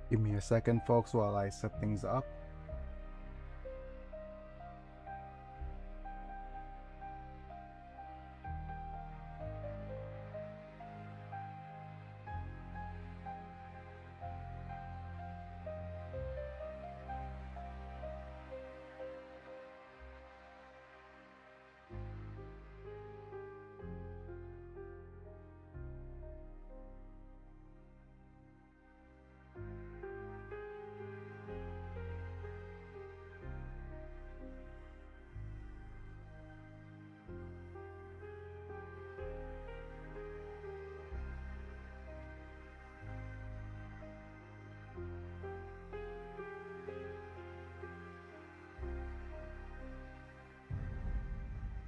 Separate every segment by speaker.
Speaker 1: Give me a second, folks, while I set things up.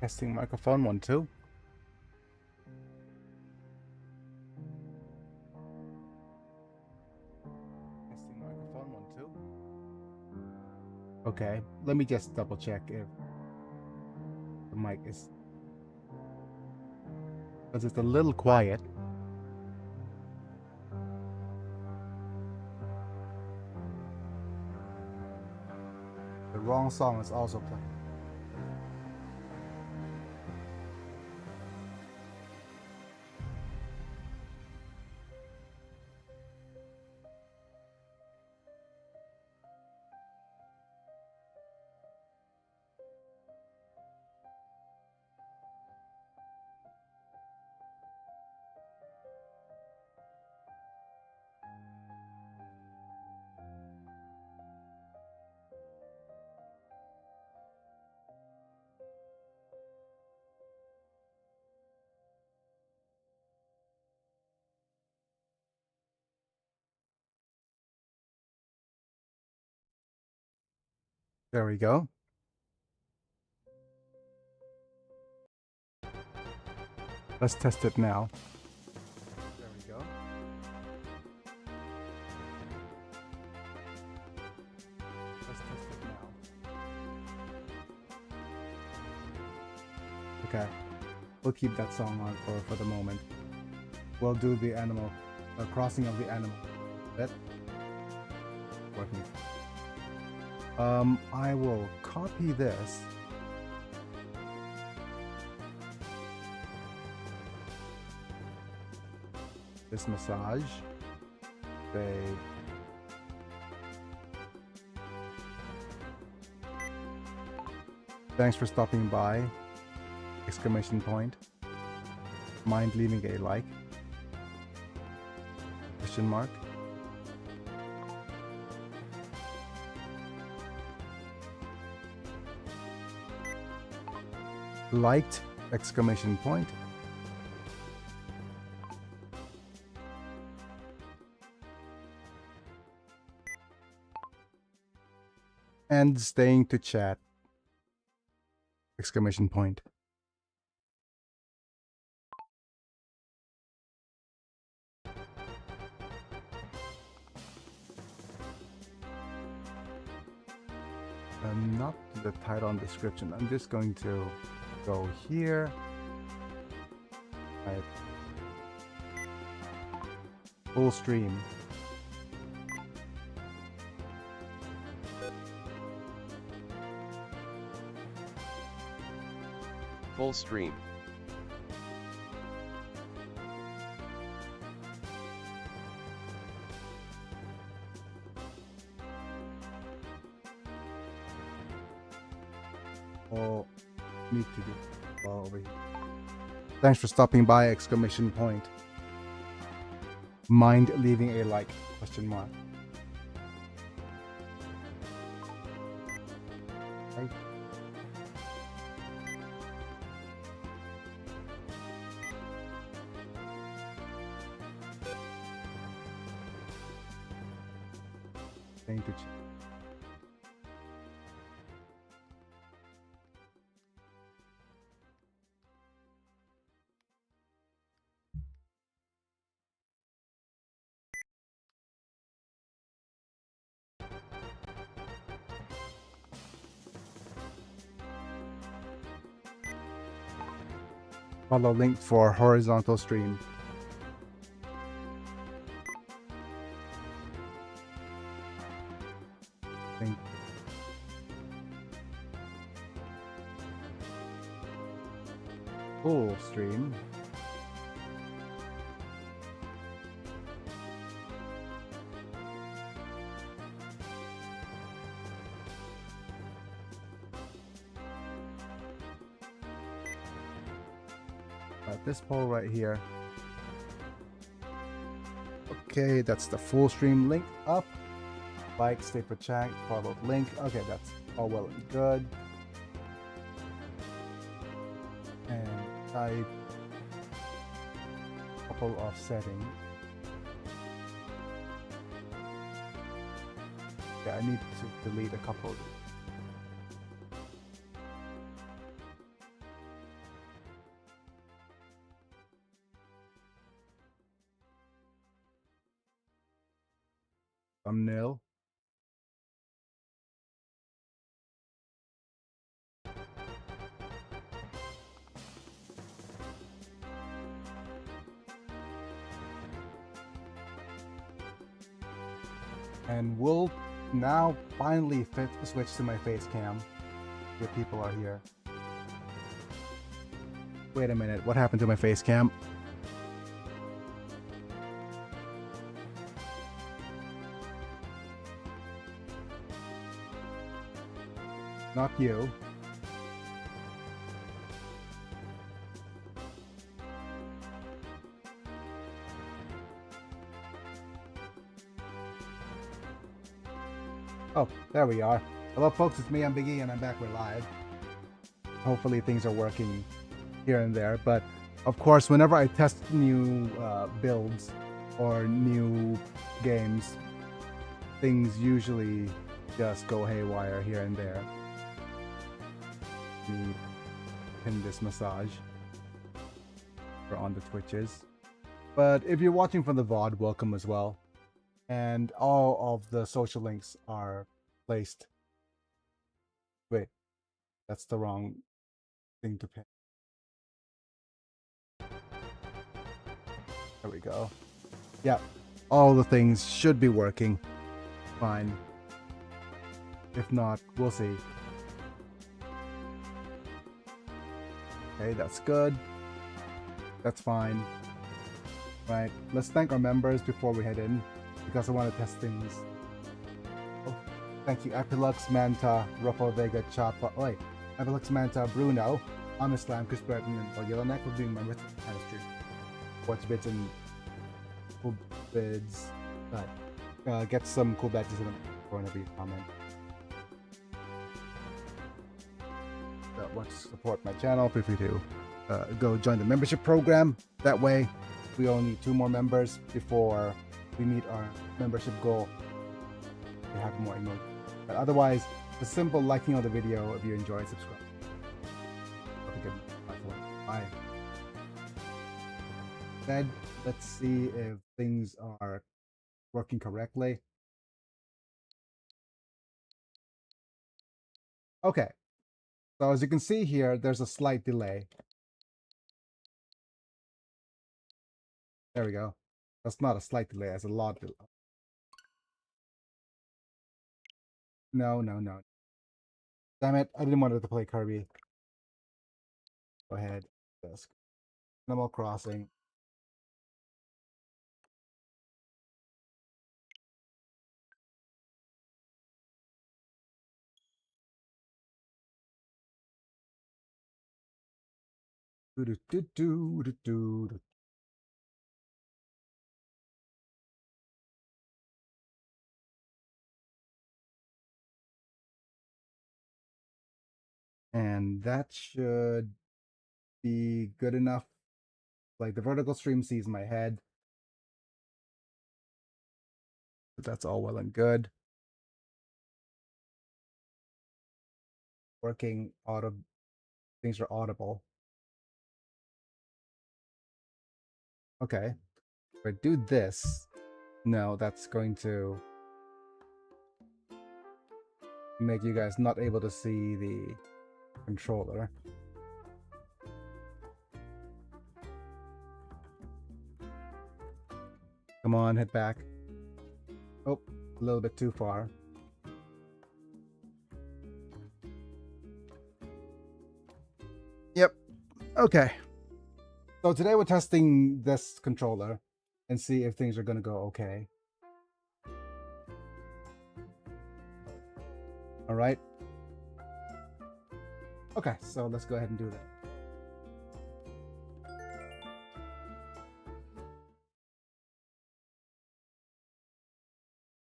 Speaker 1: Testing microphone 1 2. Testing microphone 1 2. Okay, let me just double check if the mic is, because it's a little quiet. The wrong song is also playing. There we go. Let's test it now. There we go. Let's test it now. Okay. We'll keep that song on for the moment. We'll do the animal, crossing of the animal. That working. I will copy this. This massage. Say, thanks for stopping by! Exclamation point. Mind leaving a like? Question mark. Liked! Exclamation point. And staying to chat! Exclamation point. Not the title and description. I'm just going to go here. Type full stream.
Speaker 2: Full stream.
Speaker 1: All need to do well over here. Thanks for stopping by! Exclamation point. Mind leaving a like? Question mark. Okay. Staying to chat. Follow link for horizontal stream. think full stream. This poll right here. Okay, that's the full stream link up. Like, stay for chat, follow link. Okay, that's all well and good. And type couple of settings. Yeah, I need to delete a couple. Thumbnail. And we'll now finally switch to my face cam if people are here. Wait a minute, what happened to my face cam? Not you. Oh, there we are. Hello folks, it's me, I'm Biggie, and I'm back, we're live. Hopefully things are working here and there, but of course, whenever I test new builds or new games, things usually just go haywire here and there. Pin this massage for on the Twitches. But if you're watching from the VOD, welcome as well. And all of the social links are placed. Wait, that's the wrong thing to pin. There we go. Yeah, all the things should be working fine. If not, we'll see. Okay, that's good. That's fine. Right, let's thank our members before we head in, because I want to test things. Oh, thank you, Epilux, Manta, Ruffo, Vega, Chapa, oi, Epilux, Manta, Bruno, Amislam, Chris Burton, and Yellowneck for being members of the chemistry. Watch bits and cool bids. Get some cool badges in them whenever you comment. Want to support my channel, feel free to go join the membership program. That way we only need 2 more members before we meet our membership goal to have more emotes. But otherwise, a simple liking of the video if you enjoy, subscribe. Bye. Then let's see if things are working correctly. Okay. So as you can see here, there's a slight delay. There we go. That's not a slight delay, that's a lot delay. No. Damn it, I didn't want it to play Kirby. Go ahead. Desk. Animal Crossing. And that should be good enough. Like the vertical stream sees my head. But that's all well and good. Working things are audible. Okay. If I do this, no, that's going to make you guys not able to see the controller. Come on, head back. Oh, a little bit too far. Yep. Okay. So today we're testing this controller and see if things are going to go okay. All right. Okay, so let's go ahead and do that.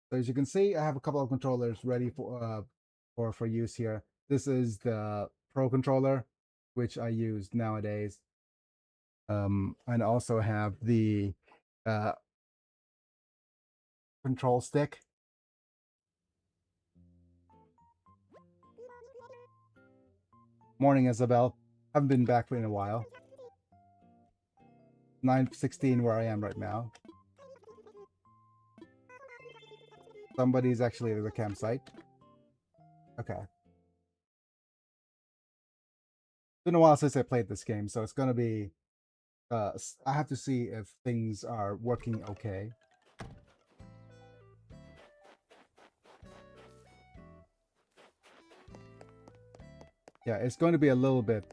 Speaker 1: So as you can see, I have a couple of controllers ready for use here. This is the Pro controller, which I use nowadays. And also have the control stick. Morning, Isabel. Haven't been back in a while. 9:16 where I am right now. Somebody's actually at the campsite. Okay. It's been a while since I played this game, so it's gonna be. I have to see if things are working okay. Yeah, it's going to be a little bit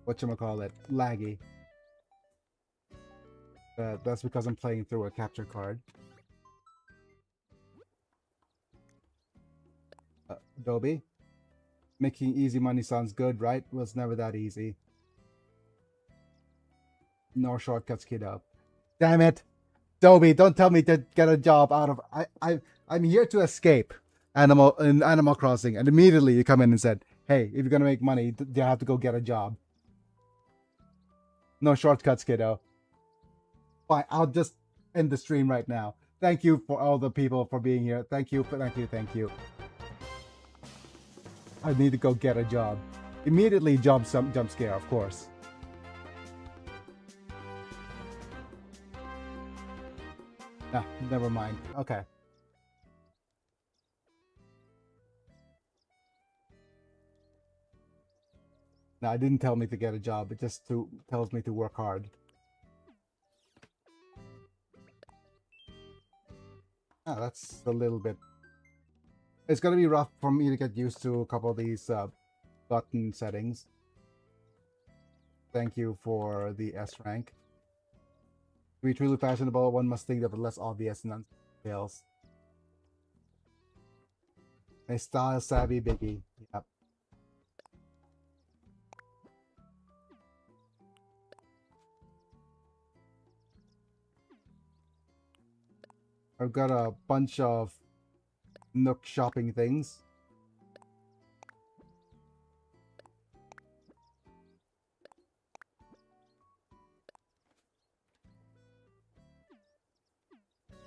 Speaker 1: whatchamacallit, laggy. That's because I'm playing through a capture card. Adobe. Making easy money sounds good, right? Well, it's never that easy. No shortcuts, kiddo. Damn it! Adobe, don't tell me to get a job out of... I'm here to escape Animal Crossing, and immediately you come in and said, hey, if you're gonna make money, you have to go get a job. No shortcuts, kiddo. Fine, I'll just end the stream right now. Thank you for all the people for being here. Thank you. Thank you. I need to go get a job. Immediately jump scare, of course. Ah, never mind. Okay. No, it didn't tell me to get a job. It just tells me to work hard. Ah, that's a little bit... It's going to be rough for me to get used to a couple of these button settings. Thank you for the S rank. To be truly fashionable, one must think of the less obvious details. A style savvy biggie. Yep. I've got a bunch of Nook shopping things.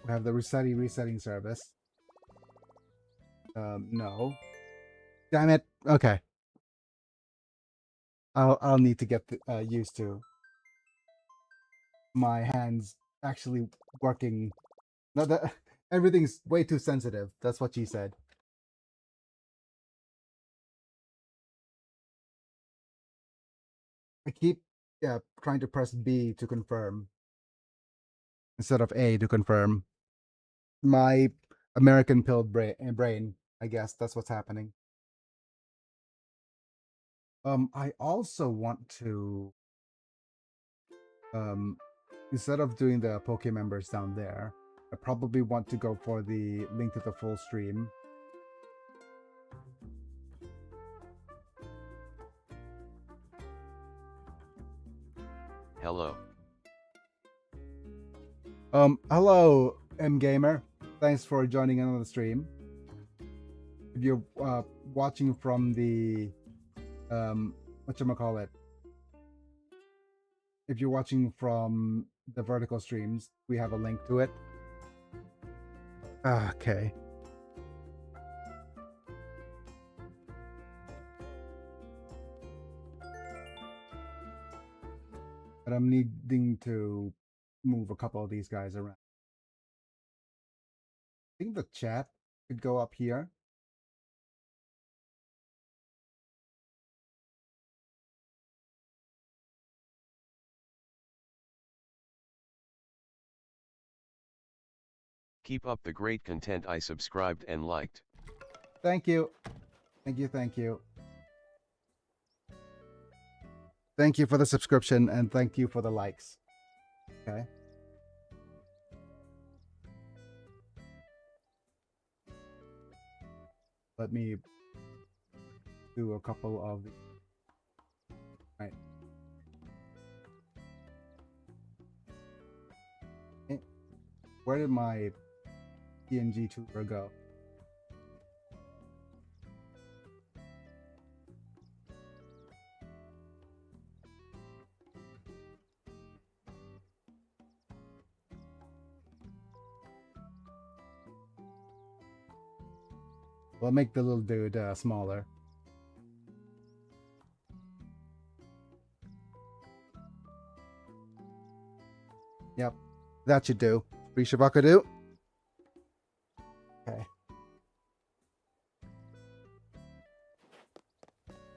Speaker 1: We have the resetting service. No. Damn it. Okay. I'll need to get used to my hands actually working. No, that everything's way too sensitive. That's what she said. I keep trying to press B to confirm instead of A to confirm. My American pilled brain, I guess that's what's happening. I also want to instead of doing the Poke members down there, I probably want to go for the link to the full stream.
Speaker 2: Hello.
Speaker 1: Hello, M Gamer. Thanks for joining in on the stream. If you're watching from the whatchamacallit, if you're watching from the vertical streams, we have a link to it. Okay. But I'm needing to move a couple of these guys around. I think the chat could go up here.
Speaker 2: Keep up the great content. I subscribed and liked.
Speaker 1: Thank you. Thank you. Thank you for the subscription and thank you for the likes. Okay. Let me do a couple of the... Right. Where did my PNG tuber go? We'll make the little dude smaller. Yep, that should do. Free Shabakadu. Okay.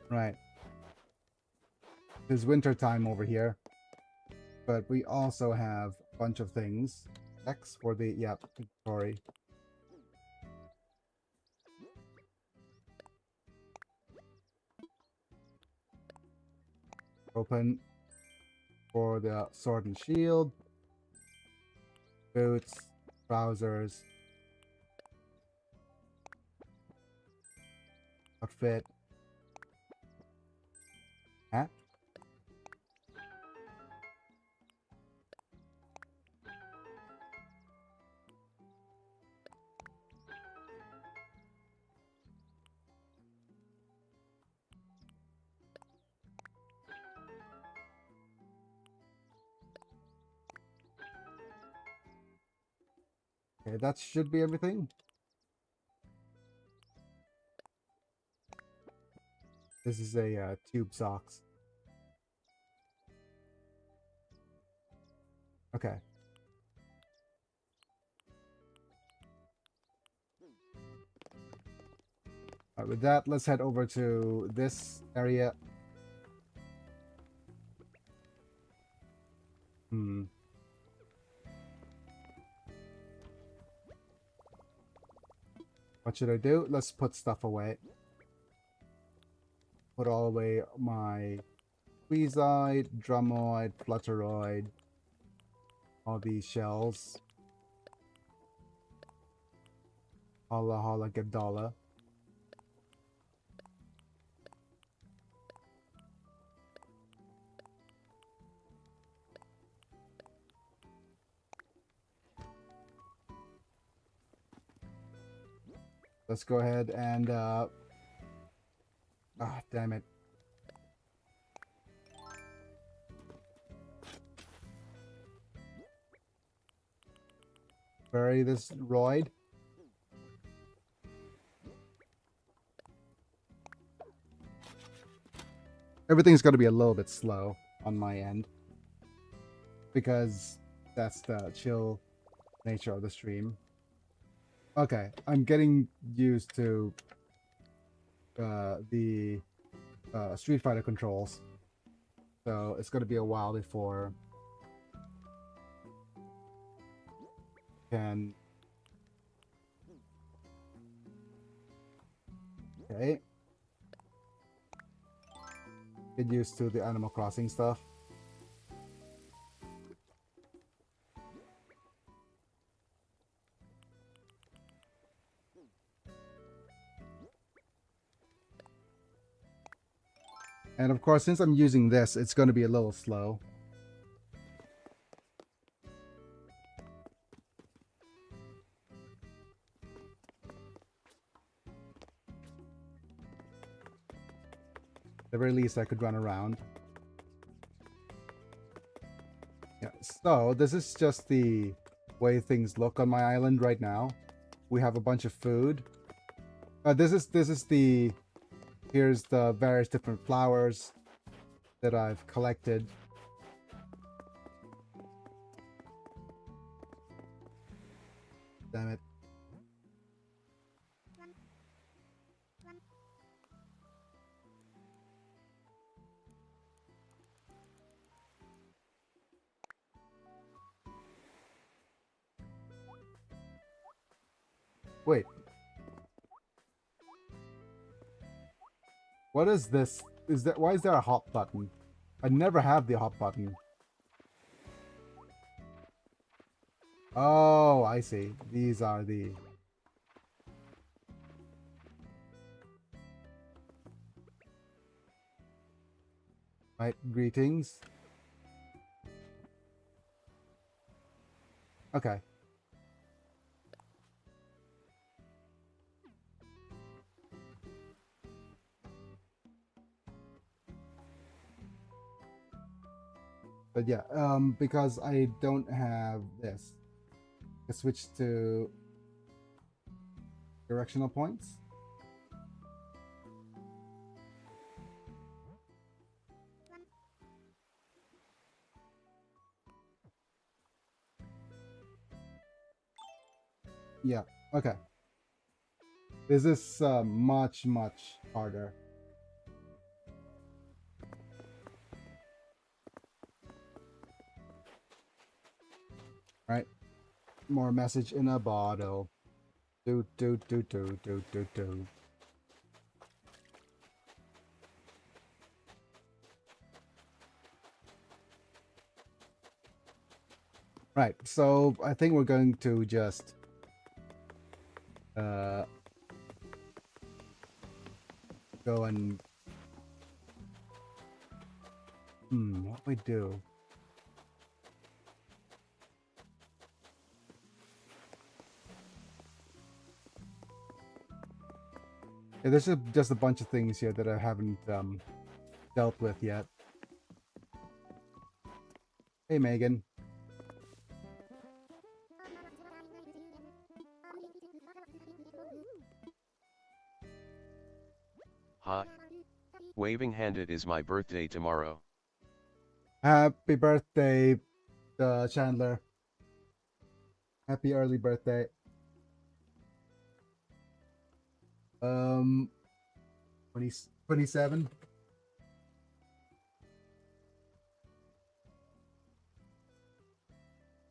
Speaker 1: Right. There's winter time over here. But we also have a bunch of things. X for the... Yep, sorry. Open for the sword and shield. Boots, trousers, outfit, hat. Okay, that should be everything. This is a tube socks. Okay. Alright, with that, let's head over to this area. What should I do? Let's put stuff away. Put all away my Tweezide, Drumoid, Flutteroid, all these shells. Holla holla Gadala. Let's go ahead and damn it. Bury this roid. Everything's going to be a little bit slow on my end because that's the chill nature of the stream. Okay, I'm getting used to the Street Fighter controls, so it's going to be a while before can... Okay. Get used to the Animal Crossing stuff. And of course, since I'm using this, it's going to be a little slow. At the very least, I could run around. Yeah, so this is just the way things look on my island right now. We have a bunch of food. This is the... Here's the various different flowers that I've collected. Damn it. Wait. What is this? Why is there a hop button? I never have the hop button. Oh, I see. These are the... Right, greetings. Okay. But yeah, because I don't have this, I switch to directional points. Yeah, okay. This is much, much harder. Right? More message in a bottle. Do, do, do, do, do, do, do. Right, so I think we're going to just go and what we do? Yeah, there's just a bunch of things here that I haven't dealt with yet. Hey, Megan.
Speaker 2: Hi. Waving hand, it is my birthday tomorrow.
Speaker 1: Happy birthday, Chandler. Happy early birthday. 27.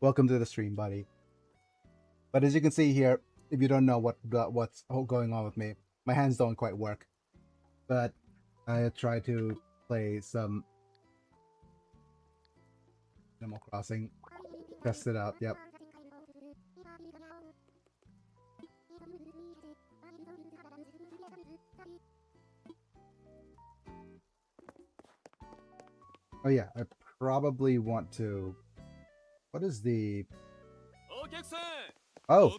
Speaker 1: Welcome to the stream, buddy. But as you can see here, if you don't know what's going on with me, my hands don't quite work. But I try to play some Animal Crossing. Test it out, yep. Oh yeah, I probably want to... What is the... Oh!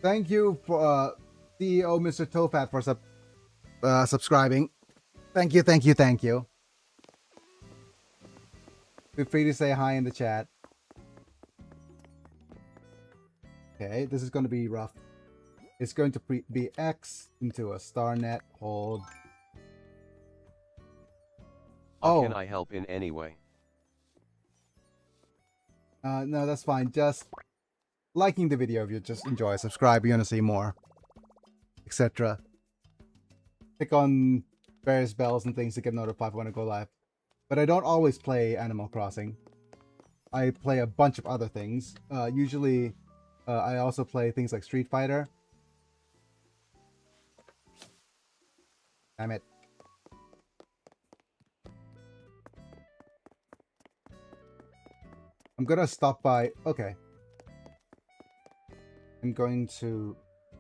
Speaker 1: Thank you for CEO Mr. Tofat for subscribing. Thank you, thank you, thank you. Feel free to say hi in the chat. Okay, this is going to be rough. It's going to be X into a star net, hold.
Speaker 2: How can I help in any way?
Speaker 1: No, that's fine. Just liking the video if you just enjoy, subscribe, you want to see more, etc. Click on various bells and things to get notified when I go live. But I don't always play Animal Crossing. I play a bunch of other things. Usually, I also play things like Street Fighter. Damn it. I'm gonna stop by... Okay. I'm going to...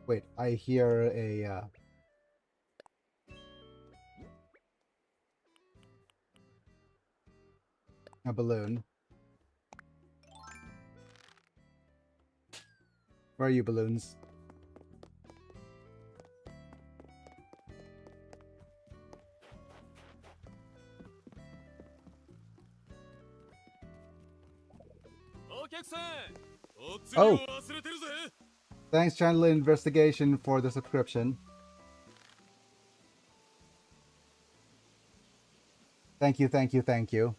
Speaker 1: Wait, I hear a balloon. Where are you, balloons? Oh! Thanks, Chandler Investigation, for the subscription. Thank you, thank you, thank you.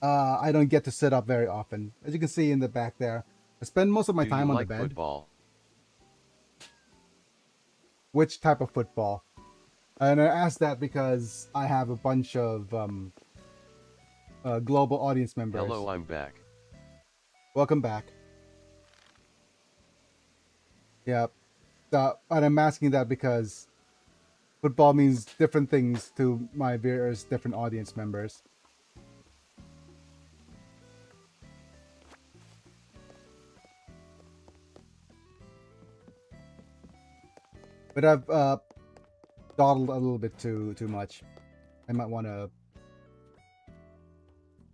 Speaker 1: I don't get to sit up very often. As you can see in the back there, I spend most of my time on the bed.
Speaker 2: Football?
Speaker 1: Which type of football? And I asked that because I have a bunch of global audience members.
Speaker 2: Hello, I'm back.
Speaker 1: Welcome back. Yeah, and I'm asking that because Football means different things to my various different audience members. But I've dawdled a little bit too much. I might want to.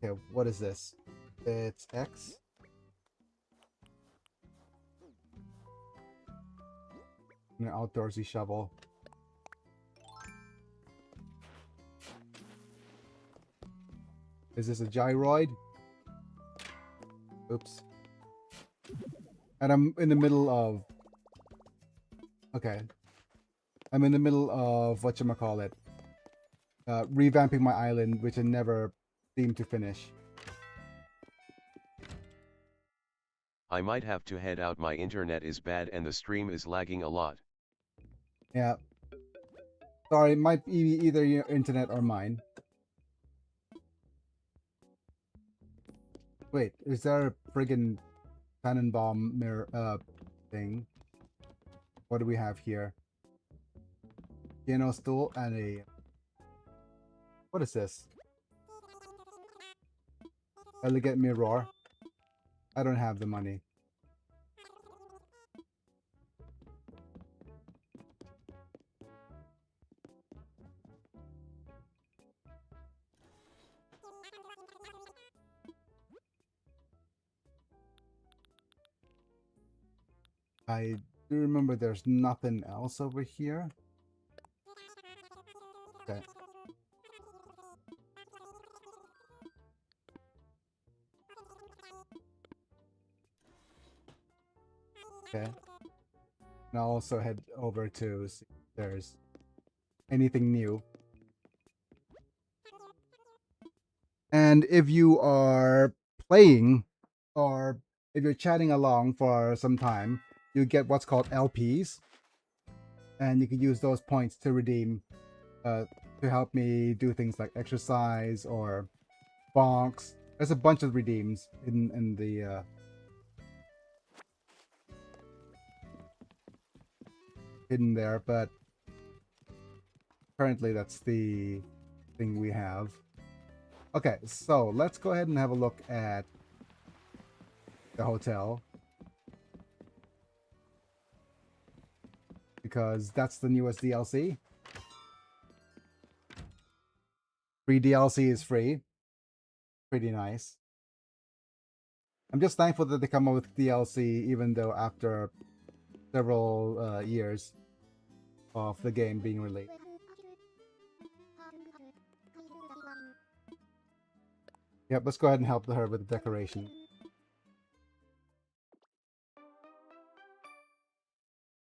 Speaker 1: Okay, what is this? It's X. An outdoorsy shovel. Is this a gyroid? Oops. And I'm in the middle of. Okay. I'm in the middle of whatchamacallit. Revamping my island, which I never seem to finish.
Speaker 2: I might have to head out, my internet is bad and the stream is lagging a lot.
Speaker 1: Yeah. Sorry, it might be either your internet or mine. Wait, is there a friggin' cannon bomb mirror thing? What do we have here? Piano stool and a... What is this? Elegant mirror. I don't have the money. I do remember there's nothing else over here. Okay. Okay. And I'll also head over to see if there's anything new. And if you are playing or if you're chatting along for some time, you get what's called LPs. And you can use those points to redeem to help me do things like exercise or bonks. There's a bunch of redeems in the hidden there, but currently that's the thing we have. Okay, so let's go ahead and have a look at the hotel, because that's the newest DLC. Free DLC is free. Pretty nice. I'm just thankful that they come up with DLC, even though after several years of the game being released. Yep, let's go ahead and help her with the decoration.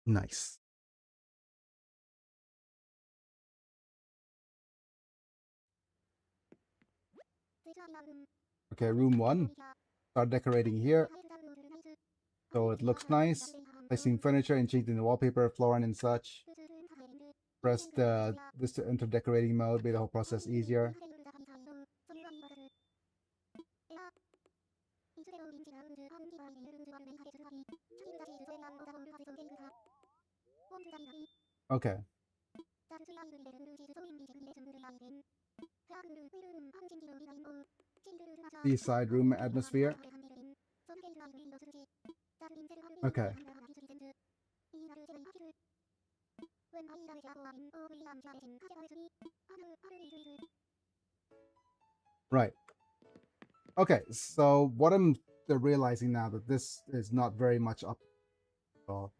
Speaker 1: Nice. Okay, room 1. Start decorating here. So it looks nice. Placing furniture and changing the wallpaper, flooring and such. Press this to enter decorating mode, make the whole process easier. Okay. The side room atmosphere. Okay. Right. Okay, so what I'm realizing now that this is not very much up at all.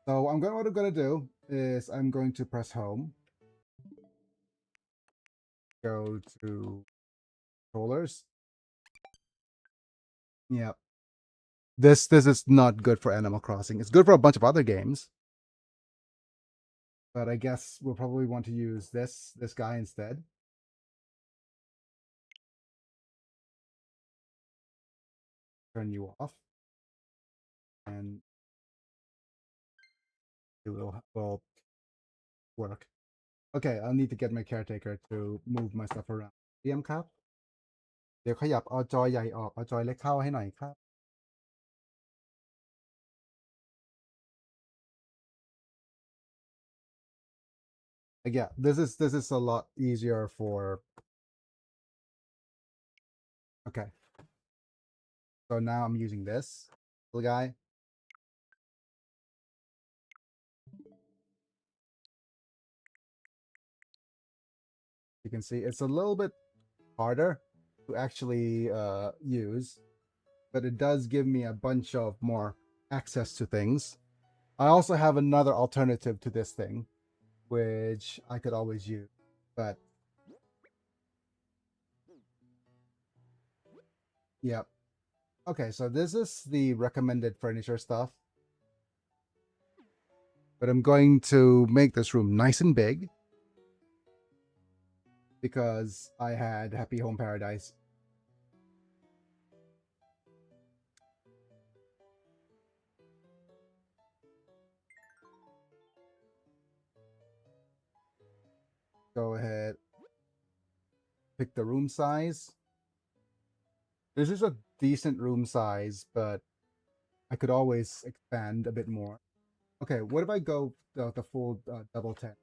Speaker 1: So what I'm gonna do is I'm going to press home. Go to controllers. Yep. This is not good for Animal Crossing. It's good for a bunch of other games. But I guess we'll probably want to use this guy instead. Turn you off. And it will work. Okay, I'll need to get my caretaker to move my stuff around. เตรียมครับ เดี๋ยวขยับเอาจอใหญ่ออกเอาจอยเล็กเข้าให้หน่อยครับ I Like, yeah, this is a lot easier for. Okay, so now I'm using this little guy. You can see it's a little bit harder to actually use, but it does give me a bunch of more access to things. I also have another alternative to this thing, which I could always use, but yeah. Okay, so this is the recommended furniture stuff, but I'm going to make this room nice and big because I had Happy Home Paradise. Go ahead, pick the room size. This is a decent room size, but I could always expand a bit more. Okay, what if I go the full double 10?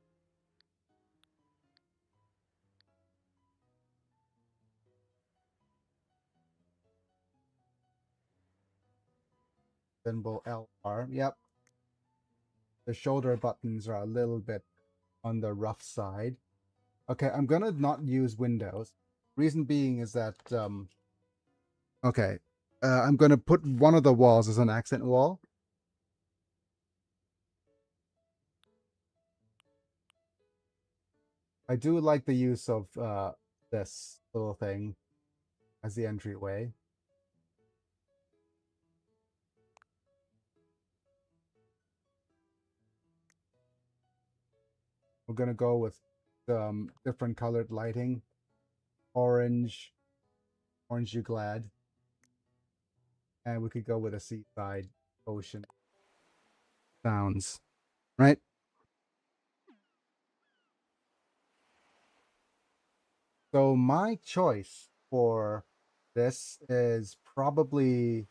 Speaker 1: Symbol LR. Yep. The shoulder buttons are a little bit on the rough side. Okay, I'm gonna not use windows. Reason being is that okay, I'm gonna put one of the walls as an accent wall. I do like the use of this little thing as the entryway. We're gonna go with different colored lighting, orange, orange you glad, and we could go with a seaside ocean sounds, right? So my choice for this is probably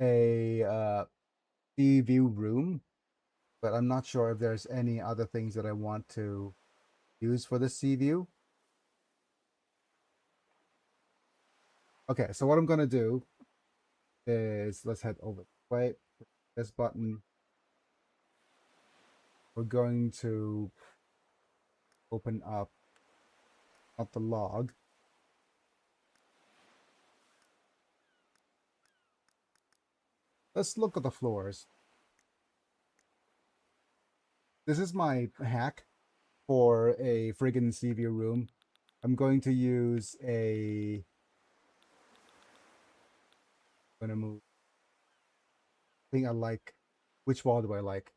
Speaker 1: a sea view room, but I'm not sure if there's any other things that I want to use for the sea view. Okay, so what I'm gonna do is let's head over. Wait, this button. We're going to open up not the log. Let's look at the floors. This is my hack for a friggin' sea view room. I'm going to use a. I'm gonna move. I think I like. Which wall do I like?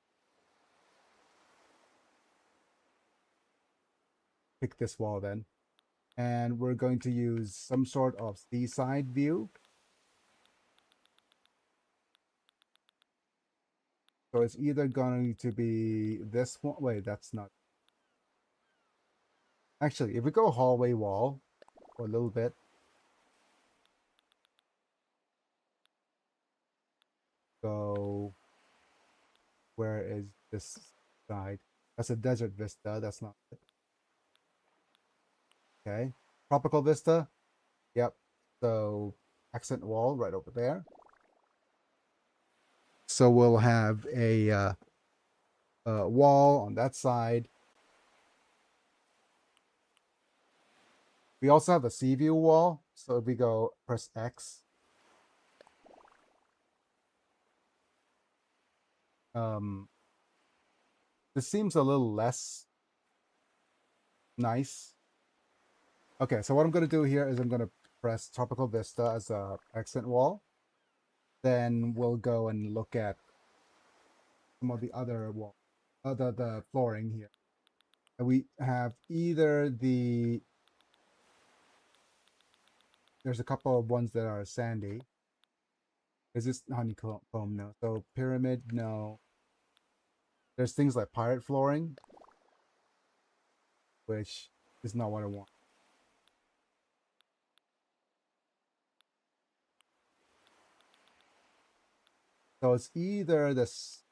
Speaker 1: Pick this wall then. And we're going to use some sort of seaside view. So it's either going to be this one. Wait, that's not. Actually, if we go hallway wall for a little bit, go. Where is this side? That's a desert vista. That's not it. Okay. Tropical vista. Yep. So accent wall right over there. So we'll have a wall on that side. We also have a sea view wall. So if we go press X, this seems a little less nice. Okay, so what I'm going to do here is I'm going to press Tropical Vista as a accent wall. Then we'll go and look at some of the other wall, the flooring here. And we have either there's a couple of ones that are sandy. Is this honeycomb? No. So pyramid, no. There's things like pirate flooring, which is not what I want. So it's either this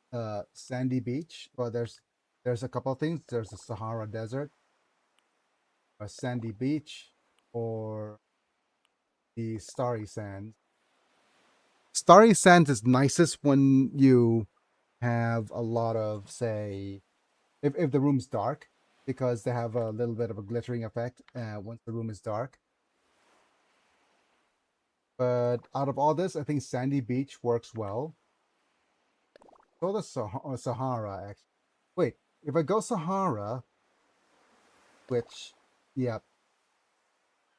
Speaker 1: sandy beach, or there's There's a couple of things. There's the Sahara Desert, a sandy beach, or the Starry Sands. Starry Sands is nicest when you have a lot of, say, if the room's dark, because they have a little bit of a glittering effect once the room is dark. But out of all this, I think Sandy Beach works well. So the Sahara, actually. Wait, if I go Sahara, which, yeah,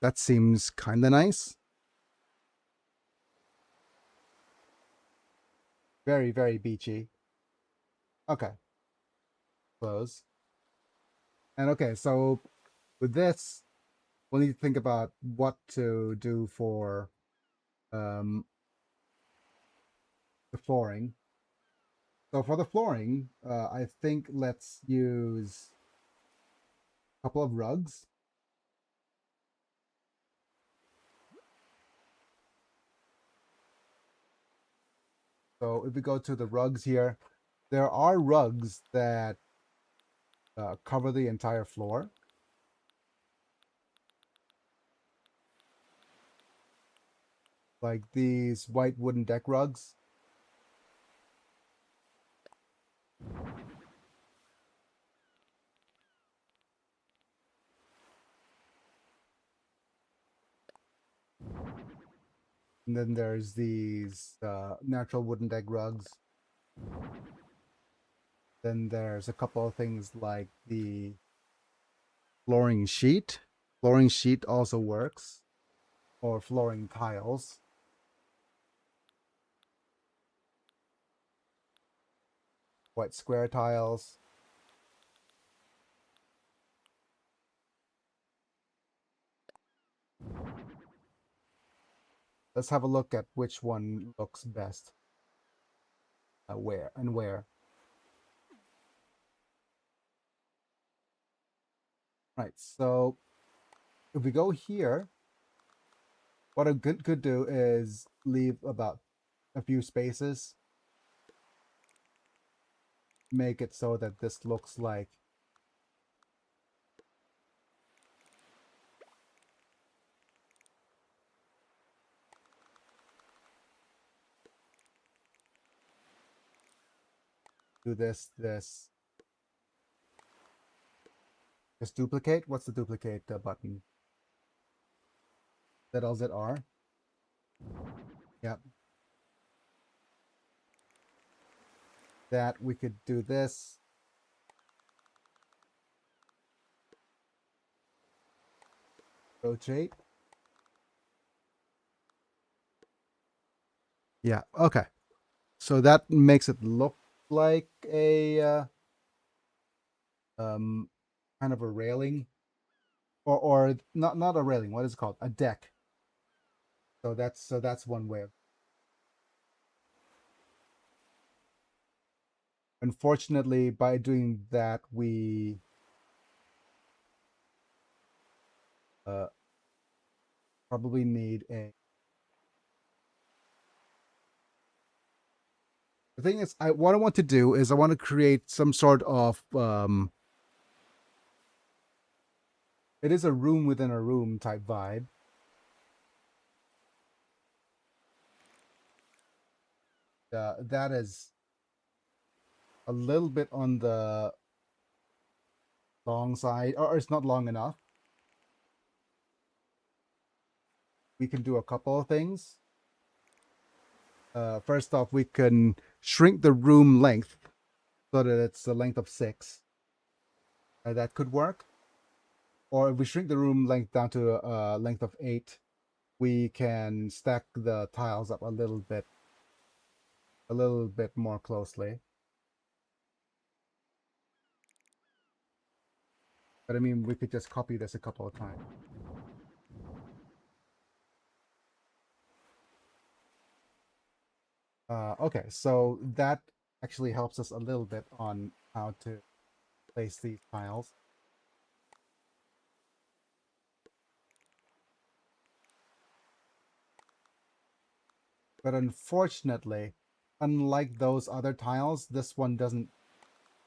Speaker 1: that seems kind of nice. Very, very beachy. Okay, close. And okay, so with this, we'll need to think about what to do for the flooring. So for the flooring, I think let's use a couple of rugs. So if we go to the rugs here, there are rugs that cover the entire floor. Like these white wooden deck rugs. And then there's these natural wooden deck rugs. Then there's a couple of things like the flooring sheet. Flooring sheet also works. Or flooring tiles. White square tiles. Let's have a look at which one looks best. Where and where. Right, so if we go here, what I could do is leave about a few spaces. Make it so that this looks like do this, just duplicate. What's the duplicate button? ZLZR. Yep. That we could do this. Rotate. Yeah, okay. So that makes it look like a kind of a railing. Or not a railing, what is it called? A deck. So that's one way. Unfortunately, by doing that, we probably need a. The thing is, what I want to do is I want to create some sort of it is a room within a room type vibe. That is a little bit on the long side, or it's not long enough. We can do a couple of things. First off, we can shrink the room length so that it's the length of 6. That could work. Or if we shrink the room length down to a length of 8, we can stack the tiles up a little bit more closely. But I mean, we could just copy this a couple of times. Okay, so that actually helps us a little bit on how to place these tiles. But unfortunately, unlike those other tiles, this one doesn't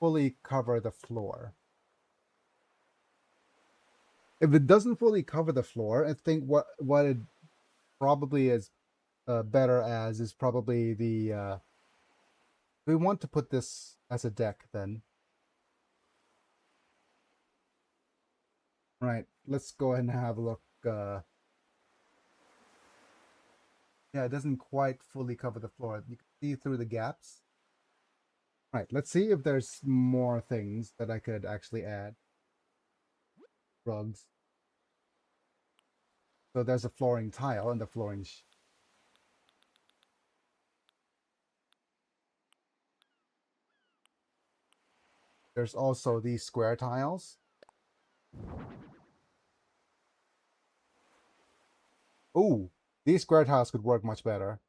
Speaker 1: fully cover the floor. If it doesn't fully cover the floor, I think what it probably is better as is probably the we want to put this as a deck then. Right, let's go ahead and have a look. Yeah, it doesn't quite fully cover the floor. You can see through the gaps. Right, let's see if there's more things that I could actually add. Rugs. So there's a flooring tile and the flooring. There's also these square tiles. Ooh, these square tiles could work much better.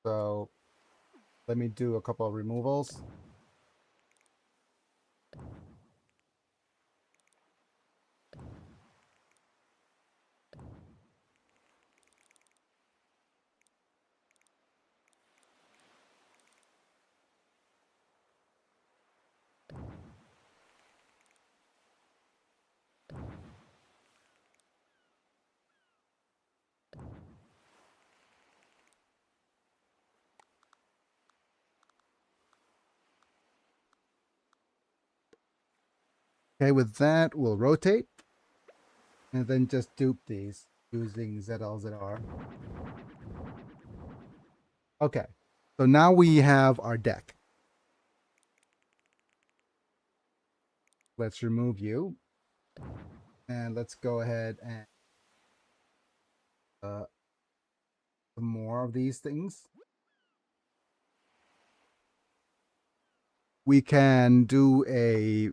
Speaker 1: So let me do a couple of removals. Okay, with that, we'll rotate and then just dupe these using ZLZR. Okay, so now we have our deck. Let's remove you. And let's go ahead and some more of these things. We can do a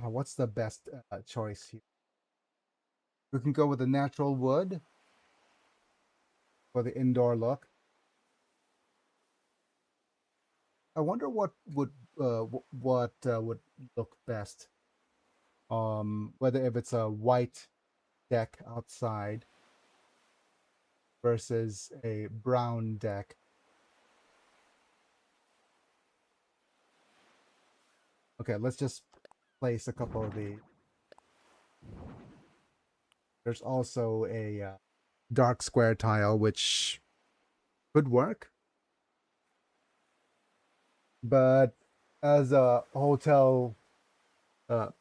Speaker 1: what's the best choice here? We can go with the natural wood for the indoor look. I wonder what would would look best. Whether if it's a white deck outside versus a brown deck. Okay, let's just place a couple of these. There's also a dark square tile, which could work. But as a hotel,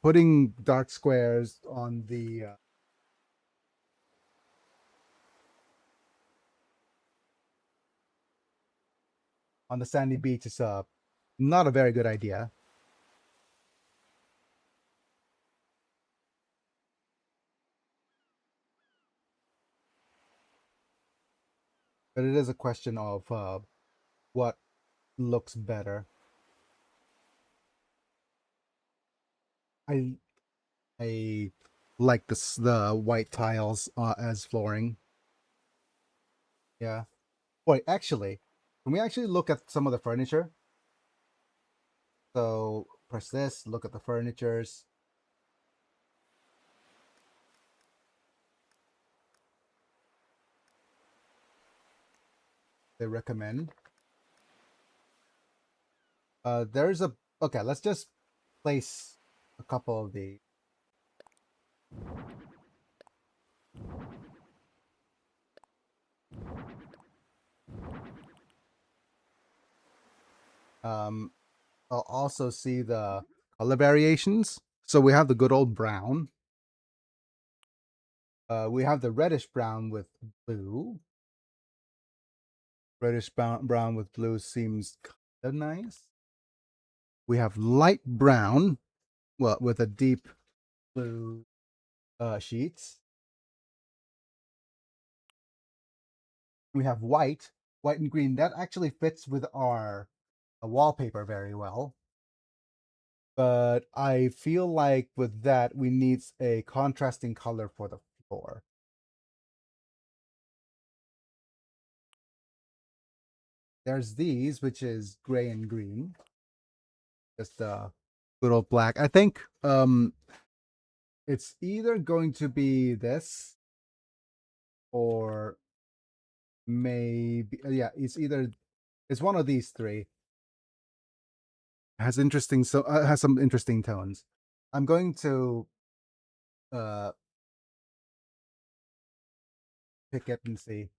Speaker 1: putting dark squares on the sandy beach is not a very good idea. But it is a question of what looks better. I I like the white tiles as flooring. Yeah. Wait, actually, can we actually look at some of the furniture? So press this, look at the furnitures. They recommend. There's a okay. Let's just place a couple of the. Um, I'll also see the color variations. So we have the good old brown. We have the reddish brown with blue. Reddish brown with blue seems kind of nice. We have light brown, well, with a deep blue sheets. We have white and green. That actually fits with our wallpaper very well. But I feel like with that, we need a contrasting color for the floor. There's these, which is gray and green. Just good old black. I think it's either going to be this or maybe yeah, it's one of these three. Has interesting has some interesting tones. I'm going to uh pick it and see.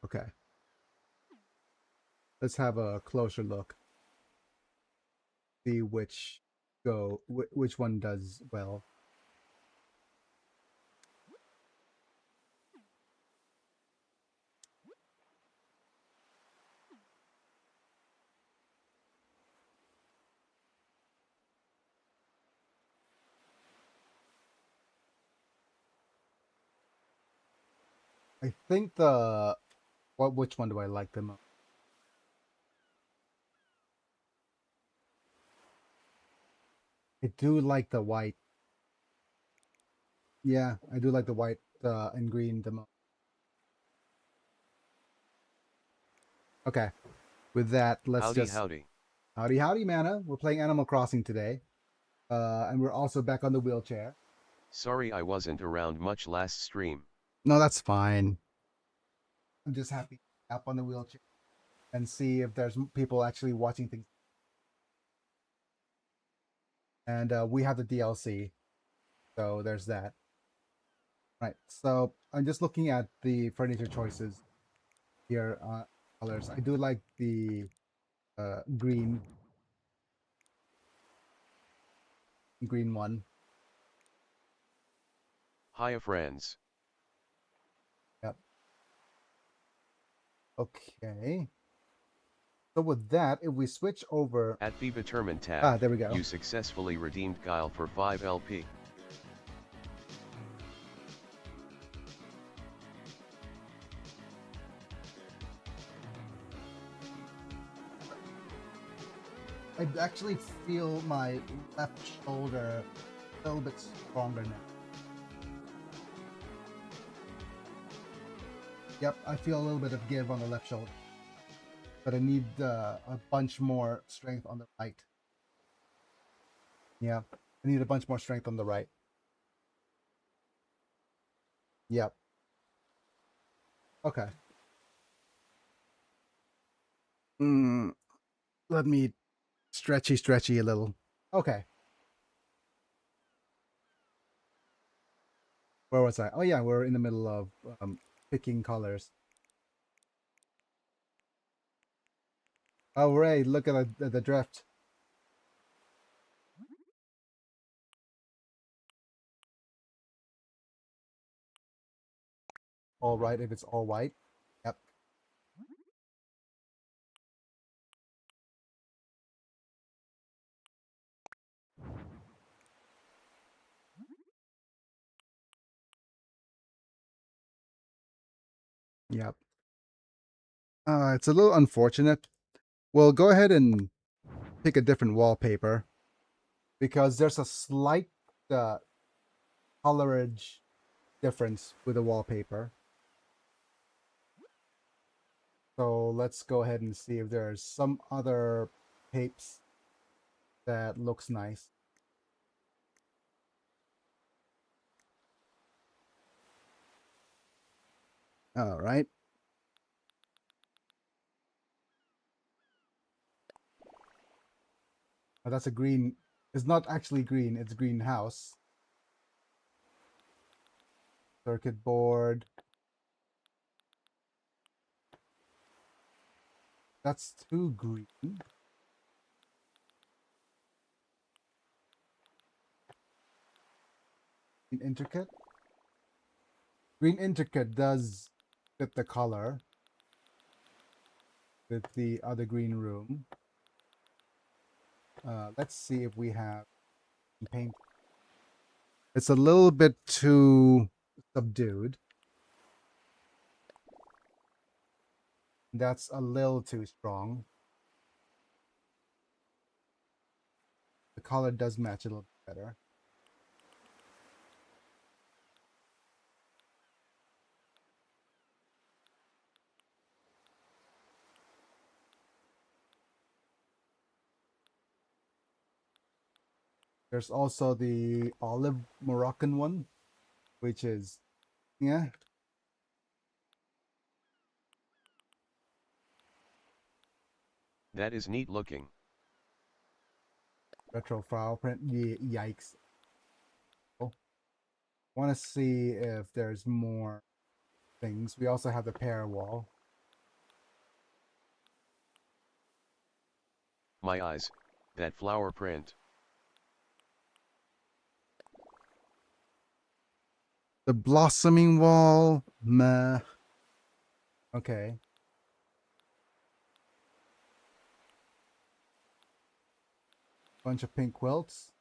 Speaker 1: Okay. Let's have a closer look. See which one does well. I think which one do I like the most? I do like the white. Yeah, I do like the white and green the most. Okay. With that, let's
Speaker 2: Howdy
Speaker 1: just
Speaker 2: howdy.
Speaker 1: howdy mana. We're playing Animal Crossing today. And we're also back on the wheelchair.
Speaker 2: Sorry I wasn't around much last stream.
Speaker 1: No, that's fine. I'm just happy up on the wheelchair and see if there's people actually watching things. And we have the DLC, so there's that. Right. So I'm just looking at the furniture choices here. Colors. I do like the green one.
Speaker 2: Hiya friends.
Speaker 1: Yep. Okay. So with that, if we switch over,
Speaker 2: At the Determine tab,
Speaker 1: there we go.
Speaker 2: you successfully redeemed Guile for 5 LP.
Speaker 1: I actually feel my left shoulder a little bit stronger now. Yep, I feel a little bit of give on the left shoulder, but I need a bunch more strength on the right. Yeah, I need a bunch more strength on the right. Yep. Okay. Let me stretchy a little. Okay. Where was I? Oh yeah, we're in the middle of picking colors. Oh Ray, look at the drift. All right, if it's all white. Yep. Yep. It's a little unfortunate. Well, go ahead and pick a different wallpaper because there's a slight uh, colorage difference with the wallpaper. So let's go ahead and see if there's some other tapes that looks nice. All right. Oh, that's a green. It's not actually green. It's greenhouse. Circuit board. That's too green. Green intricate. Green intricate does fit the color with the other green room. Let's see if we have paint. It's a little bit too subdued. That's a little too strong. The color does match a little bit better. There's also the olive Moroccan one, which is, yeah.
Speaker 2: That is neat looking.
Speaker 1: Retro file print. Yikes. Oh, want to see if there's more things. We also have the pair wall.
Speaker 2: My eyes, that flower print.
Speaker 1: The blossoming wall. Meh. Okay. Bunch of pink quilts.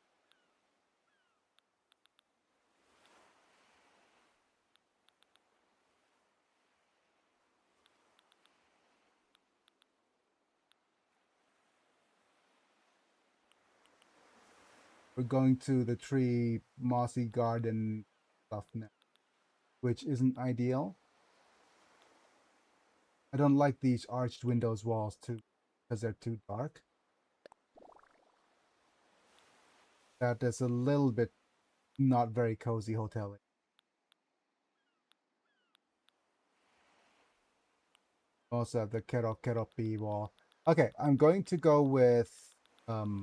Speaker 1: We're going to the tree mossy garden stuff now, which isn't ideal. I don't like these arched windows walls too, because they're too dark. That is a little bit not very cozy hotel. Also have the Keropi wall. Okay, I'm going to go with okay,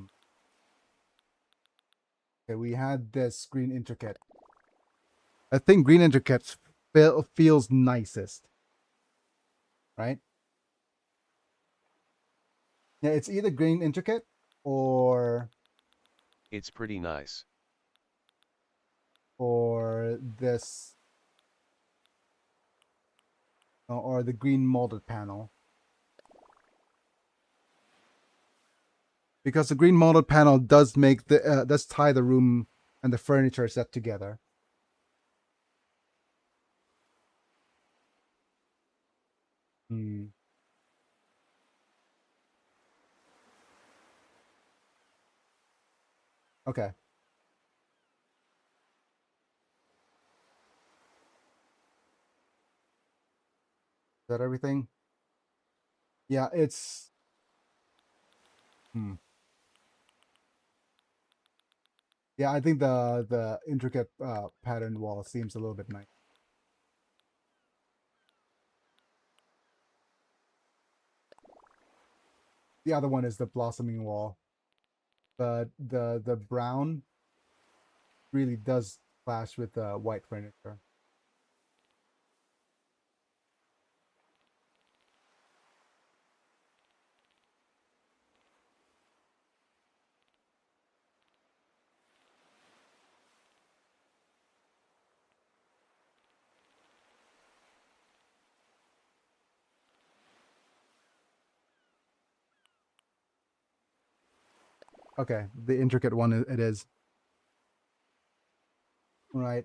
Speaker 1: we had this green intricate. I think green intricate feels nicest. Right? Yeah, it's either green intricate or
Speaker 2: It's pretty nice.
Speaker 1: this or the green molded panel. Because the green molded panel does make the does tie the room and the furniture set together. Hmm. Okay. Is that everything? Yeah, it's hmm. Yeah, I think the intricate pattern wall seems a little bit nice. The other one is the blossoming wall, but the brown really does clash with the white furniture. Okay, the intricate one it is. Right.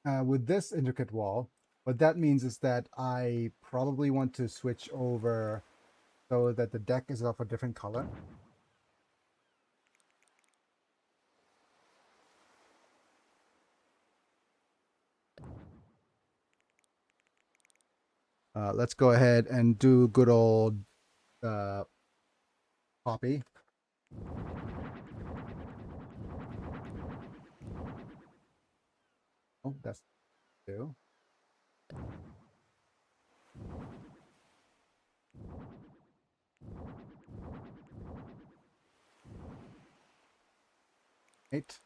Speaker 1: With this intricate wall, what that means is that I probably want to switch over so that the deck is of a different color. Let's go ahead and do good old poppy. Oh, that's two. Eight.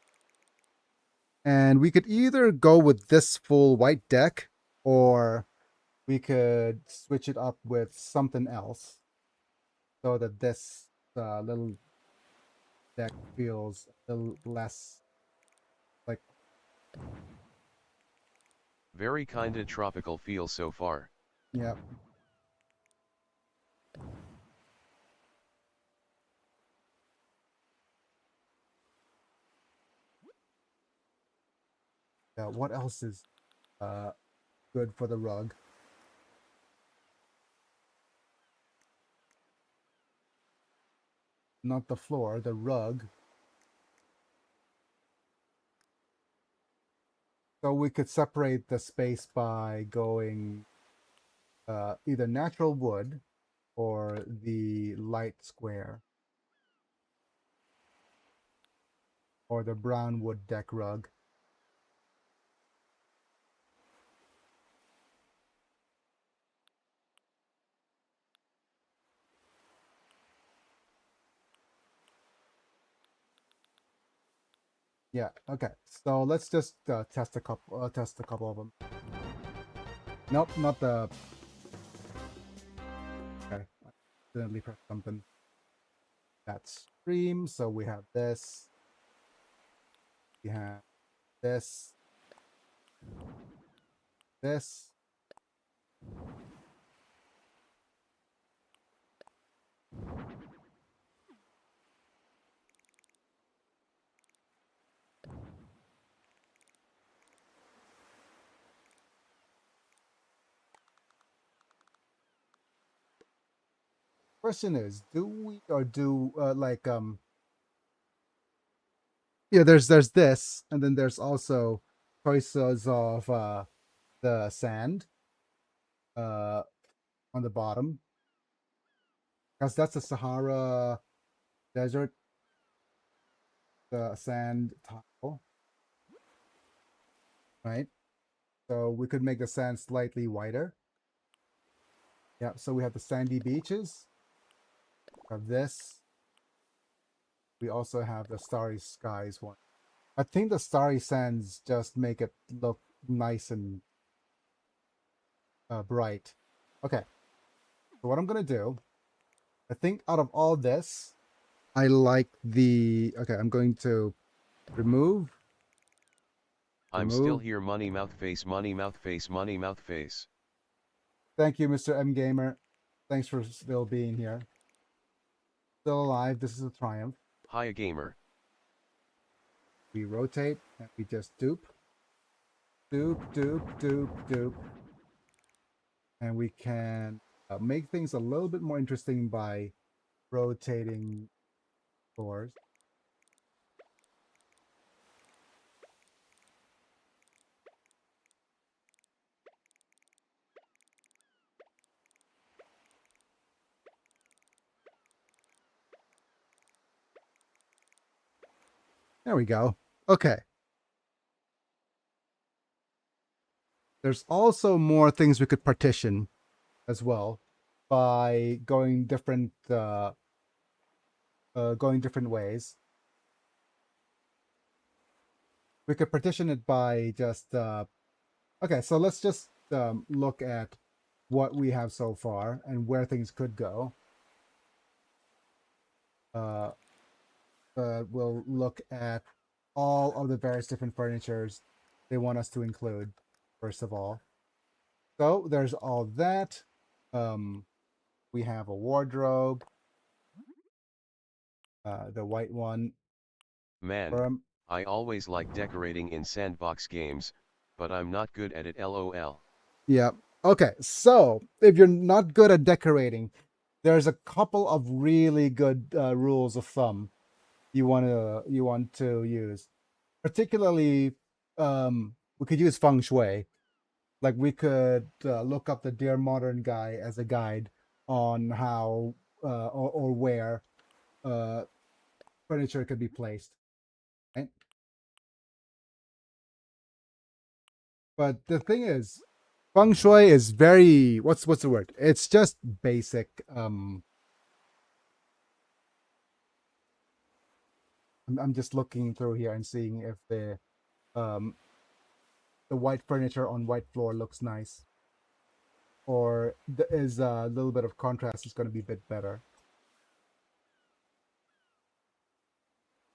Speaker 1: And we could either go with this full white deck or we could switch it up with something else so that this little deck feels a little less like.
Speaker 2: Very kinda tropical feel so far.
Speaker 1: Yeah. Yeah. What else is uh, good for the rug? Not the floor, the rug. So we could separate the space by going either natural wood or the light square. or the brown wood deck rug. Yeah. Okay. So let's just test a couple. Test a couple of them. Nope, not the. Okay, I accidentally pressed something. That's stream. So we have this. We have this. This. Question is, do we or do yeah, there's this, and then there's also choices of the sand uh on the bottom, because that's the Sahara Desert, the sand tile, right? So we could make the sand slightly whiter. Yeah, so we have the sandy beaches. Of this. We also have the starry skies one. I think the starry sands just make it look nice and bright. Okay, so what I'm gonna do, I think out of all this, I like the. Okay, I'm going to remove.
Speaker 2: I'm still here, money mouth face, money mouth face, money mouth face.
Speaker 1: Thank you, Mr. M Gamer. Thanks for still being here. Still alive. This is a triumph.
Speaker 2: Hiya gamer.
Speaker 1: We rotate and we just dupe. Dupe, dupe, dupe, dupe. And we can make things a little bit more interesting by rotating floors. There we go. Okay. There's also more things we could partition as well by going different ways. We could partition it by just okay, so let's just look at what we have so far and where things could go. We'll look at all of the various different furnitures they want us to include, first of all. So there's all that. We have a wardrobe, the white one.
Speaker 2: Man, I always like decorating in sandbox games, but I'm not good at it, lol.
Speaker 1: Yeah. Okay, so if you're not good at decorating, there's a couple of really good rules of thumb you want to use. Particularly, we could use feng shui. Like we could look up the Dear Modern Guy as a guide on how or where furniture could be placed. Right? But the thing is, feng shui is very what's the word? It's just basic. I'm just looking through here and seeing if um the white furniture on white floor looks nice, or is a little bit of contrast is going to be a bit better.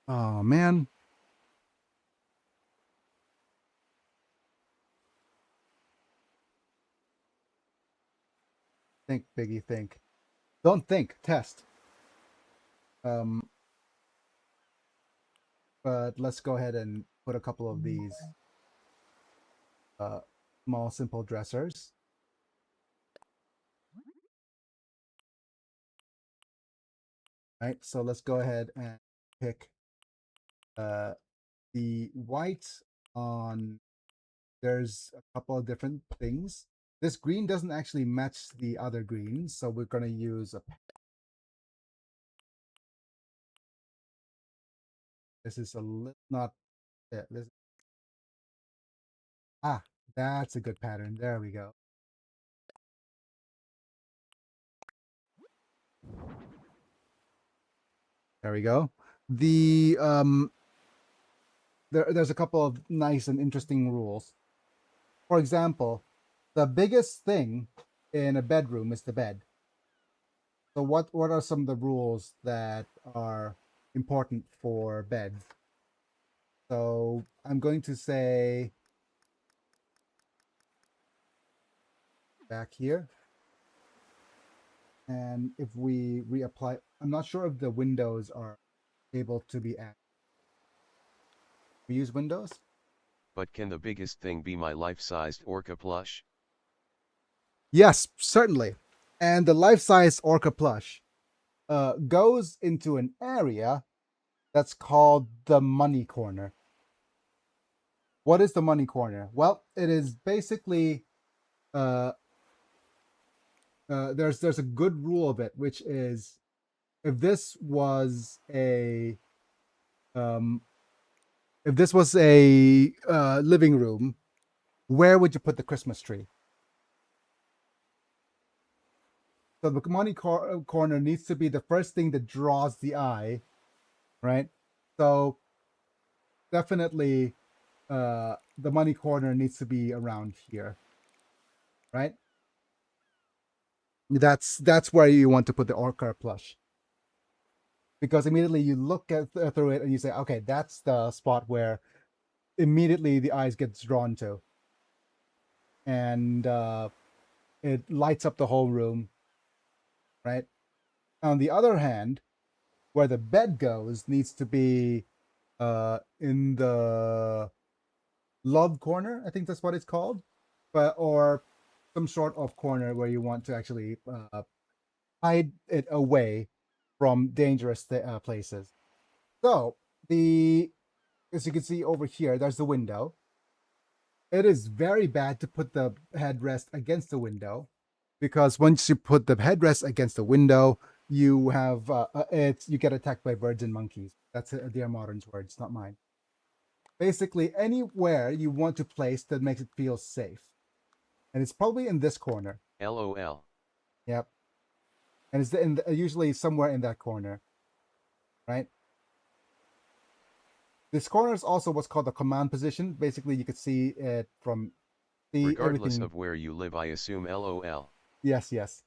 Speaker 1: Oh man, think Biggie, think. Don't think, test. Um, but let's go ahead and put a couple of these uh small simple dressers. Right, so let's go ahead and pick the white on. There's a couple of different things. This green doesn't actually match the other greens, so we're going to use This is a little not it. That's a good pattern. There we go. There we go. The there's a couple of nice and interesting rules. For example, the biggest thing in a bedroom is the bed. So what are some of the rules that are important for beds? So I'm going to say back here. And if we reapply, I'm not sure if the windows are able to be added. We use windows?
Speaker 2: But can the biggest thing be my life-sized orca plush?
Speaker 1: Yes, certainly. And the life-size orca plush goes into an area that's called the money corner. What is the money corner? Well, it is basically there's a good rule of it, which is if this was a living room, where would you put the Christmas tree? So the money corner needs to be the first thing that draws the eye, right? So definitely the money corner needs to be around here, right? That's where you want to put the orca plush, because immediately you look at through it and you say, okay, that's the spot where immediately the eyes gets drawn to, and it lights up the whole room, right? On the other hand, where the bed goes needs to be in the love corner. I think that's what it's called, but or some sort of corner where you want to actually hide it away from dangerous places. So the as you can see over here, there's the window. It is very bad to put the headrest against the window, because once you put the headrest against the window, you have you get attacked by birds and monkeys. That's Dear Modern's words, not mine. Basically, anywhere you want to place that makes it feel safe, and it's probably in this corner.
Speaker 2: LOL.
Speaker 1: Yep, and it's usually somewhere in that corner, right? This corner is also what's called the command position. Basically, you could see it from
Speaker 2: Regardless
Speaker 1: everything.
Speaker 2: of where you live, I assume LOL.
Speaker 1: Yes, yes.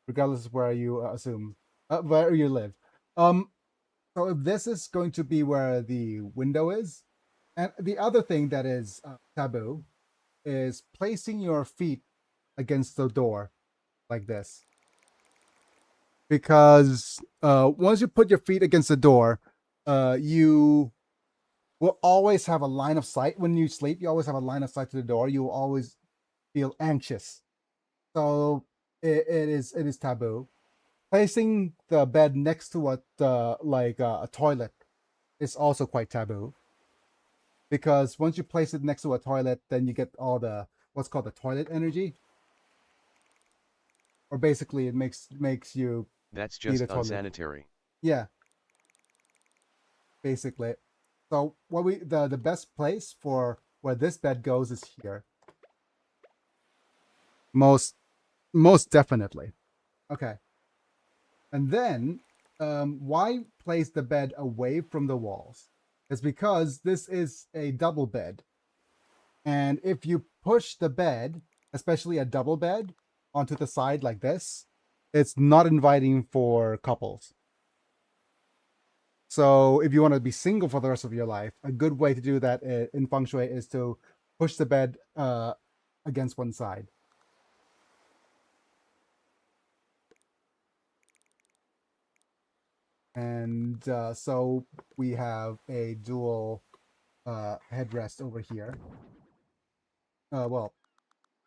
Speaker 1: Regardless of where you assume where you live. So if this is going to be where the window is, and the other thing that is taboo is placing your feet against the door like this, because once you put your feet against the door, you will always have a line of sight when you sleep. You always have a line of sight to the door. You will always feel anxious. So it is taboo. Placing the bed next to a toilet is also quite taboo, because once you place it next to a toilet, then you get all the what's called the toilet energy, or basically it makes you
Speaker 2: That's
Speaker 1: need
Speaker 2: just
Speaker 1: a toilet.
Speaker 2: unsanitary.
Speaker 1: Yeah, basically. So what the best place for where this bed goes is here. Most definitely. Okay. And then why place the bed away from the walls? It's because this is a double bed. And if you push the bed, especially a double bed, onto the side like this, it's not inviting for couples. So if you want to be single for the rest of your life, a good way to do that in feng shui is to push the bed against one side. And so we have a dual headrest over here. Well,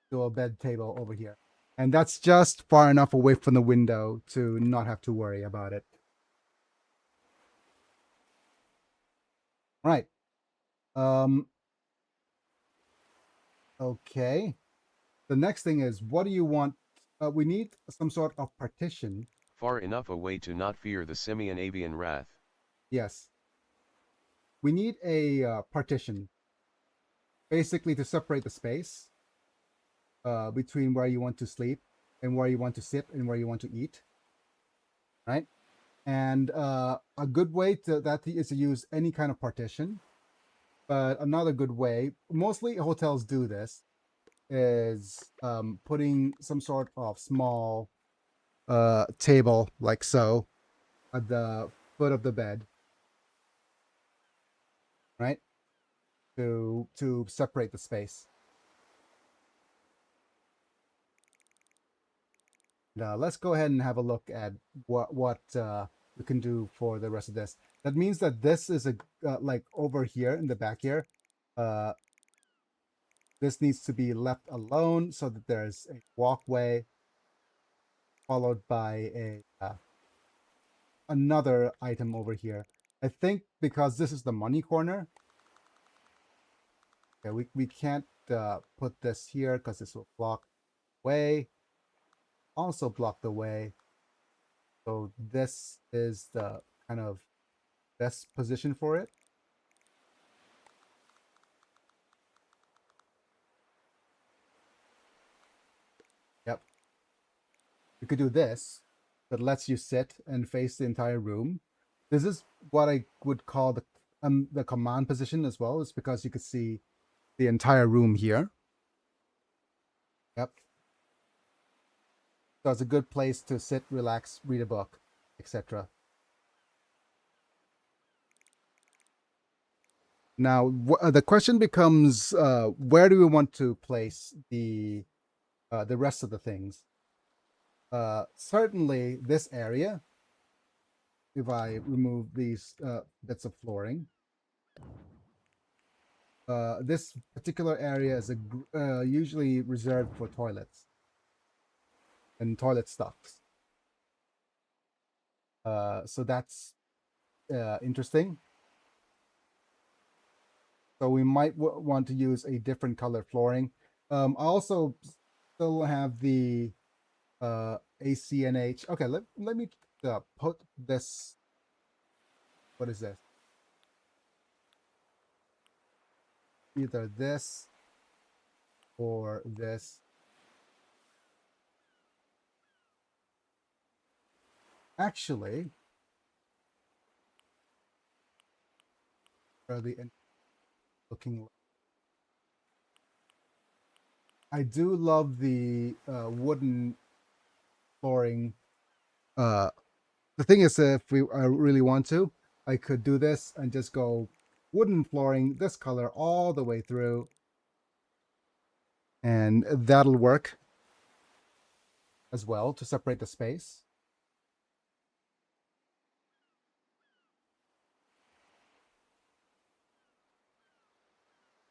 Speaker 1: dual bed table over here. And that's just far enough away from the window to not have to worry about it. Right. Okay. The next thing is, what do you want? We need some sort of partition.
Speaker 2: Far enough away to not fear the simian avian wrath.
Speaker 1: Yes. We need a partition, basically to separate the space between where you want to sleep and where you want to sit and where you want to eat, right? And a good way to that is to use any kind of partition. But another good way, mostly hotels do this, is putting some sort of small table like so at the foot of the bed, right? To separate the space. Now let's go ahead and have a look at what we can do for the rest of this. That means that this is a like over here in the back here. Uh, this needs to be left alone so that there's a walkway followed by a another item over here. I think because this is the money corner. Okay, we can't put this here because this will block way. Also block the way. So this is the kind of best position for it. Yep. You could do this that lets you sit and face the entire room. This is what I would call the command position as well. It's because you could see the entire room here. Yep. So it's a good place to sit, relax, read a book, etc. Now, the question becomes, where do we want to place the rest of the things? Certainly, this area. If I remove these bits of flooring, this particular area is usually reserved for toilets and toilet stocks. So that's interesting. So we might want to use a different color flooring. I also still have the ACNH. Okay, let me put this. What is this? Either this or this. Actually, for the looking, I do love the wooden flooring. The thing is, if I really want to, I could do this and just go wooden flooring, this color all the way through, and that'll work as well to separate the space.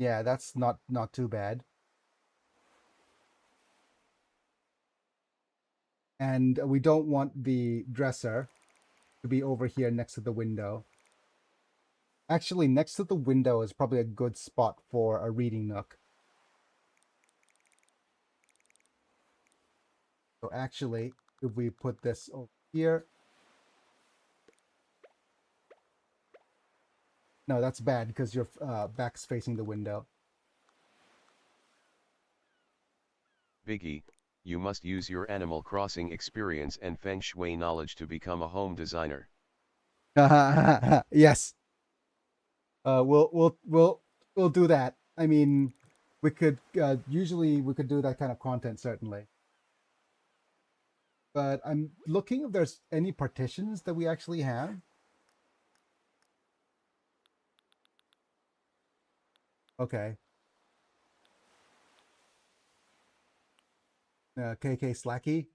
Speaker 1: Yeah, that's not too bad. And we don't want the dresser to be over here next to the window. Actually, next to the window is probably a good spot for a reading nook. So actually, if we put this over here. No, that's bad because your back's facing the window.
Speaker 2: Biggie, you must use your Animal Crossing experience and Feng Shui knowledge to become a home designer.
Speaker 1: Yes. We'll do that. I mean, we could usually we could do that kind of content certainly. But I'm looking if there's any partitions that we actually have. Okay. KK Slacky.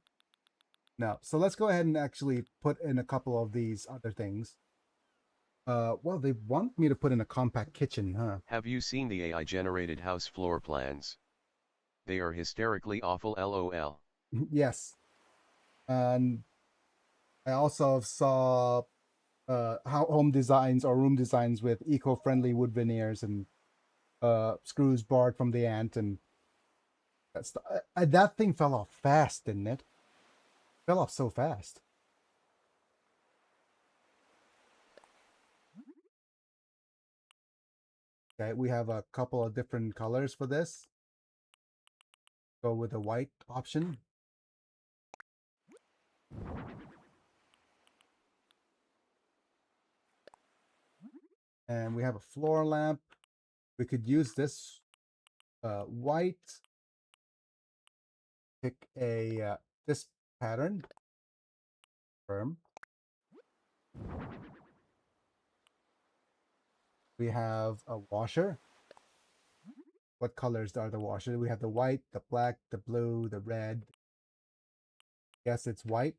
Speaker 1: No. So let's go ahead and actually put in a couple of these other things. Well, they want me to put in a compact kitchen, huh?
Speaker 2: Have you seen the AI-generated house floor plans? They are hysterically awful, LOL.
Speaker 1: Yes. And I also saw how home designs or room designs with eco-friendly wood veneers and screws barred from the ant, and that thing fell off fast, didn't it? Fell off so fast. Okay, we have a couple of different colors for this. Go with the white option. And we have a floor lamp. We could use this white. Pick a this pattern. Firm. We have a washer. What colors are the washer? We have the white, the black, the blue, the red. Yes, it's white.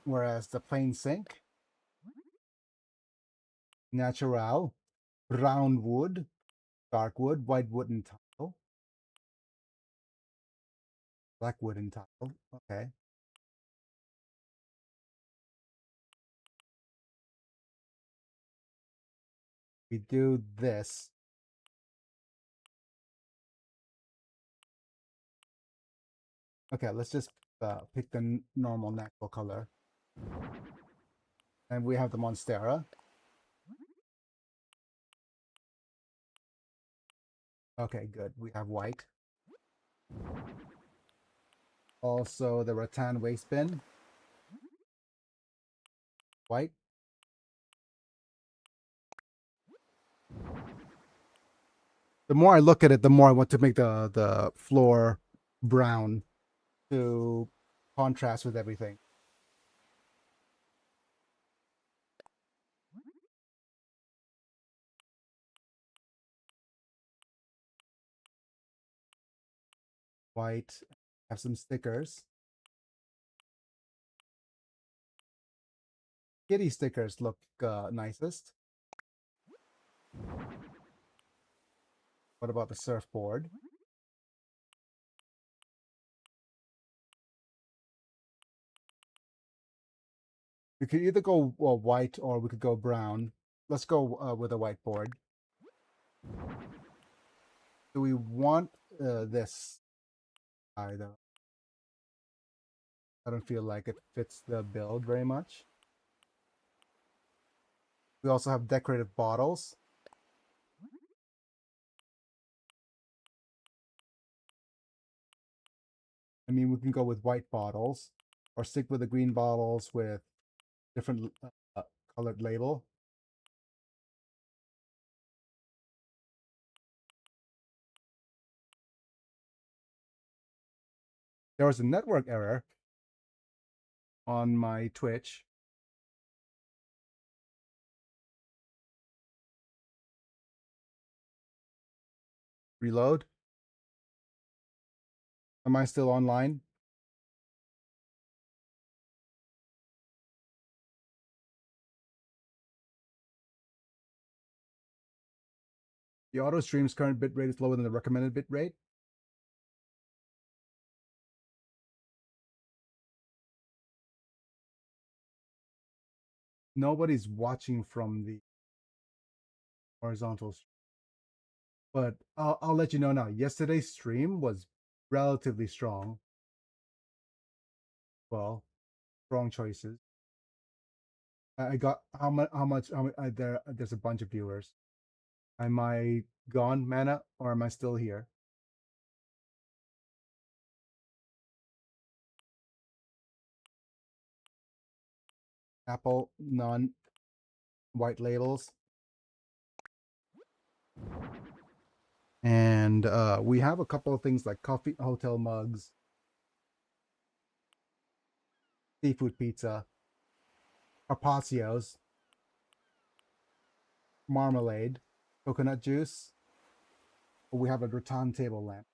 Speaker 1: Whereas the plain sink, natural, brown wood, dark wood, white wooden tile, black wooden tile. Okay. We do this. Okay, let's just pick the normal natural color. And we have the Monstera. Okay, good. We have white. Also, the rattan waste bin. White. The more I look at it, the more I want to make the floor brown to contrast with everything. White. Have some stickers. Kitty stickers look nicest. What about the surfboard? We could either go white or we could go brown. Let's go with a whiteboard. Do we want this either? I don't feel like it fits the build very much. We also have decorative bottles. I mean, we can go with white bottles or stick with the green bottles with different colored label. There was a network error on my Twitch. Reload. Am I still online? The auto stream's current bitrate is lower than the recommended bitrate. Nobody's watching from the horizontal stream. But I'll let you know now. Yesterday's stream was relatively strong. Well, strong choices. I got how much there's a bunch of viewers. Am I gone, Mana, or am I still here? Apple, none. White labels. And we have a couple of things like coffee hotel mugs, seafood pizza, carpaccio's, marmalade, coconut juice. We have a rattan table lamp.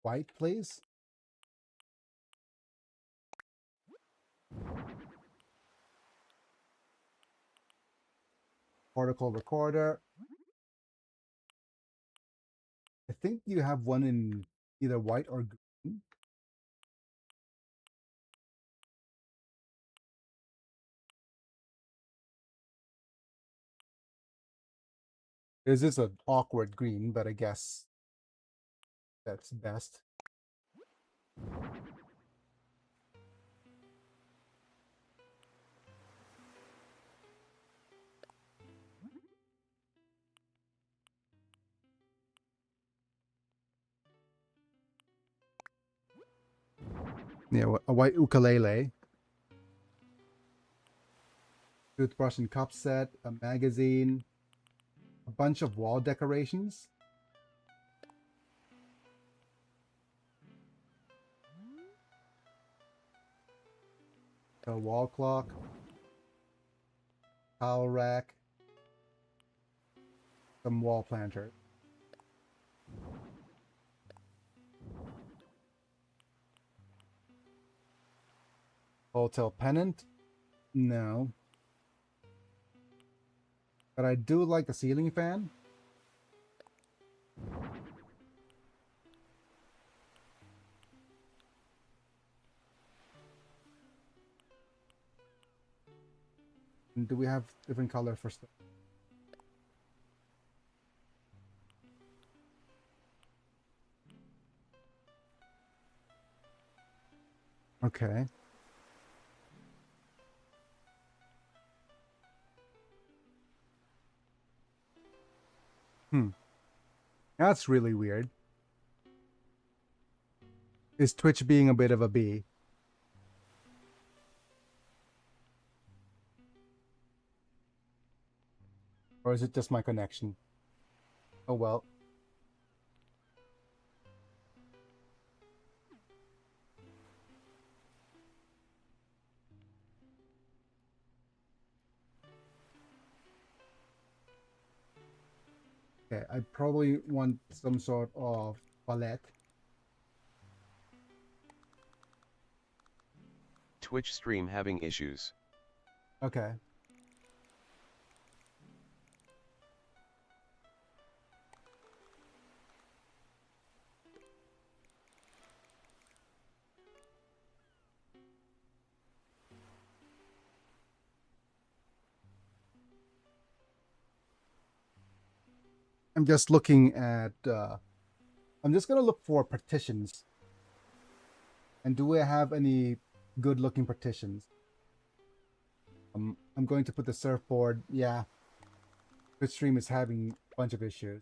Speaker 1: White, please. Particle recorder. I think you have one in either white or green. This is an awkward green, but I guess that's best. Yeah, a white ukulele. Toothbrush and cup set, a magazine, a bunch of wall decorations. A wall clock, towel rack, some wall planters. Hotel pennant? No. But I do like the ceiling fan. And do we have different color for stuff? Okay. That's really weird. Is Twitch being a bit of a bee? Or is it just my connection? Oh well. Okay, I probably want some sort of palette.
Speaker 2: Twitch stream having issues.
Speaker 1: Okay. I'm just looking at, I'm just going to look for partitions. And do we have any good looking partitions? I'm going to put the surfboard. Yeah. Twitch stream is having a bunch of issues.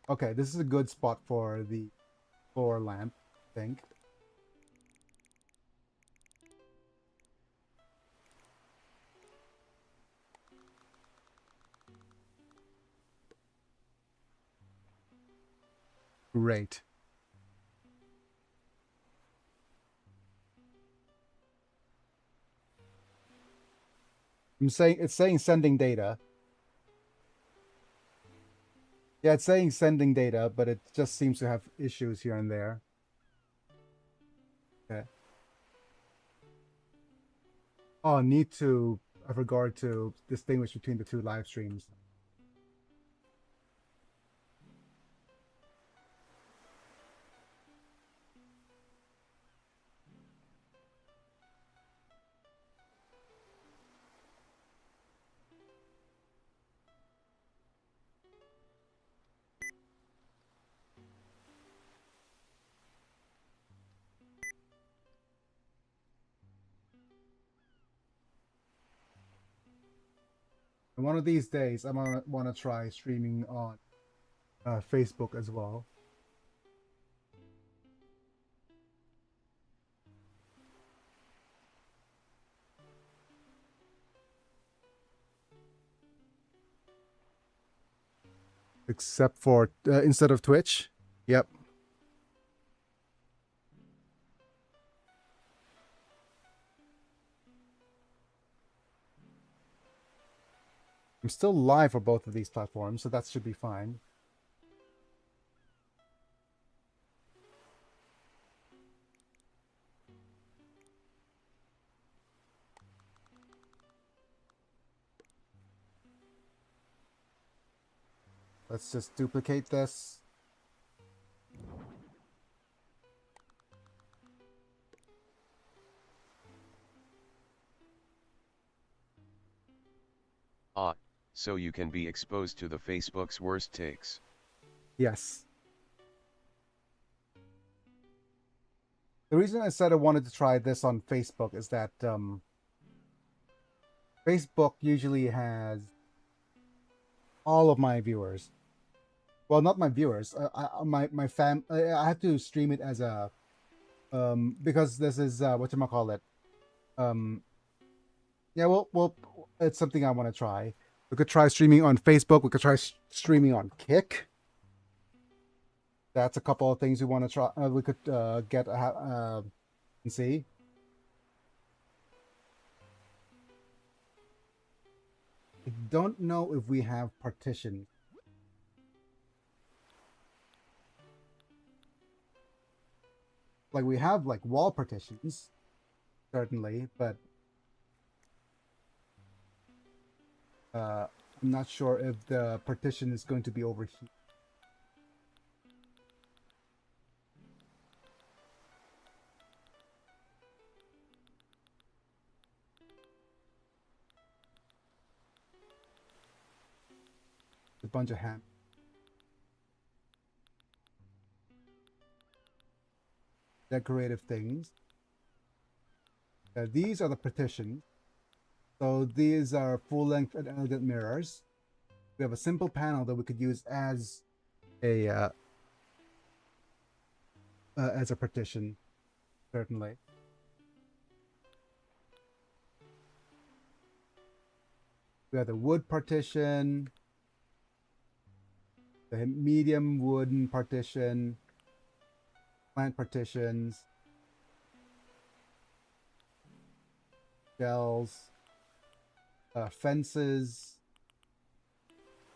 Speaker 1: Okay, this is a good spot for the floor lamp, I think. Great. It's saying sending data. Yeah, it's saying sending data, but it just seems to have issues here and there. Okay. Oh, I forgot to distinguish between the two live streams. And one of these days, I'm gonna want to try streaming on Facebook as well. Except for instead of Twitch. Yep. I'm still live for both of these platforms, so that should be fine. Let's just duplicate this.
Speaker 2: Ah, so you can be exposed to the Facebook's worst takes.
Speaker 1: Yes. The reason I said I wanted to try this on Facebook is that Facebook usually has all of my viewers. Well, not my viewers. My fam. I have to stream it as a because this is whatchamacallit. Um, yeah. Well, it's something I want to try. We could try streaming on Facebook. We could try streaming on Kick. That's a couple of things we want to try. We could get and see. I don't know if we have partitions. Like we have like wall partitions, certainly, but I'm not sure if the partition is going to be over here. A bunch of decorative things. These are the partitions. So these are full-length and elegant mirrors. We have a simple panel that we could use as a partition, certainly. We have the wood partition, the medium wooden partition, plant partitions, shells, fences,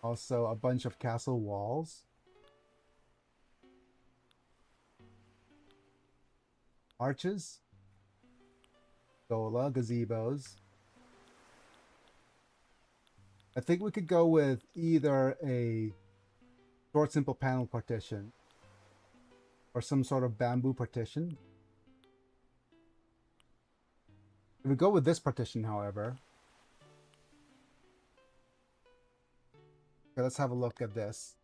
Speaker 1: also a bunch of castle walls, arches, gola, gazebos. I think we could go with either a short simple panel partition or some sort of bamboo partition. If we go with this partition, however, okay, let's have a look at this.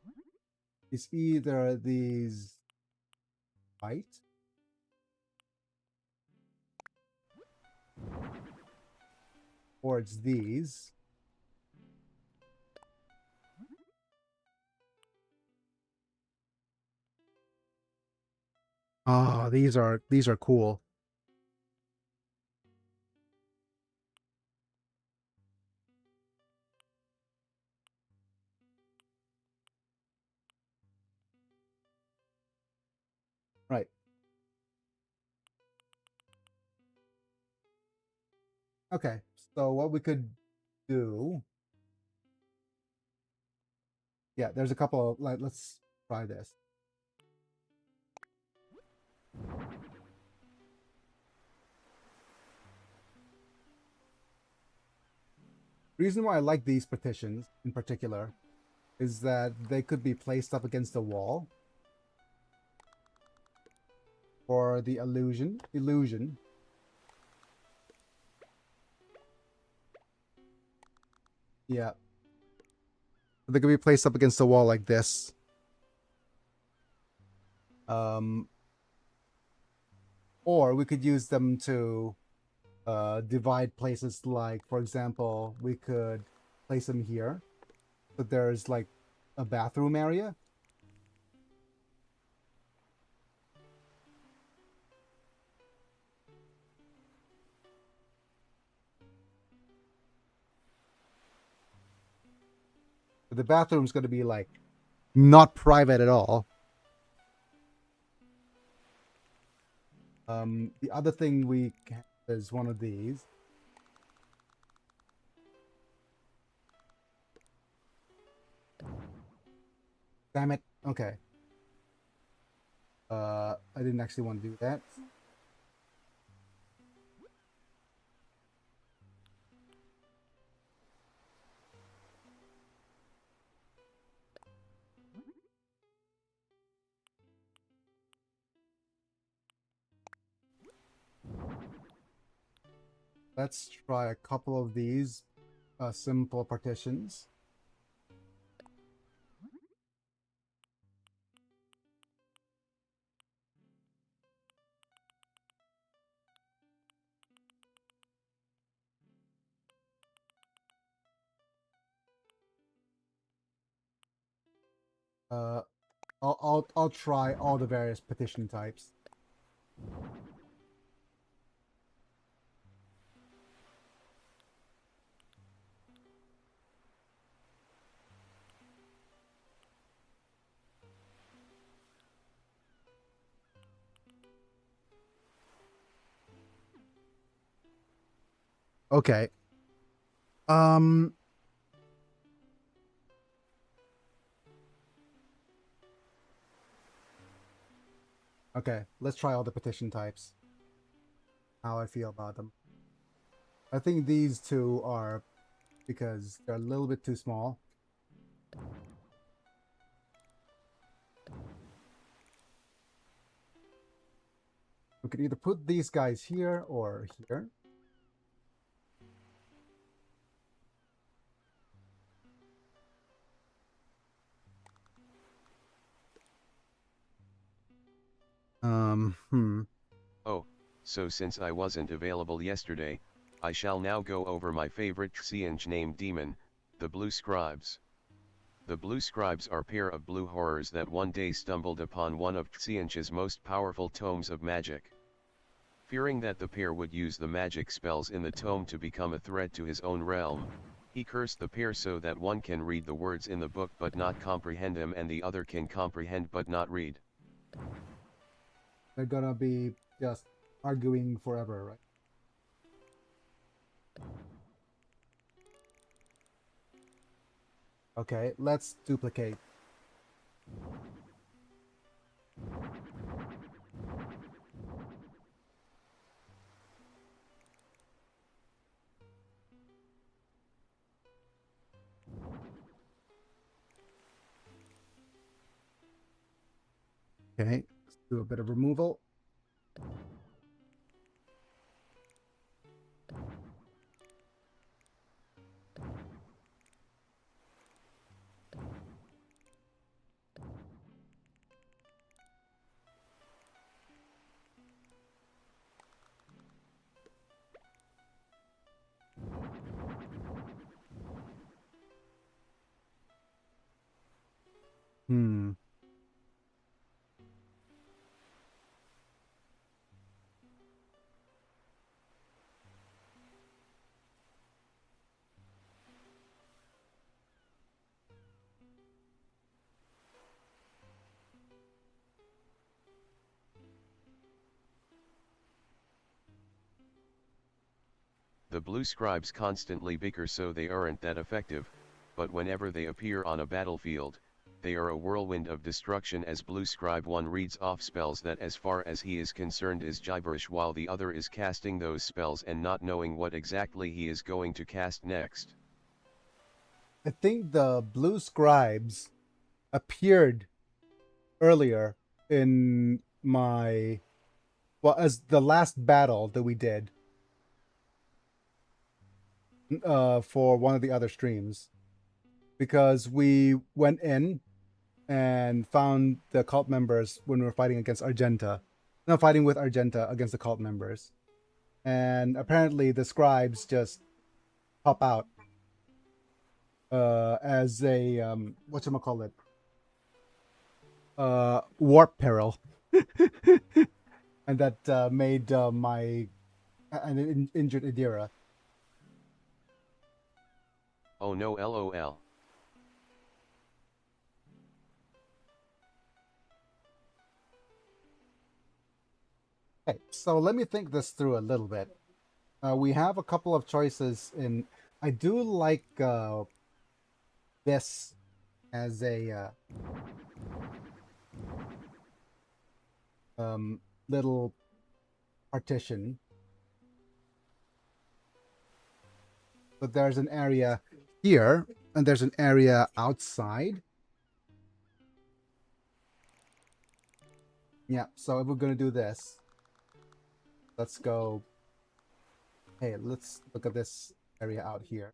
Speaker 1: It's either these white or it's these. Oh, these are cool. Right. Okay. So what we could do, yeah, there's a couple of, like, let's try this. Reason why I like these partitions in particular is that they could be placed up against the wall for the illusion. Yeah. They could be placed up against the wall like this. Or we could use them to divide places, like, for example, we could place them here. So there's like a bathroom area. But the bathroom's going to be like not private at all. The other thing we have is one of these. Damn it. Okay. I didn't actually want to do that. Let's try a couple of these. simple partitions. Uh, I'll try all the various petition types. Okay. Um. Okay, let's try all the petition types. How I feel about them. I think these two are because they're a little bit too small. We could either put these guys here or here.
Speaker 2: Oh, so since I wasn't available yesterday, I shall now go over my favorite ACNH named demon, the Blue Scribes. The Blue Scribes are pair of blue horrors that one day stumbled upon one of ACNH's most powerful tomes of magic. Fearing that the pair would use the magic spells in the tome to become a threat to his own realm, he cursed the pair so that one can read the words in the book but not comprehend them and the other can comprehend but not read.
Speaker 1: They're gonna be just arguing forever, right? Okay, let's duplicate. Okay, let's do a bit of removal. Hmm.
Speaker 2: The Blue Scribes constantly bicker so they aren't that effective, but whenever they appear on a battlefield, they are a whirlwind of destruction as Blue Scribe 1 reads off spells that as far as he is concerned is gibberish while the other is casting those spells and not knowing what exactly he is going to cast next.
Speaker 1: I think the blue scribes appeared earlier in my as the last battle that we did for one of the other streams because we went in and found the cult members when we were fighting against Argenta. No, fighting with Argenta against the cult members. And apparently the scribes just pop out as a whatchamacallit? Warp peril. And that made my an injured Adira.
Speaker 2: Oh no, lol.
Speaker 1: Okay, so let me think this through a little bit. We have a couple of choices in. I do like this as a little partition. But there's an area here, and there's an area outside. Yeah, so if we're gonna do this, let's go. Hey, let's look at this area out here.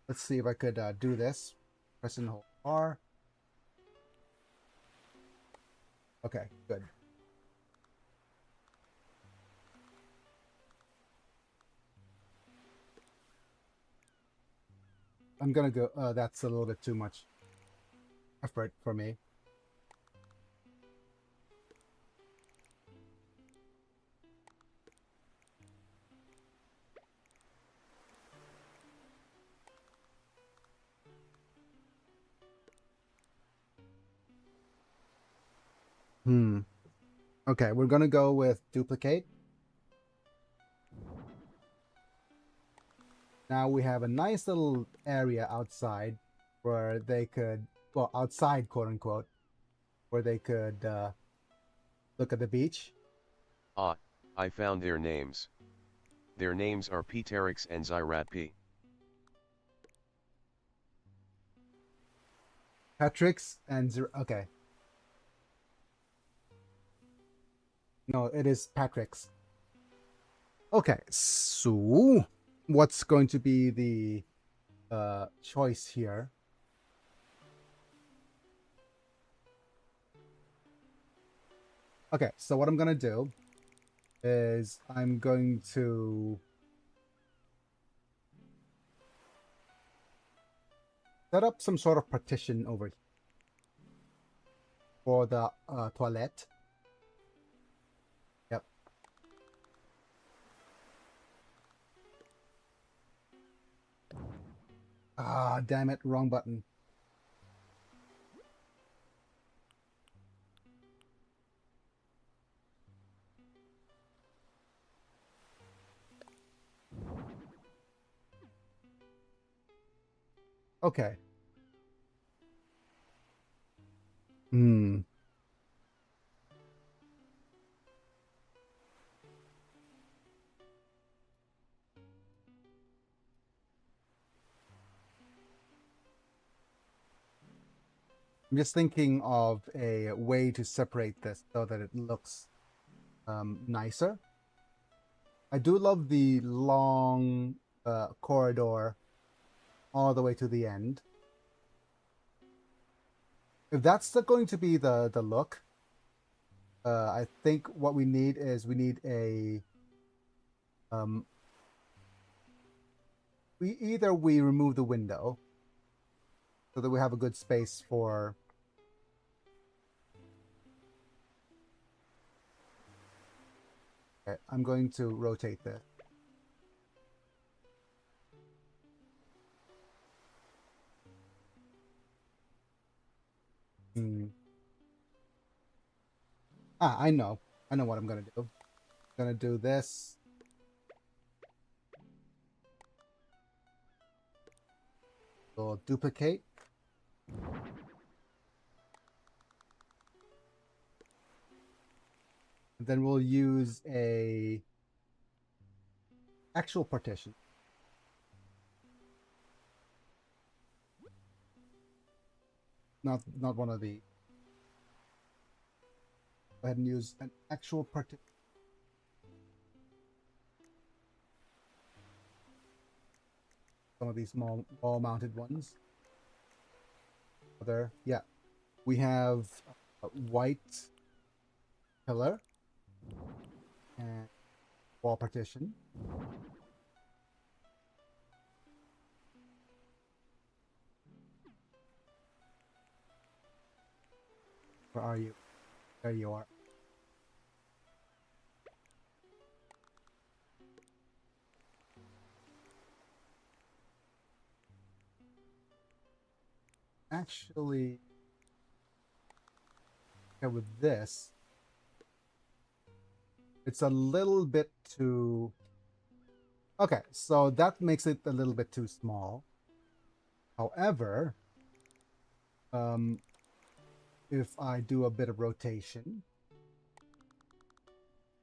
Speaker 1: Let's see if I could do this. Press and hold R. Okay, good. I'm gonna go. That's a little bit too much effort for me. Okay, we're gonna go with duplicate. Now we have a nice little area outside where they could, well, outside, quote unquote, where they could look at the beach.
Speaker 2: Ah, I found their names. Their names are Pteryx and Zyratpi.
Speaker 1: Patrick's and okay. No, it is Patrick's. Okay, so what's going to be the choice here? Okay, so what I'm gonna do is I'm going to set up some sort of partition over here for the toilet. Yep. Ah, damn it, wrong button. Okay. Hmm. I'm just thinking of a way to separate this so that it looks nicer. I do love the long corridor all the way to the end. If that's going to be the look, I think what we need is we need a we remove the window so that we have a good space for okay, I'm going to rotate this. I know what I'm gonna do. I'm gonna do this. We'll duplicate. And then we'll use a actual partition. Not one of the. Go ahead and use an actual partition. Some of these small wall-mounted ones. Other, yeah. We have a white pillar and wall partition. Where are you? There you are. Actually, okay, with this, it's a little bit too. Okay, so that makes it a little bit too small. However, if I do a bit of rotation,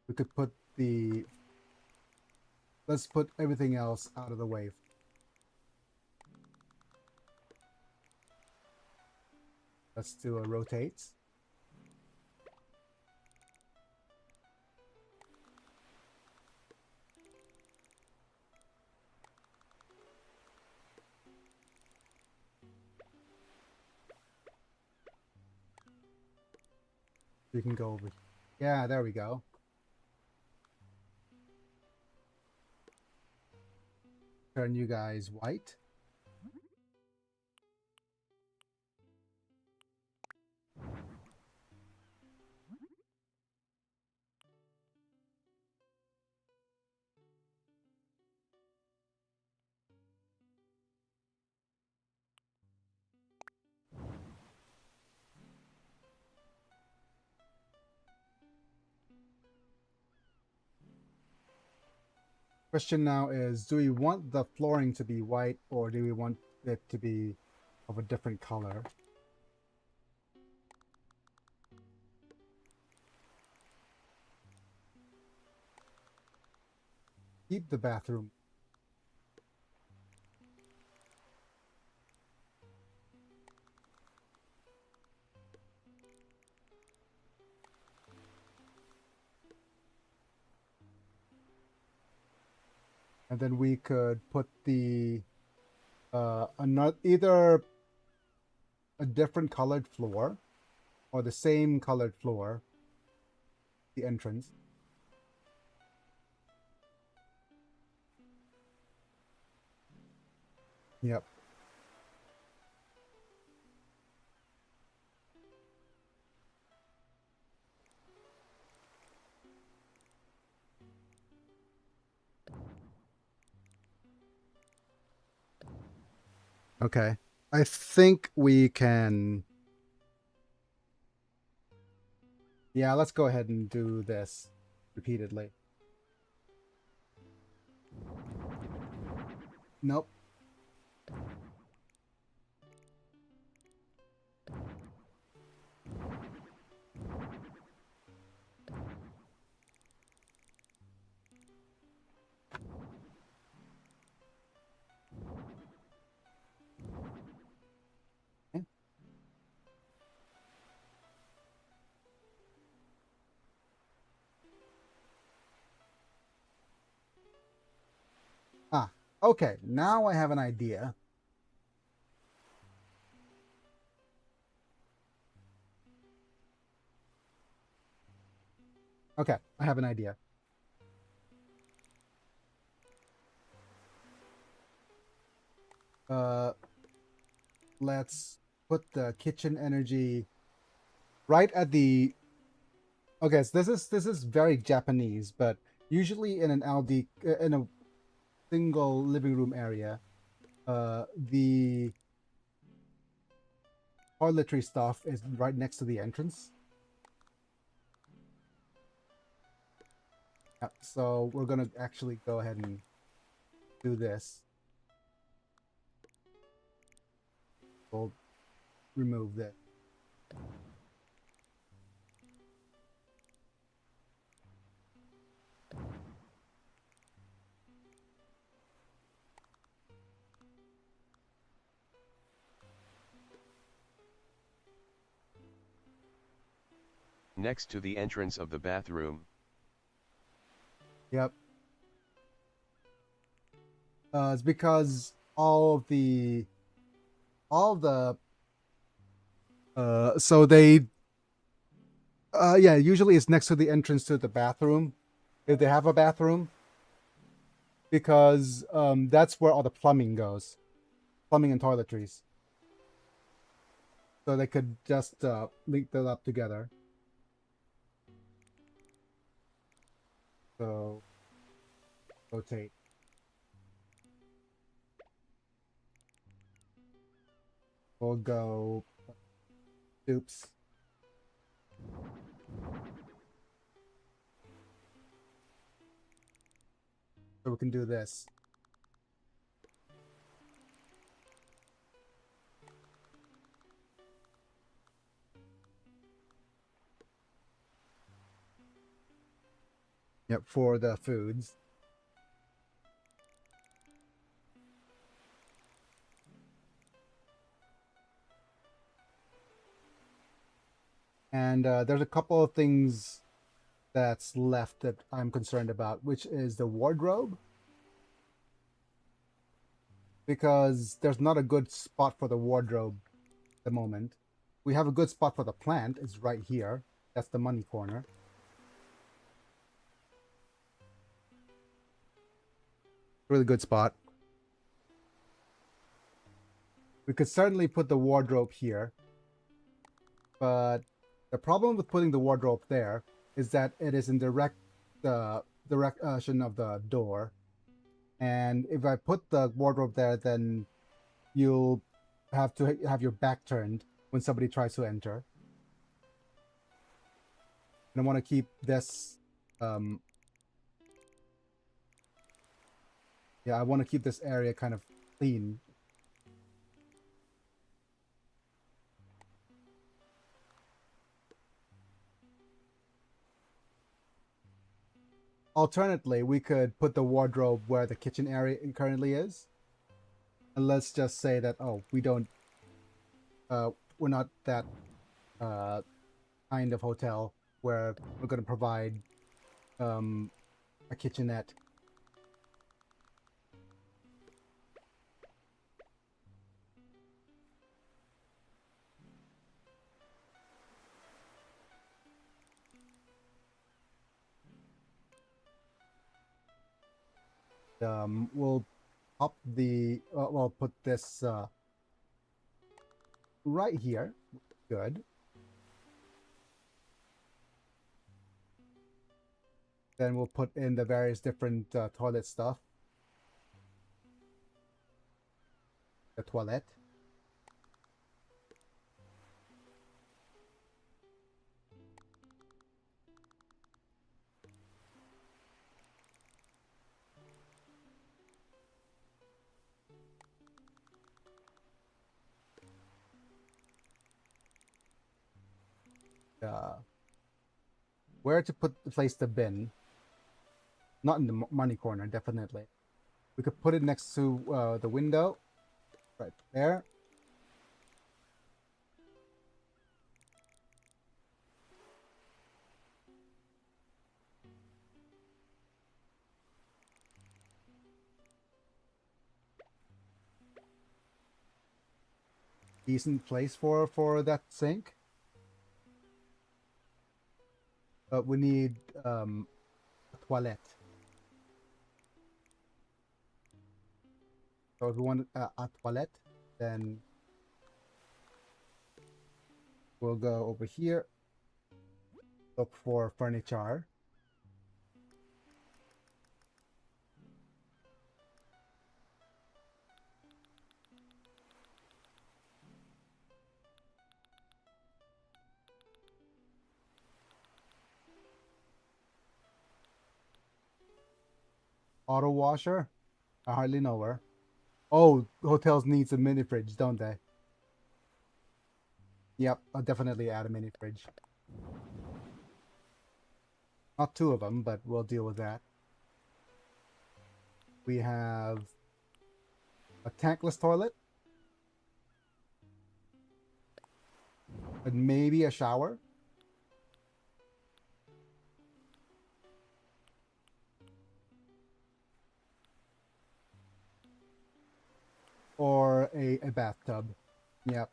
Speaker 1: we could put the. Let's put everything else out of the way. Let's do a rotate. You can go over. Yeah, there we go. Turn you guys white. Question now is, do we want the flooring to be white or do we want it to be of a different color? Keep the bathroom. And then we could put the another, either a different colored floor or the same colored floor, the entrance. Yep. Okay. I think we can. Yeah, let's go ahead and do this repeatedly. Nope. Okay. Ah, okay. Now I have an idea. Okay, I have an idea. Uh, let's put the kitchen energy right at the. Okay, so this is very Japanese, but usually in an LD in a single living room area, the toiletry stuff is right next to the entrance. Yep, so we're gonna actually go ahead and do this. We'll remove this.
Speaker 2: Next to the entrance of the bathroom.
Speaker 1: Yep. It's because all the so they yeah, usually it's next to the entrance to the bathroom if they have a bathroom, because that's where all the plumbing goes, plumbing and toiletries, so they could just link them up together. So rotate. We'll go. Oops. So we can do this. Yep, for the foods. And there's a couple of things that's left that I'm concerned about, which is the wardrobe. Because there's not a good spot for the wardrobe at the moment. We have a good spot for the plant, it's right here. That's the money corner. Really good spot. We could certainly put the wardrobe here, but the problem with putting the wardrobe there is that it is in direct direction of the door, and if I put the wardrobe there, then you'll have to have your back turned when somebody tries to enter. And I want to keep this yeah, I want to keep this area kind of clean. Alternately, we could put the wardrobe where the kitchen area currently is. And let's just say that, oh, we're not that kind of hotel where we're going to provide a kitchenette. We'll pop the well, put this right here. Good. Then we'll put in the various different toilet stuff. The toilet. Where to place the bin? Not in the money corner, definitely. We could put it next to the window, right there. Decent place for that sink. But we need a toilet. So if we want a toilet, then we'll go over here, look for furniture. Auto washer? I hardly know her. Oh, hotels needs a mini fridge, don't they? Yep, I'll definitely add a mini fridge. Not two of them, but we'll deal with that. We have a tankless toilet. And maybe a shower. Or a bathtub. Yep.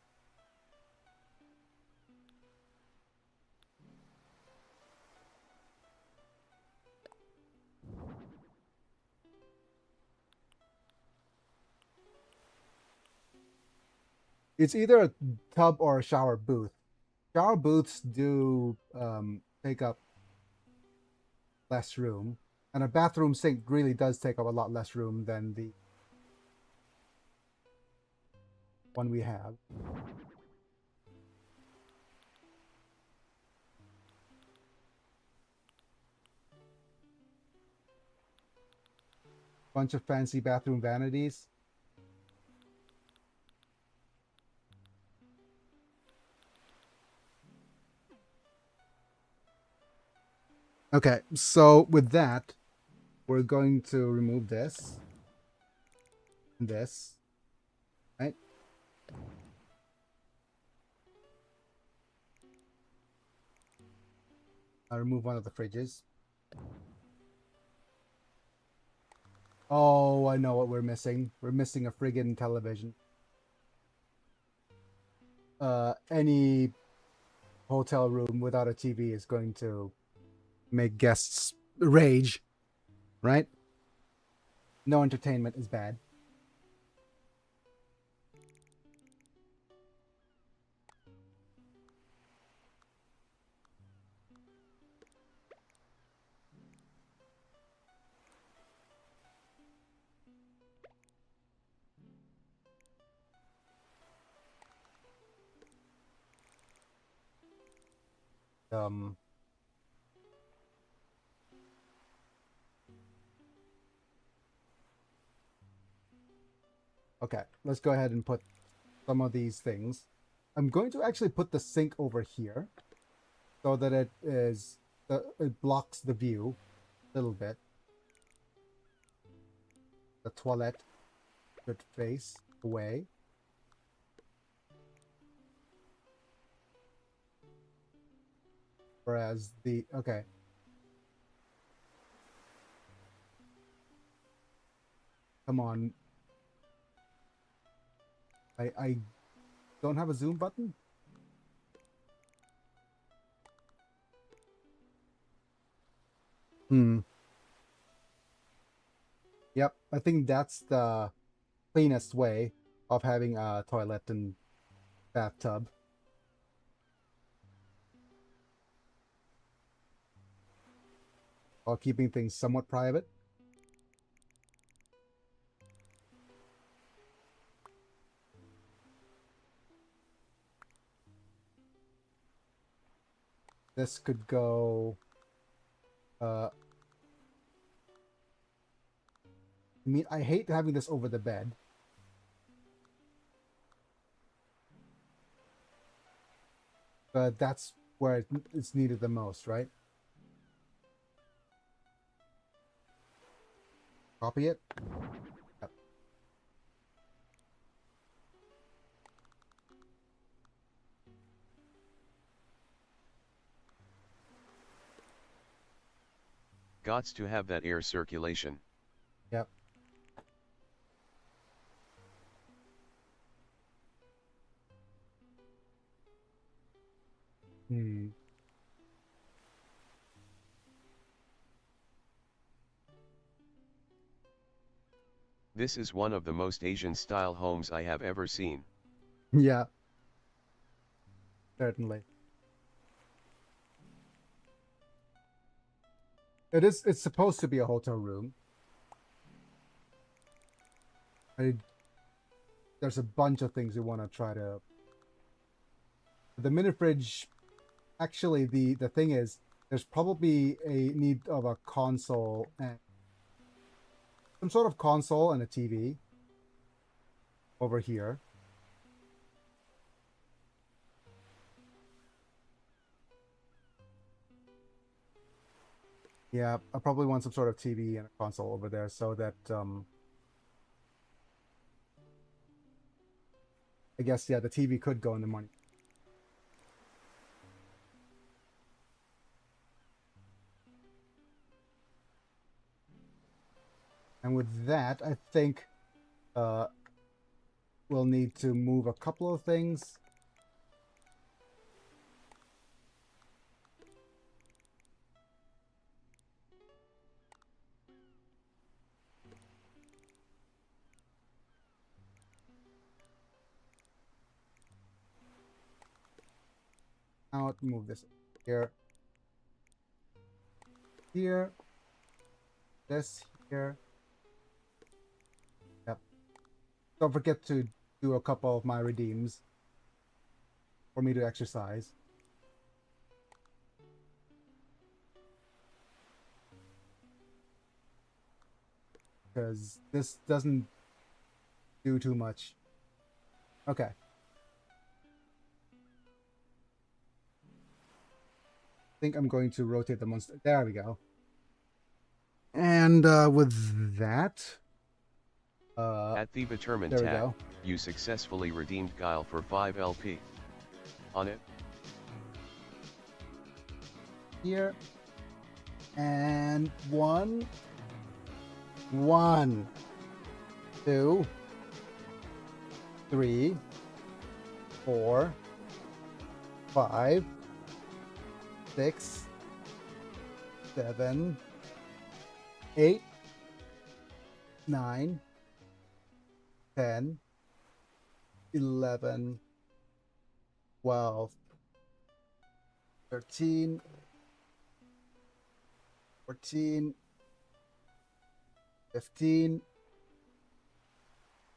Speaker 1: It's either a tub or a shower booth. Shower booths do take up less room. And a bathroom sink really does take up a lot less room than the one we have. Bunch of fancy bathroom vanities. Okay, so with that, we're going to remove this. And this. Right? I'll remove one of the fridges. Oh, I know what we're missing. We're missing a friggin' television. Any hotel room without a TV is going to make guests rage, right? No entertainment is bad. Um, okay, let's go ahead and put some of these things. I'm going to actually put the sink over here so that it blocks the view a little bit. The toilet should face away. Whereas okay. Come on. I don't have a zoom button? Yep, I think that's the cleanest way of having a toilet and bathtub. While keeping things somewhat private. This could go... I mean, I hate having this over the bed. But that's where it's needed the most, right? Copy it. Yep.
Speaker 2: Gots to have that air circulation.
Speaker 1: Yep.
Speaker 2: This is one of the most Asian-style homes I have ever seen.
Speaker 1: Yeah. Certainly. It's supposed to be a hotel room. There's a bunch of things we want to try to... The mini fridge, actually, the thing is, there's probably a need of a console and some sort of console and a TV over here. Yeah, I probably want some sort of TV and a console over there so that, I guess, yeah, the TV could go in the morning. And with that, I think we'll need to move a couple of things. Out, move this here. Here. This here. Yep. Don't forget to do a couple of my redeems for me to exercise. Because this doesn't do too much. Okay. I think I'm going to rotate the monster. There we go. And with that...
Speaker 2: At the Determined
Speaker 1: there we
Speaker 2: tab,
Speaker 1: go.
Speaker 2: you successfully redeemed Guile for 5 LP. On it.
Speaker 1: Here. And 1, 2, 3, 4, 5, 6, 7, 8, 9, 10, 11, 12, 13, 14, 15,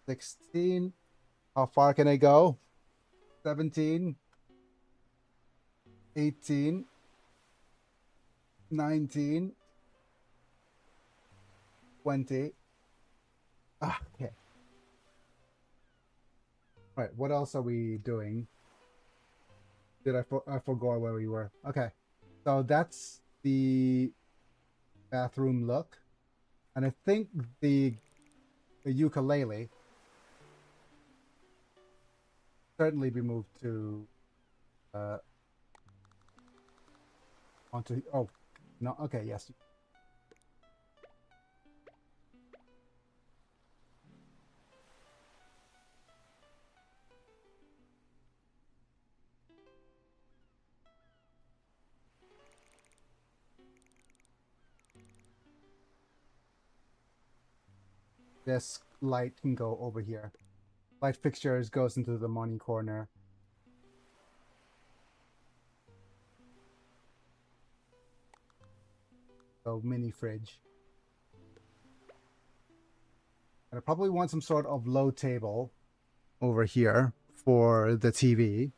Speaker 1: 16. How far can I go? 17, 18, 19, 20. Ah, okay. All right, what else are we doing? I forgot where we were. Okay, so that's the bathroom look, and I think the ukulele certainly be moved to uh onto. Oh no, okay, yes. This light can go over here. Light fixtures goes into the money corner. So mini fridge. And I probably want some sort of low table over here for the TV.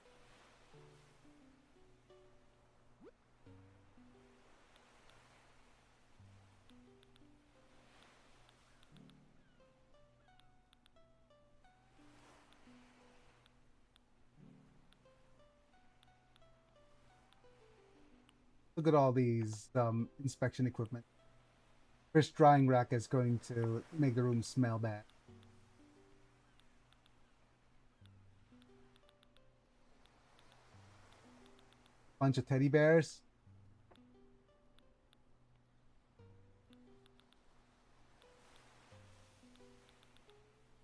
Speaker 1: Look at all these inspection equipment. Fish drying rack is going to make the room smell bad. Bunch of teddy bears.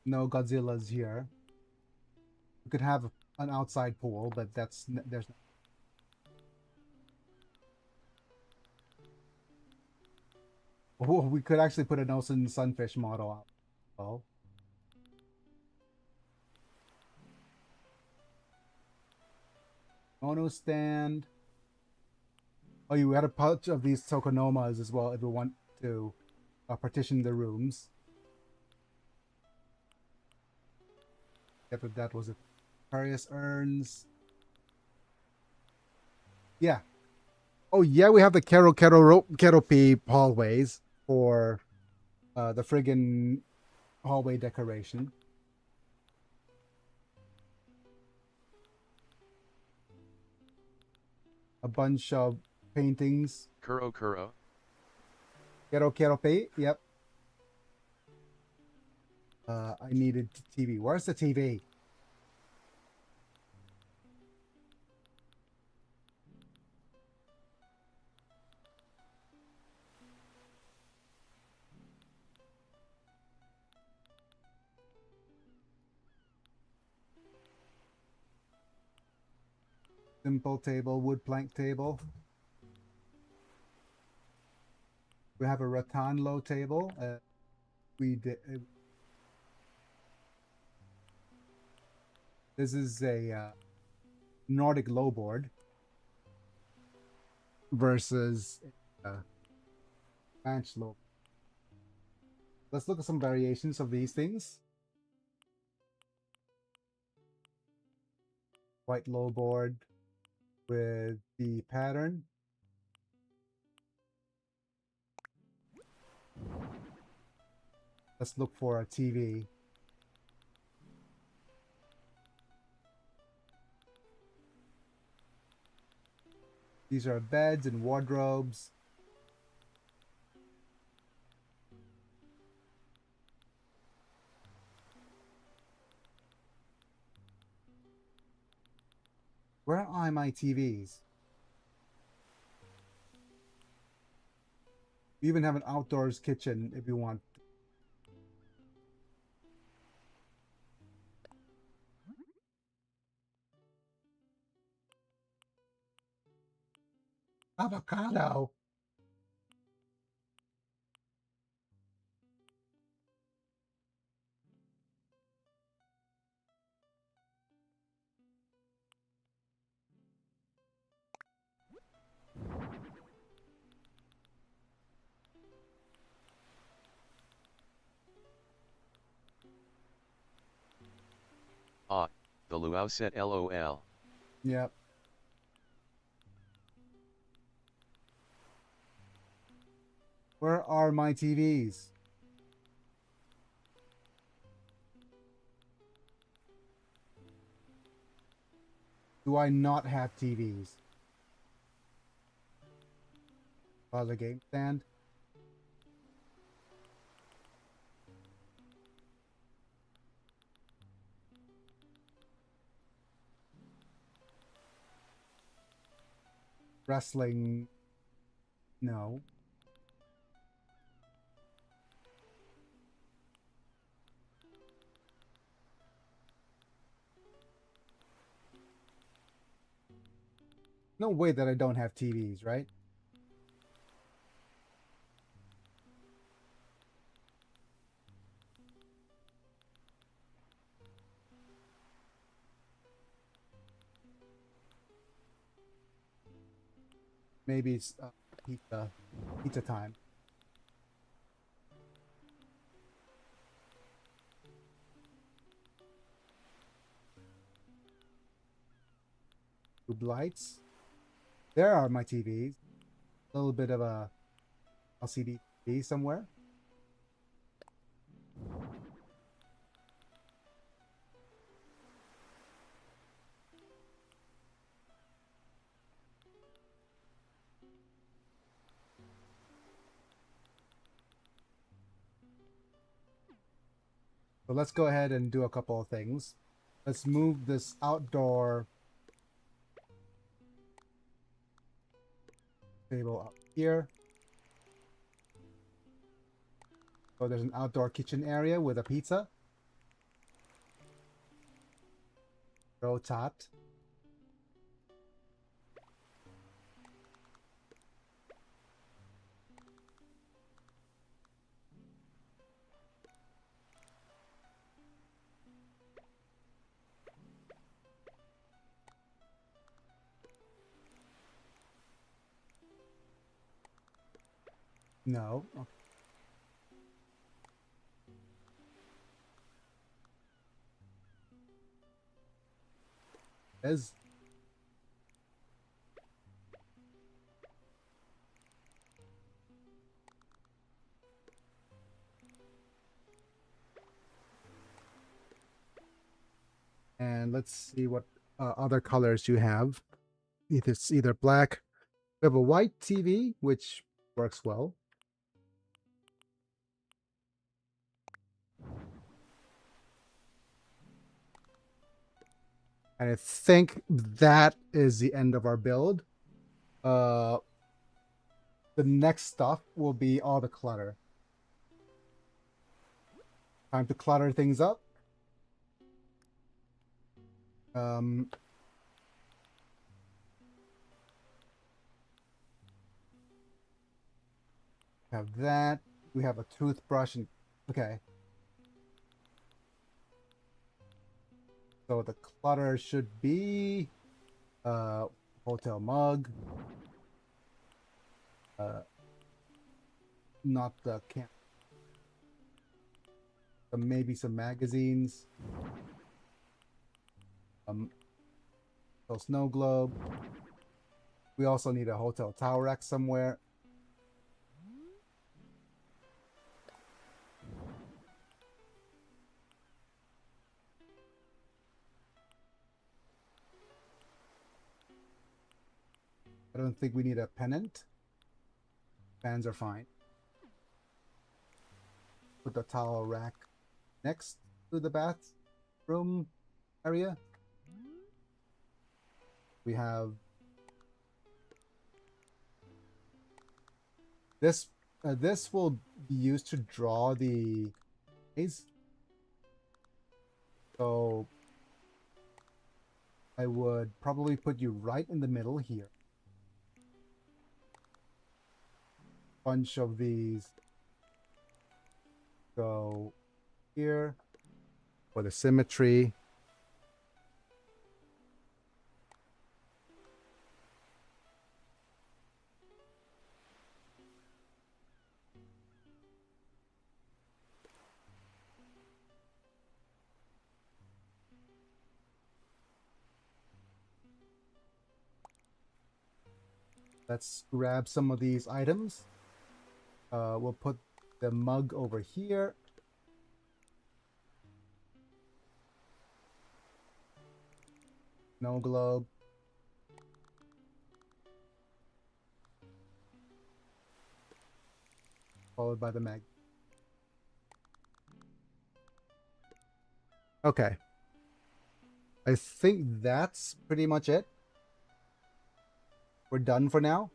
Speaker 1: No Godzillas here. We could have an outside pool, but there's no. Oh, we could actually put an Ocean Sunfish model out. Oh. Mono stand. Oh, you had a bunch of these tokonomas as well if we want to partition the rooms. Yep, that was it. Various urns. Yeah. Oh, yeah, we have the Keropi hallways for the friggin' hallway decoration. A bunch of paintings.
Speaker 2: Kuro.
Speaker 1: Keropi, yep. I needed TV. Where's the TV? Simple table, wood plank table. We have a rattan low table. We did. This is a Nordic low board versus bench low. Let's look at some variations of these things. White low board with the pattern. Let's look for a TV. These are beds and wardrobes. Where are my TVs? We even have an outdoors kitchen if you want. Avocado.
Speaker 2: Ah, the luau set LOL.
Speaker 1: Yep. Where are my TVs? Do I not have TVs? The game stand. Wrestling. No. No way that I don't have TVs, right? Maybe it's pizza time. Tube lights. There are my TVs. A little bit of a LCD TV somewhere. So let's go ahead and do a couple of things. Let's move this outdoor table up here. So there's an outdoor kitchen area with a pizza. Row tot. No. Okay. There's and let's see what other colors you have. It's either black. We have a white TV, which works well. And I think that is the end of our build. The next stuff will be all the clutter. Time to clutter things up. Have that. We have a toothbrush and okay. So the clutter should be hotel mug. Not the camp. Maybe some magazines. So snow globe. We also need a hotel towel rack somewhere. I don't think we need a pennant. Fans are fine. Put the towel rack next to the bathroom area. We have this. This will be used to draw the maze. So I would probably put you right in the middle here. bunch of these go here for the symmetry. Let's grab some of these items. We'll put the mug over here. No globe. Followed by the mag. Okay. I think that's pretty much it. We're done for now.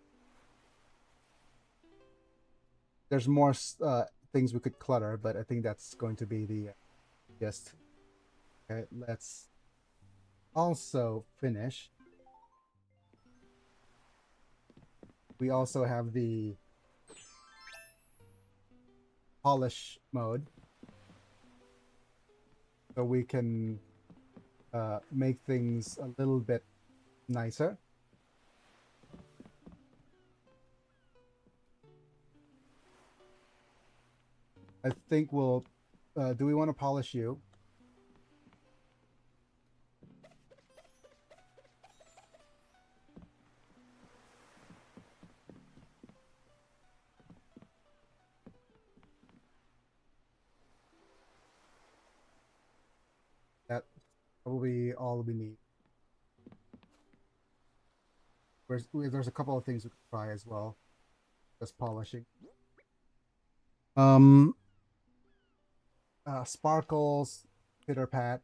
Speaker 1: There's more things we could clutter, but I think that's going to be the gist. Okay, let's also finish. We also have the polish mode, so we can make things a little bit nicer. I think we'll do we want to polish you? That probably all we need. There's a couple of things we could try as well. Just polishing. Sparkles, pitter pat,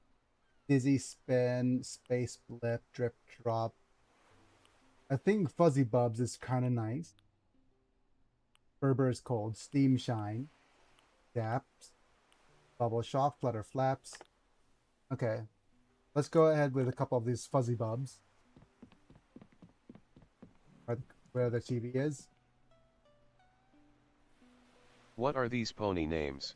Speaker 1: dizzy spin, space blip, drip drop. I think fuzzy bubs is kind of nice. Berber's cold, steam shine, daps, bubble shock, flutter flaps. Okay, let's go ahead with a couple of these fuzzy bubs. Where the TV is.
Speaker 2: What are these pony names?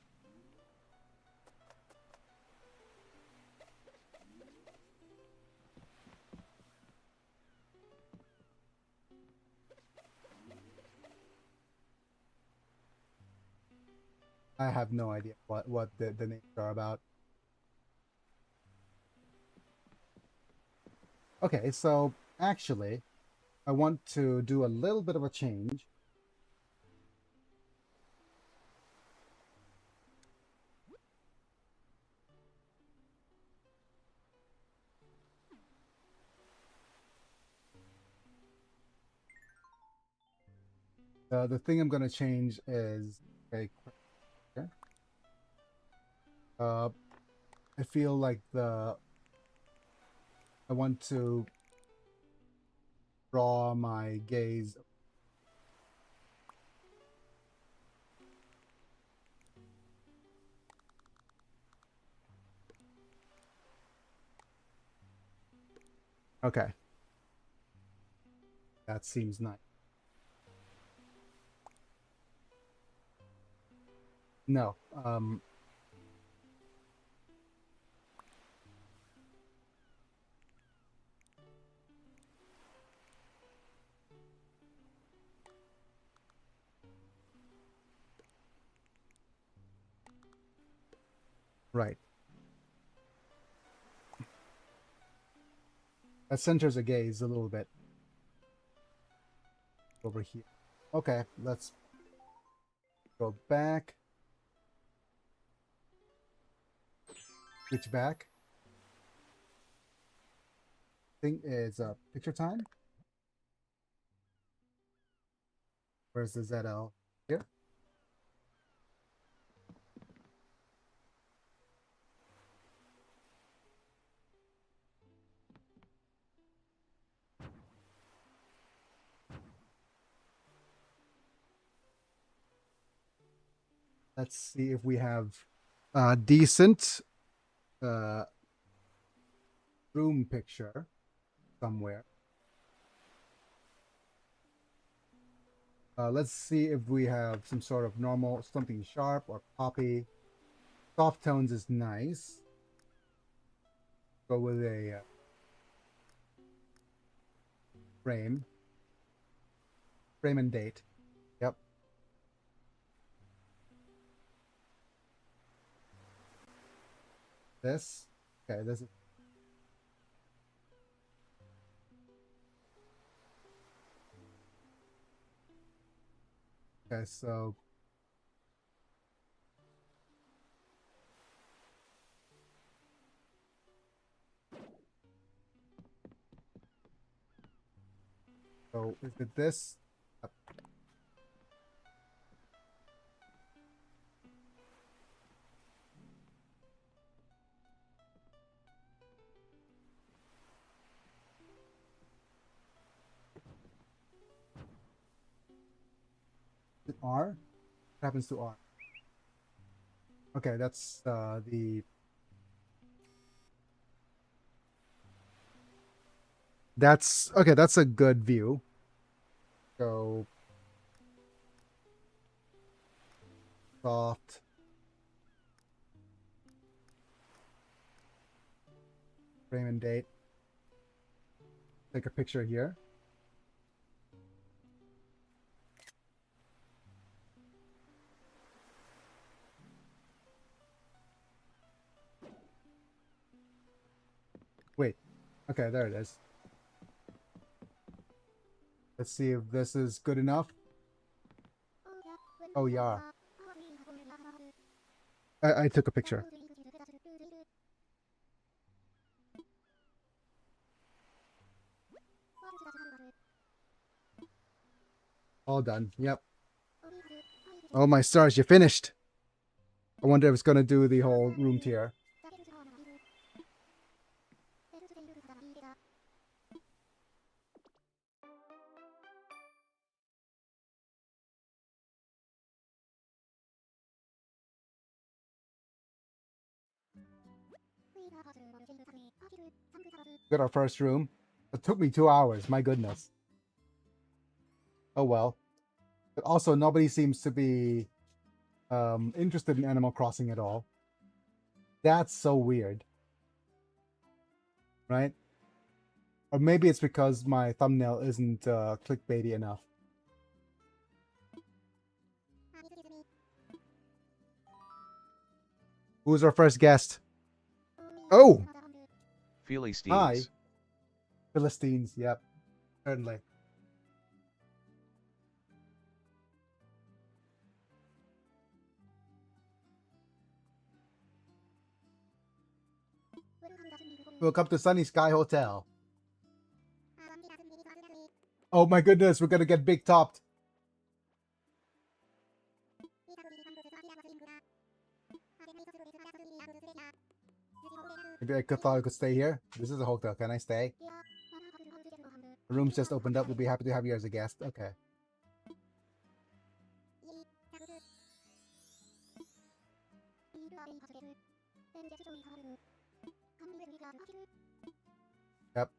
Speaker 1: I have no idea what the names are about. Okay, so actually, I want to do a little bit of a change. The thing I'm going to change is okay. I feel like I want to draw my gaze. Okay. That seems nice. No. Right. That centers a gaze a little bit over here. Okay, let's go back. Switch back. Thing is picture time. Where's the ZL? Here. Let's see if we have decent room picture somewhere. Let's see if we have some sort of normal, something sharp or poppy. Soft tones is nice. Go with a frame. Frame and date. Yep. This. Okay, this is. Okay, so. So is it this? Yep. Is it R? What happens to R? Okay, that's the. That's okay. That's a good view. So soft. Frame and date. Take a picture here. Wait. Okay, there it is. Let's see if this is good enough. Oh yeah. I took a picture. All done. Yep. Oh my stars, you finished. I wonder if it's gonna do the whole room tier. Got our first room. It took me 2 hours. My goodness. Oh well. But also, nobody seems to be interested in Animal Crossing at all. That's so weird. Right? Or maybe it's because my thumbnail isn't clickbaity enough. Who's our first guest? Oh!
Speaker 2: Philistines.
Speaker 1: Hi. Philistines, yep. Certainly. Welcome to Sunny Sky Hotel. Oh my goodness, we're gonna get big topped. Maybe I thought I could stay here. This is a hotel. Can I stay? The room's just opened up. We'll be happy to have you as a guest. Okay. Yep.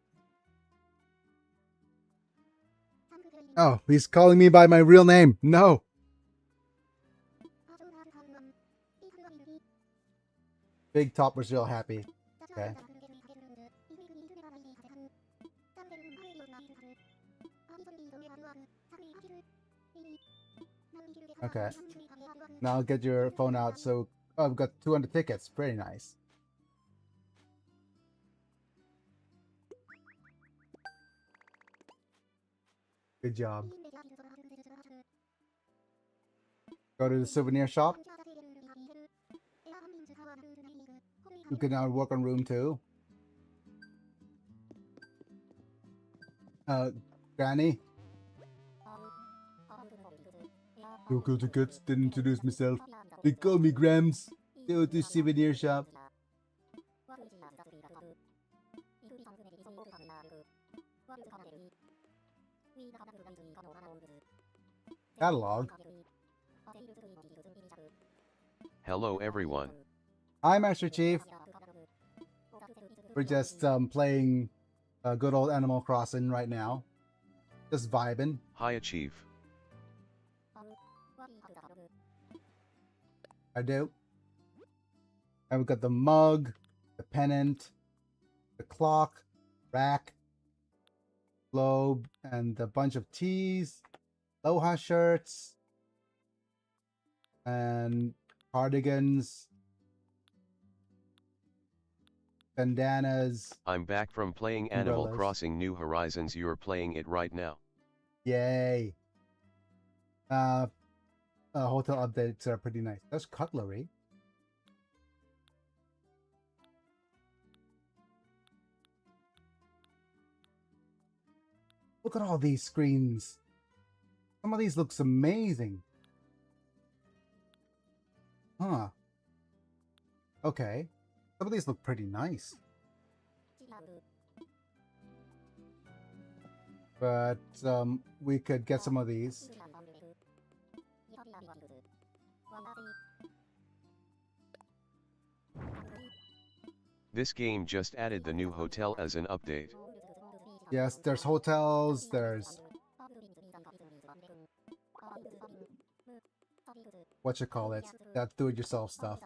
Speaker 1: Oh, he's calling me by my real name. No. Big Top was real happy. Okay. Okay. Now I'll get your phone out. So, oh, I've got 200 tickets. Pretty nice. Good job. Go to the souvenir shop. You can now work on room 2. Granny. Local tickets. Didn't introduce myself. They call me Grams. Go to souvenir shop. Catalog.
Speaker 2: Hello everyone.
Speaker 1: Hi, Master Chief. We're just playing good old Animal Crossing right now. Just vibing.
Speaker 2: Hiya Chief.
Speaker 1: I do. And we've got the mug, the pennant, the clock, rack, globe, and a bunch of tees, Aloha shirts, and cardigans, bandanas.
Speaker 2: I'm back from playing Animal
Speaker 1: Umbrellas.
Speaker 2: Crossing New Horizons. You're playing it right now.
Speaker 1: Yay. Hotel updates are pretty nice. That's cutlery. Look at all these screens. Some of these looks amazing. Huh. Okay. Some of these look pretty nice. But we could get some of these.
Speaker 2: This game just added the new hotel as an update.
Speaker 1: Yes, there's hotels, there's what you call it, that do-it-yourself stuff.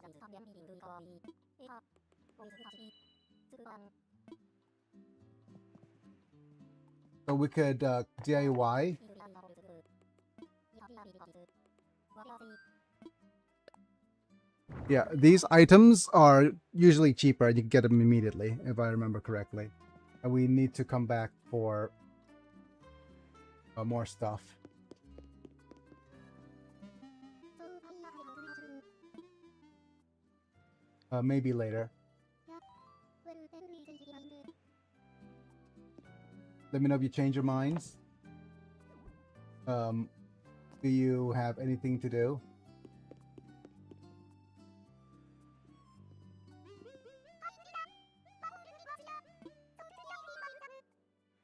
Speaker 1: So we could DIY. Yeah, these items are usually cheaper and you can get them immediately, if I remember correctly. And we need to come back for more stuff. Maybe later. Let me know if you change your minds. Do you have anything to do?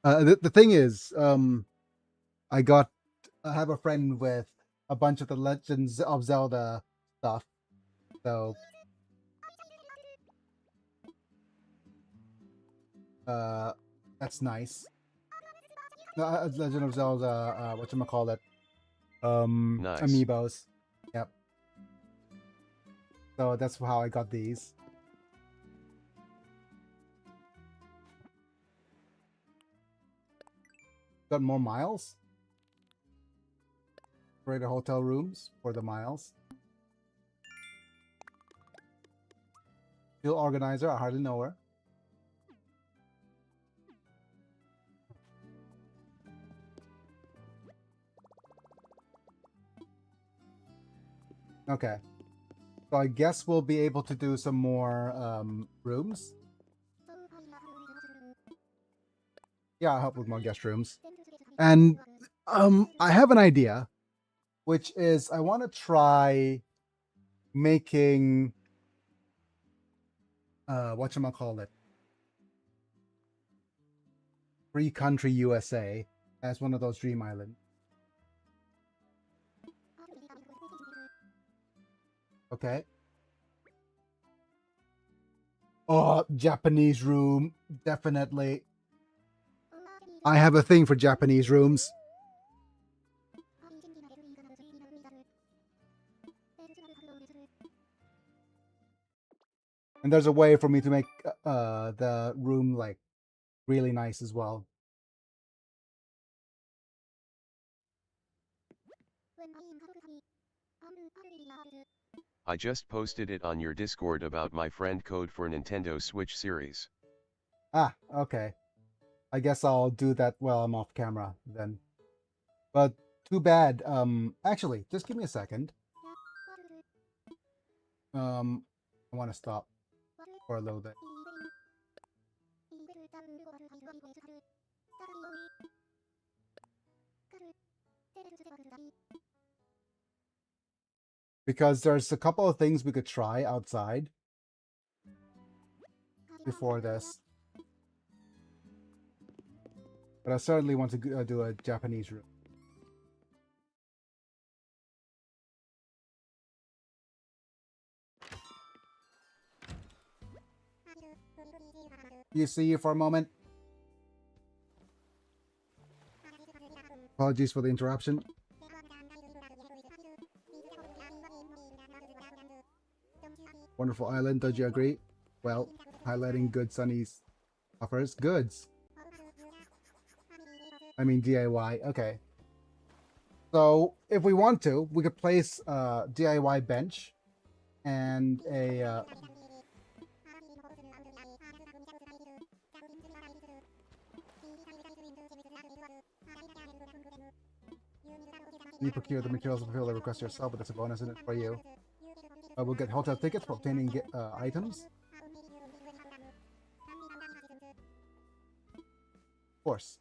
Speaker 1: The thing is, I have a friend with a bunch of the Legends of Zelda stuff, so that's nice. Legend of Zelda, whatchamacallit,
Speaker 2: Nice.
Speaker 1: amiibos. Yep. So that's how I got these. Got more miles? For the hotel rooms for the miles. Field organizer, I hardly know her. Okay. So I guess we'll be able to do some more rooms. Yeah, I'll help with more guest rooms. And I have an idea, which is I want to try making whatchamacallit, Free Country USA as one of those dream islands. Okay. Oh, Japanese room, definitely. I have a thing for Japanese rooms. And there's a way for me to make the room like really nice as well.
Speaker 2: I just posted it on your Discord about my friend code for Nintendo Switch series.
Speaker 1: Ah, okay. I guess I'll do that while I'm off camera then. But too bad. Actually, just give me a second. I want to stop for a little bit. Because there's a couple of things we could try outside before this. But I certainly want to do a Japanese room. You see you for a moment? Apologies for the interruption. Wonderful island, don't you agree? Well, highlighting good sunny's offers. Goods. I mean DIY. Okay. So if we want to, we could place a DIY bench and a you procure the materials to fulfill the request yourself, but that's a bonus in it for you. We'll get hotel tickets for obtaining items. Of course.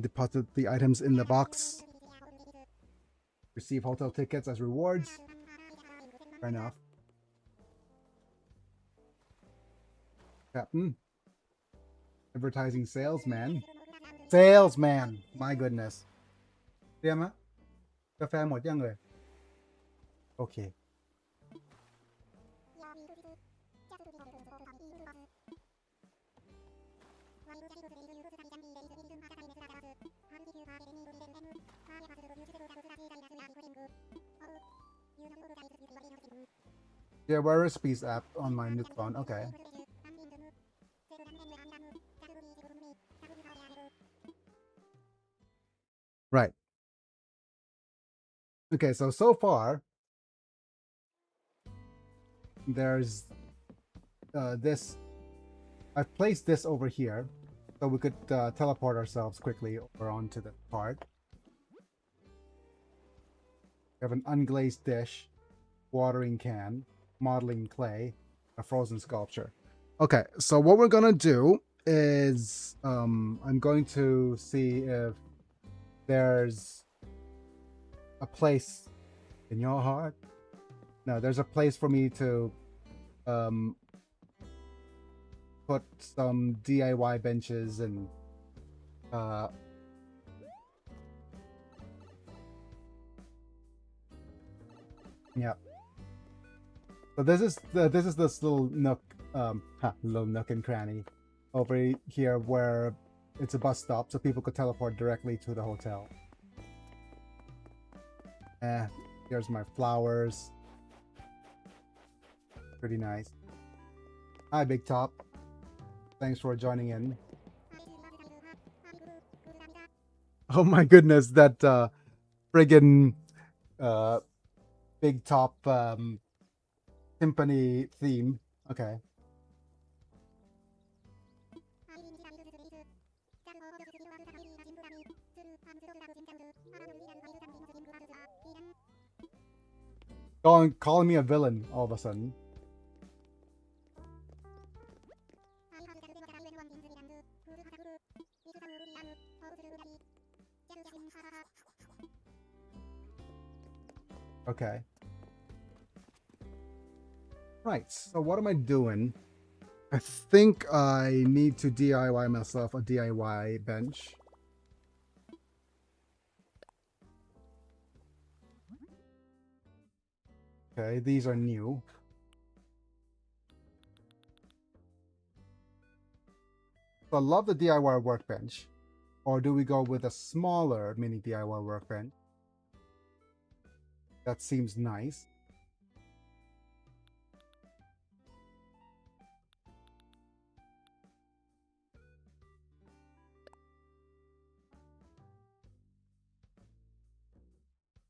Speaker 1: Deposit the items in the box. Receive hotel tickets as rewards. Fair enough. Captain. Advertising salesman. Salesman! My goodness. เตรียมฮะกาแฟหมดยังเลยโอเค Yeah, where recipes app on my new phone. Okay. Right. Okay, so far there's this. I've placed this over here so we could teleport ourselves quickly over onto the part. We have an unglazed dish, watering can, modeling clay, a frozen sculpture. Okay, so what we're gonna do is I'm going to see if there's a place in your heart. No, there's a place for me to put some DIY benches and yeah. So this is this little nook, little nook and cranny over here where it's a bus stop, so people could teleport directly to the hotel. Here's my flowers. Pretty nice. Hi, Big Top. Thanks for joining in. Oh my goodness, that friggin' Big Top timpani theme. Okay. Calling me a villain all of a sudden. Okay. Right, so what am I doing? I think I need to DIY myself a DIY bench. Okay, these are new. So I love the DIY workbench. Or do we go with a smaller mini DIY workbench? That seems nice.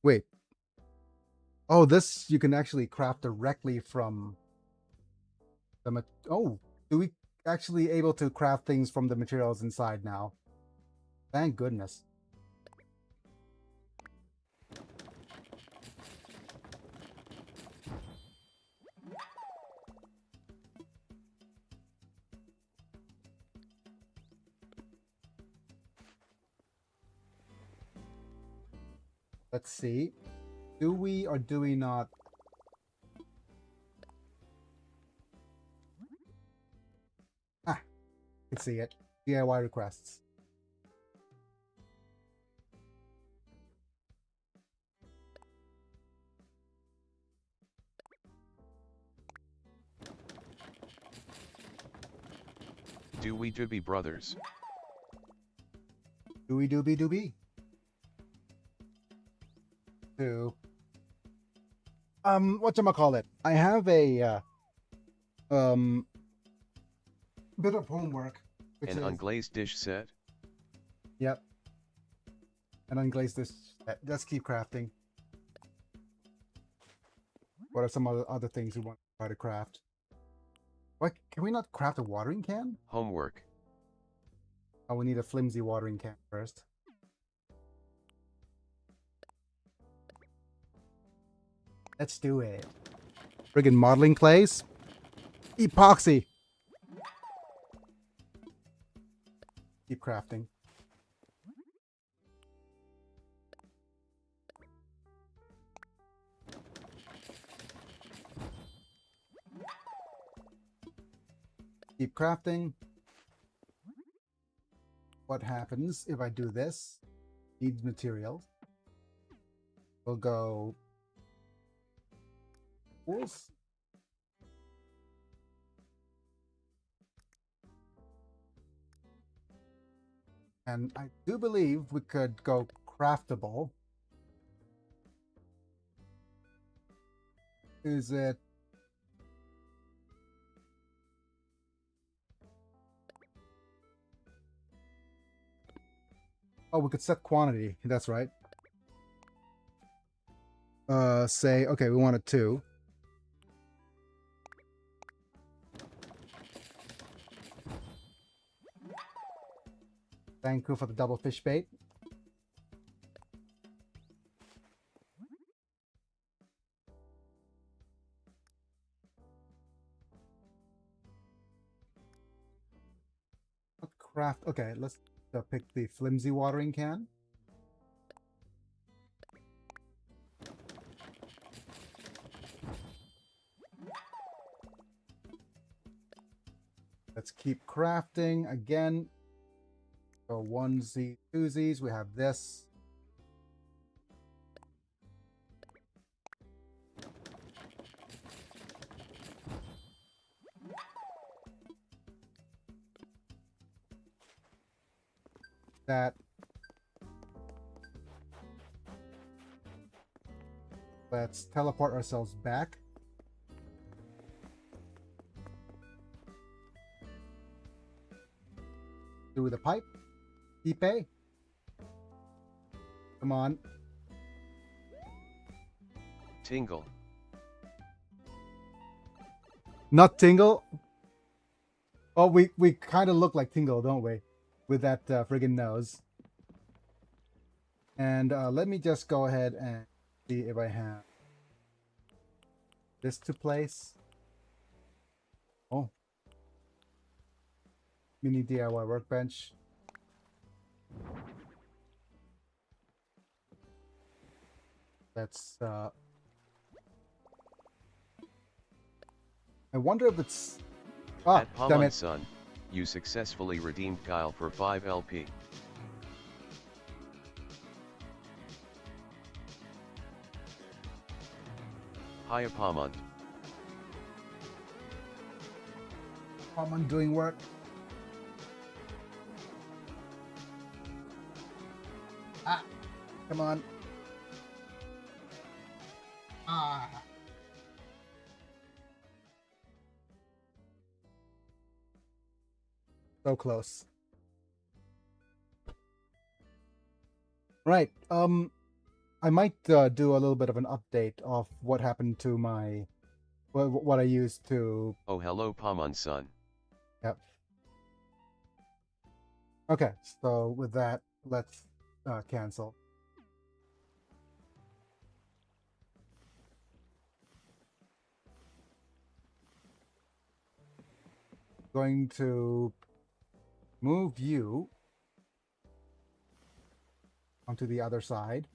Speaker 1: Wait. Oh, this you can actually craft directly from the oh, do we actually able to craft things from the materials inside now? Thank goodness. Let's see. Do we or do we not? Ah, I can see it. DIY requests.
Speaker 2: Dewey Doobie Brothers.
Speaker 1: Dooby dooby dooby. 2. Whatchamacallit? I have a bit of homework. Which
Speaker 2: An
Speaker 1: is,
Speaker 2: unglazed dish set.
Speaker 1: yep. And unglaze this. Let's keep crafting. What are some other things we want to try to craft? What, can we not craft a watering can?
Speaker 2: Homework.
Speaker 1: Oh, we need a flimsy watering can first. Let's do it. Friggin' modeling clays. Epoxy. Keep crafting. Keep crafting. What happens if I do this? Needs materials. We'll go tools. And I do believe we could go craftable. Is it? Oh, we could set quantity. That's right. Say, okay, we want a 2. Thank you for the double fish bait. Craft. Okay, let's pick the flimsy watering can. Let's keep crafting again. So onesie, twosies. We have this. That. Let's teleport ourselves back. Through the pipe. Ipe. Come on.
Speaker 2: Tingle.
Speaker 1: Not Tingle. Oh, we kind of look like Tingle, don't we? With that friggin' nose. And let me just go ahead and see if I have this to place. Oh. Mini DIY workbench. That's I wonder if it's
Speaker 2: At
Speaker 1: damn it.
Speaker 2: Son, you successfully redeemed Kyle for 5 LP. Hiya Palmont.
Speaker 1: Common doing work. Ah, come on. Ah. So close. Right. I might do a little bit of an update of what happened to my what I used to.
Speaker 2: Oh hello Palmont son.
Speaker 1: Yep. Okay. So with that, let's cancel. Going to move you onto the other side.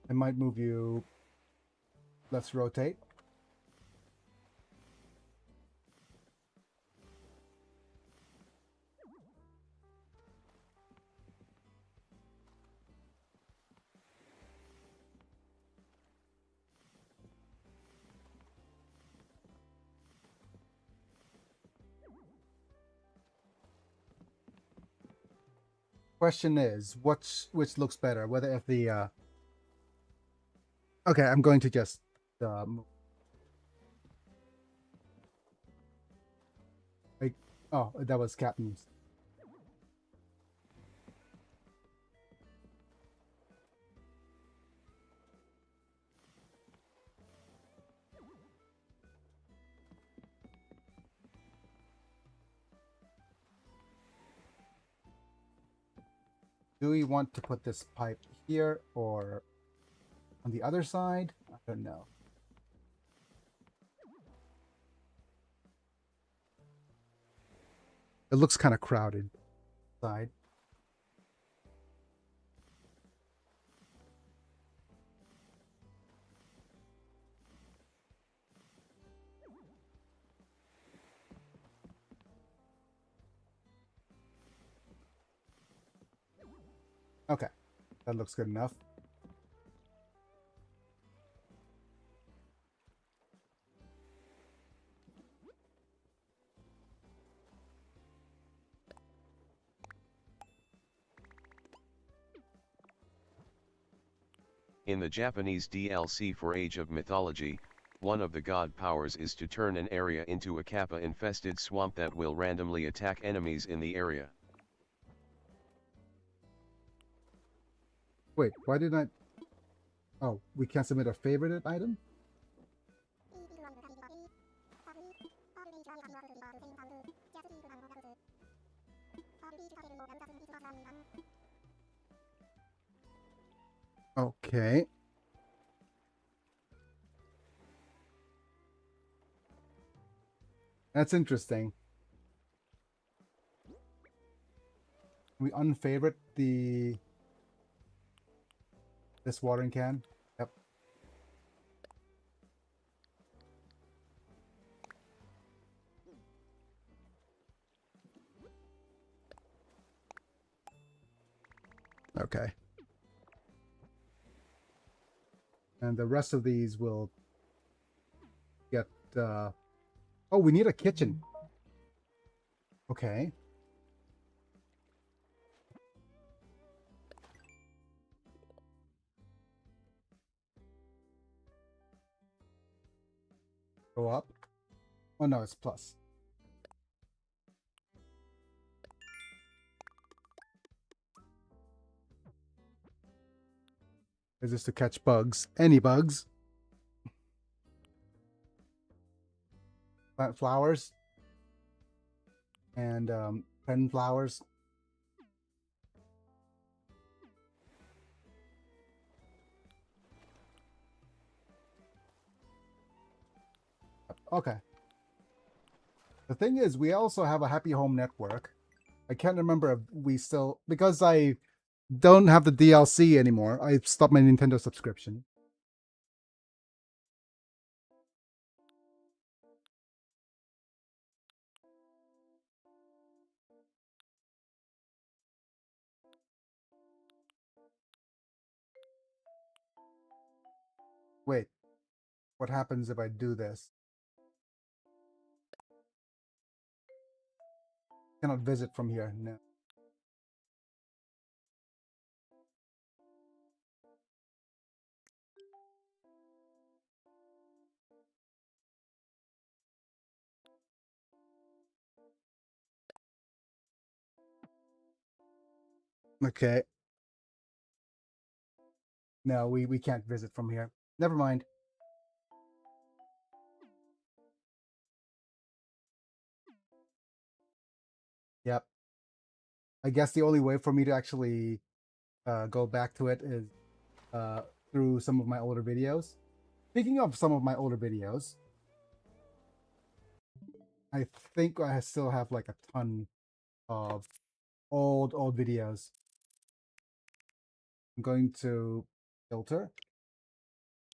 Speaker 1: I might move you. Let's rotate. Question is, which looks better? Whether if the okay, I'm going to just like, oh, that was Captain's. Do we want to put this pipe here or on the other side? I don't know. It looks kind of crowded side. Okay, that looks good enough.
Speaker 2: In the Japanese DLC for Age of Mythology, one of the god powers is to turn an area into a kappa-infested swamp that will randomly attack enemies in the area.
Speaker 1: Wait, why did I... Oh, we can't submit a favorited item? Okay. That's interesting. We unfavorite this watering can. Yep. Okay. And the rest of these will get oh, we need a kitchen. Okay. Go up. Oh no, it's plus. Is this to catch bugs? Any bugs? Plant flowers. And 10 flowers. Okay. The thing is, we also have a Happy Home network. I can't remember if we still... Because I don't have the DLC anymore, I stopped my Nintendo subscription. Wait. What happens if I do this? Cannot visit from here. No. Okay. No, we can't visit from here. Never mind. Yep. I guess the only way for me to actually go back to it is through some of my older videos. Speaking of some of my older videos, I think I still have like a ton of old videos. I'm going to filter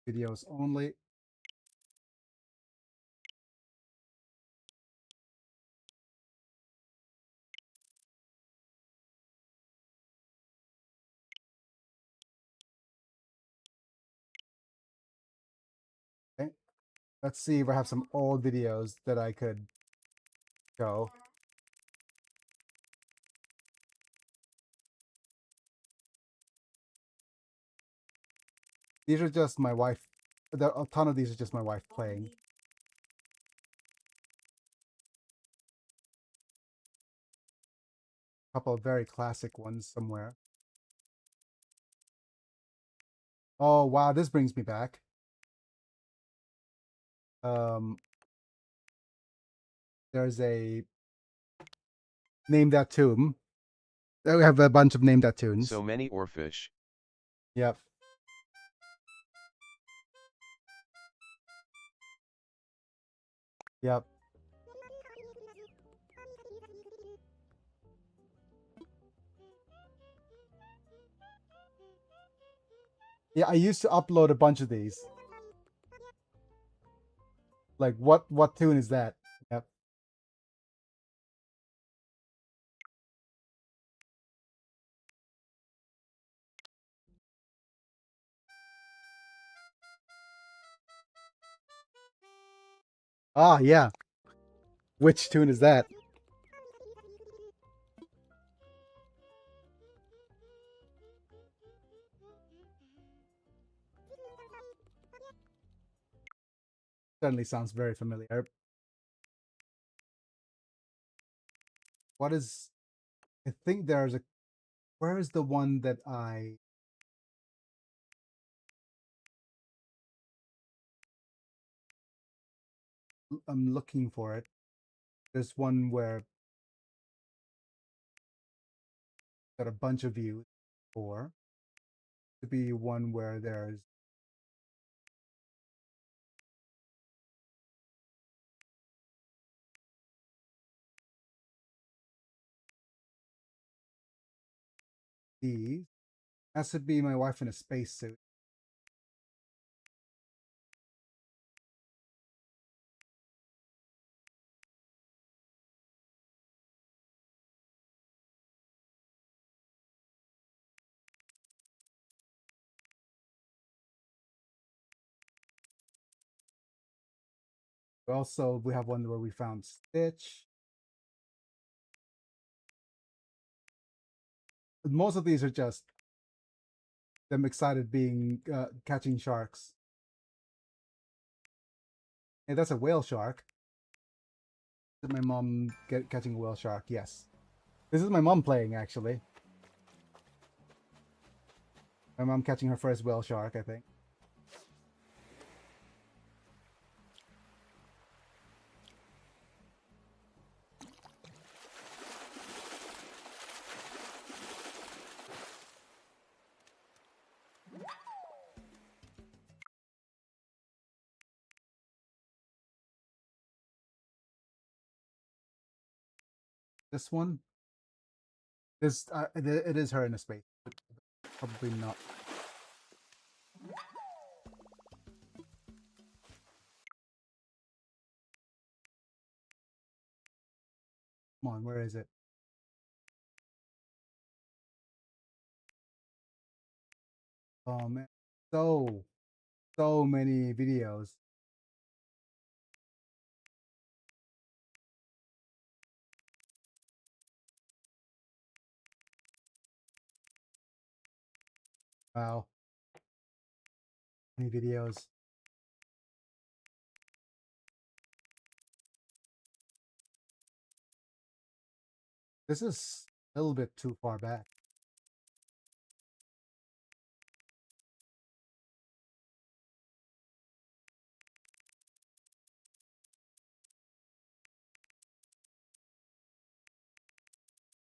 Speaker 1: videos only. Okay. Let's see if I have some old videos that I could show. These are just my wife. A ton of these are just my wife playing. A couple of very classic ones somewhere. Oh wow, this brings me back. There's a Name That Tune. We have a bunch of Name That tunes.
Speaker 2: So many oarfish.
Speaker 1: Yep. Yep. Yeah, I used to upload a bunch of these. Like what tune is that? Yep. Ah, yeah. Which tune is that? Certainly sounds very familiar. What is... I think there's a... Where is the one that I'm looking for it? There's one where got a bunch of views, or to be one where there's these. Has to be my wife in a spacesuit. Also, we have one where we found Stitch. Most of these are just them excited being catching sharks. Hey, that's a whale shark. Is my mom catching a whale shark? Yes. This is my mom playing, actually. My mom catching her first whale shark, I think. This one? This it is her in a space. Probably not. Come on, where is it? Oh man, so many videos. Wow, many videos. This is a little bit too far back.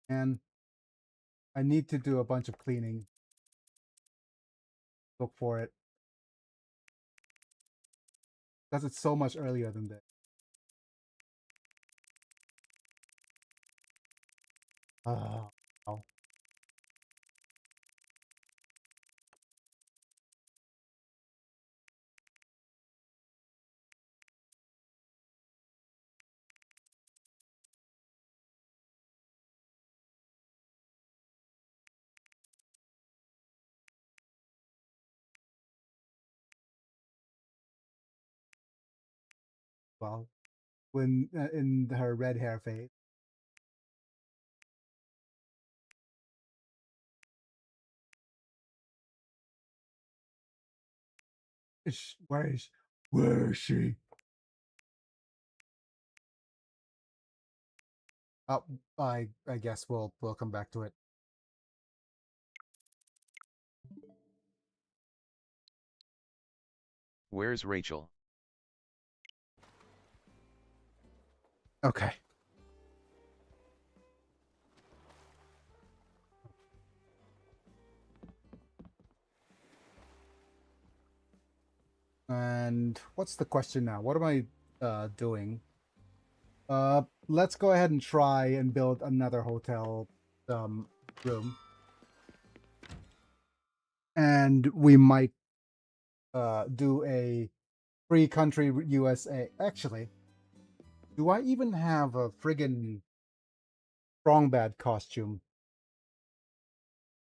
Speaker 1: And I need to do a bunch of cleaning. Look for it. Because it's so much earlier than this. Oh, oh. Well, when in her red hair phase. Where is she? Oh, I guess we'll come back to it.
Speaker 2: Where's Rachel?
Speaker 1: Okay. And what's the question now? What am I doing? Let's go ahead and try and build another hotel room. And we might do a free country USA. Actually, do I even have a friggin' strong bad costume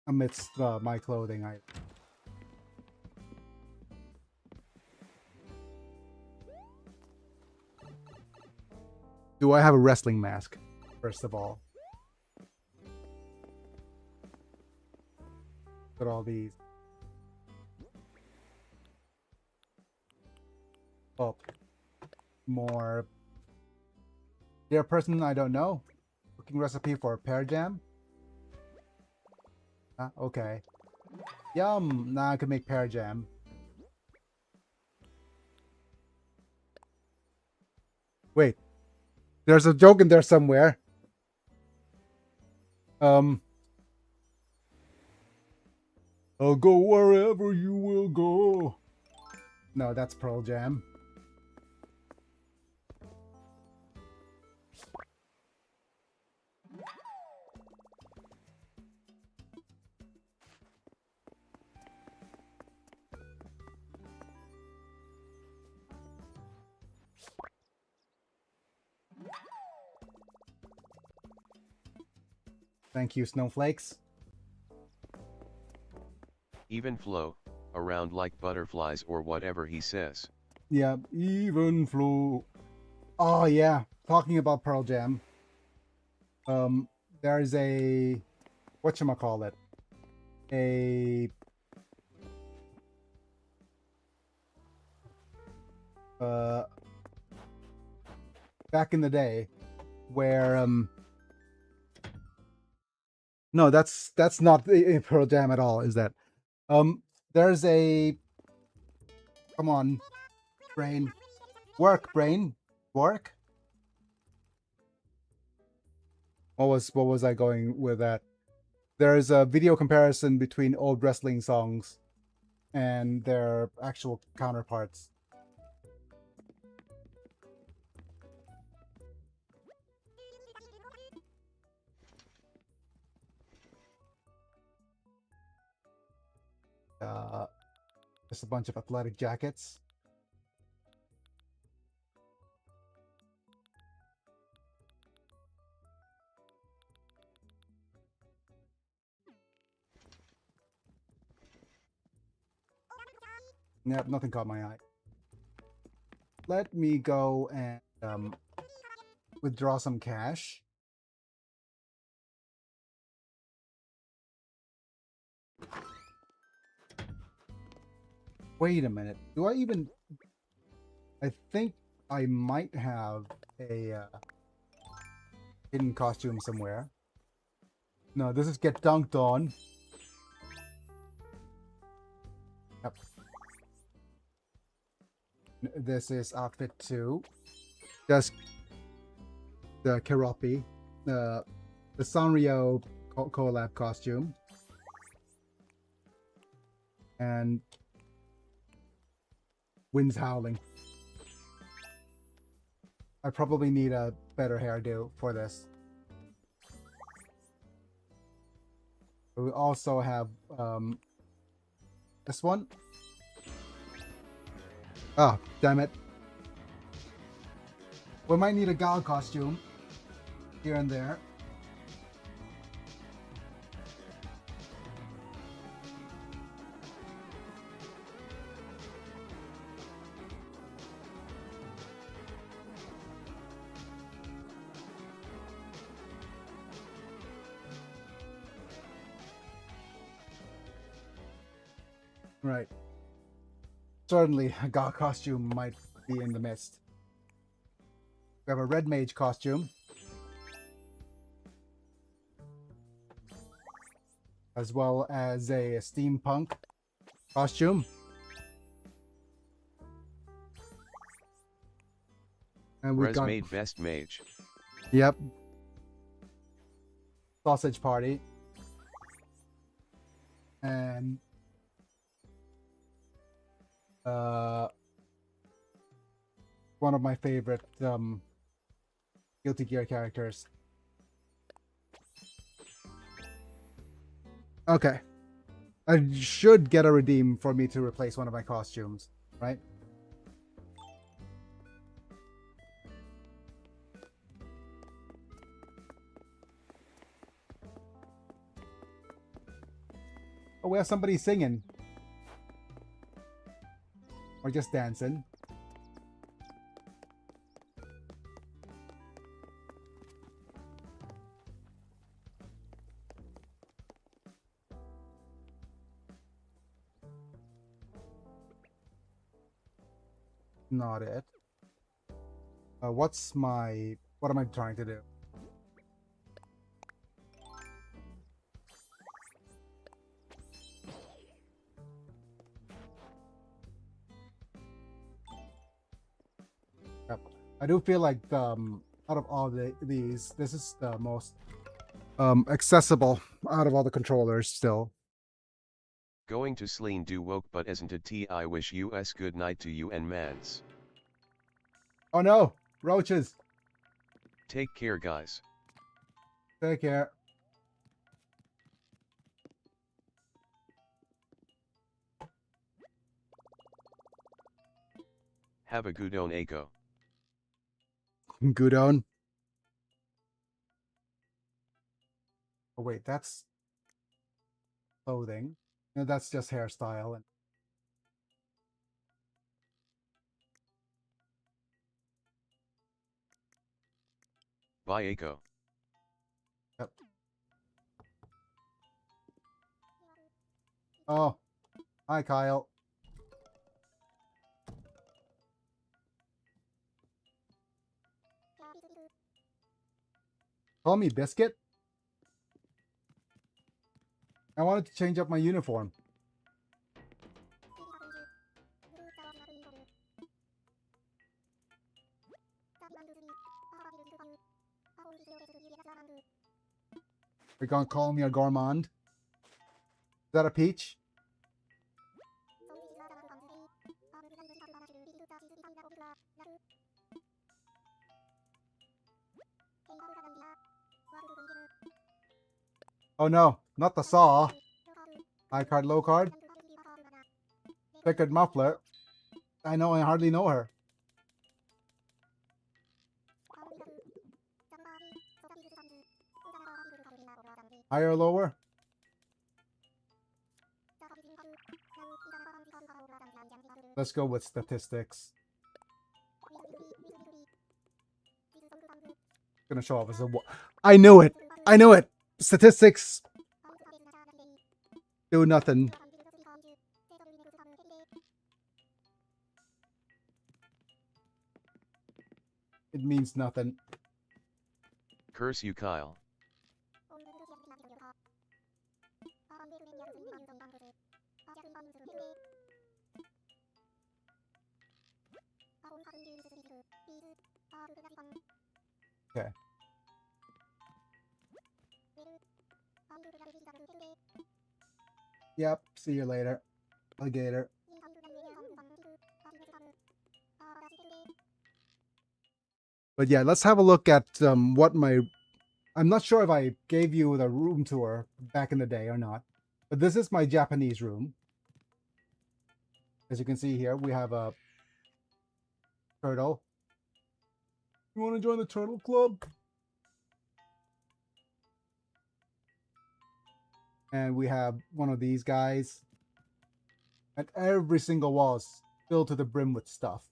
Speaker 1: amidst my clothing? Do I have a wrestling mask, first of all? Put all these. Oh, more. Dear person I don't know. Cooking recipe for pear jam? Okay. Yum! Now I can make pear jam. Wait. There's a joke in there somewhere. I'll go wherever you will go. No, that's Pearl Jam. Thank you, snowflakes.
Speaker 2: Even flow, around like butterflies or whatever he says.
Speaker 1: Yeah, even flow. Oh yeah, talking about Pearl Jam. There's a whatchamacallit. A back in the day where no, that's not a Pearl Jam at all, is that? There's a come on, brain. Work, brain. Work. What was I going with that? There's a video comparison between old wrestling songs and their actual counterparts. Just a bunch of athletic jackets. Yep, nothing caught my eye. Let me go and withdraw some cash. Wait a minute. Do I even... I think I might have a hidden costume somewhere. No, this is get dunked on. Yep. This is outfit 2. Just the Keropi. The Sanrio collab costume. And wind's howling. I probably need a better hairdo for this. We also have this one. Oh, damn it. We might need a gal costume here and there. Right. certainly a god costume might be in the midst. We have a red mage costume, as well as a steampunk costume. And we got
Speaker 2: Made best mage.
Speaker 1: Yep. Sausage party. And one of my favorite Guilty Gear characters. Okay. I should get a redeem for me to replace one of my costumes, right? Oh, we have somebody singing. Or just dancing. Not it. What am I trying to do? Yep. I do feel like out of all these, this is the most accessible out of all the controllers still.
Speaker 2: Going to Sleen do woke but isn't it tea. I wish us good night to you and mans.
Speaker 1: Oh no! Roaches!
Speaker 2: Take care guys.
Speaker 1: Take care.
Speaker 2: Have a good on Echo.
Speaker 1: Gudon. Oh wait, that's clothing. No, that's just hairstyle. And
Speaker 2: Bye Echo.
Speaker 1: yep. Oh, hi Kyle. Call me Biscuit. I wanted to change up my uniform. You're gonna call me a gourmand? Is that a peach? Oh no, not the saw. High card, low card. Checkered muffler. I hardly know her. Higher or lower? Let's go with statistics. Gonna show off as a I knew it! I knew it! Statistics do nothing. It means nothing.
Speaker 2: Curse you Kyle.
Speaker 1: Okay. Yep, see you later, alligator. But yeah, let's have a look at what my... I'm not sure if I gave you the room tour back in the day or not, but this is my Japanese room. As you can see here, we have a turtle. You want to join the turtle club? And we have one of these guys. And every single wall is filled to the brim with stuff.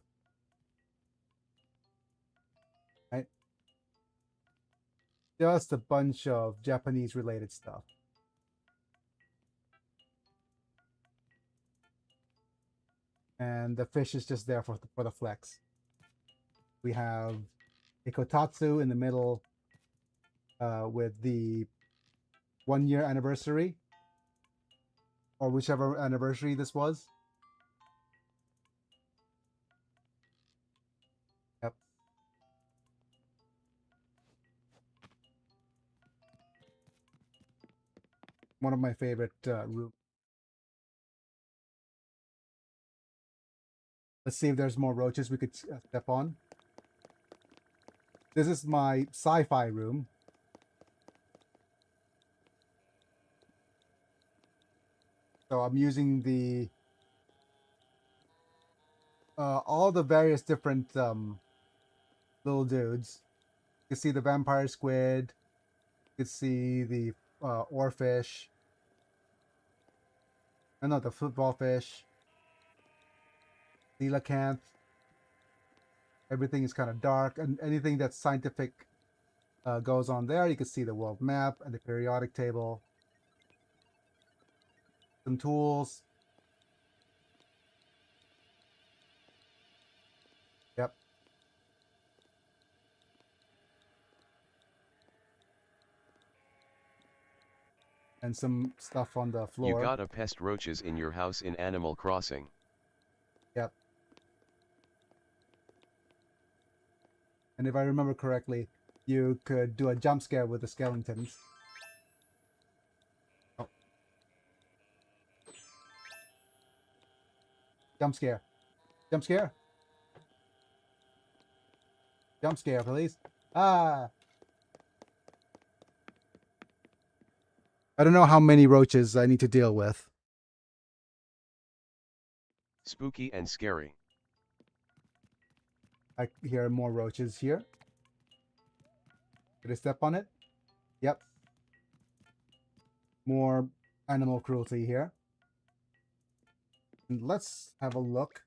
Speaker 1: Right? Just a bunch of Japanese related stuff. and the fish is just there for the flex. We have a kotatsu in the middle with the 1 year anniversary, or whichever anniversary this was. Yep. One of my favorite rooms. Let's see if there's more roaches we could step on. This is my sci-fi room. So I'm using the all the various different little dudes. You can see the vampire squid. You can see the oarfish. I know the football fish. Coelacanth. Everything is kind of dark, and anything that's scientific goes on there. You can see the world map and the periodic table. Some tools. Yep. And some stuff on the floor.
Speaker 2: You gotta pest roaches in your house in Animal Crossing.
Speaker 1: Yep. And if I remember correctly, you could do a jump scare with the skeletons. Oh. Jump scare. Jump scare. Jump scare, please. Ah! I don't know how many roaches I need to deal with.
Speaker 2: Spooky and scary.
Speaker 1: I hear more roaches here. Did I step on it? Yep. More animal cruelty here. And let's have a look.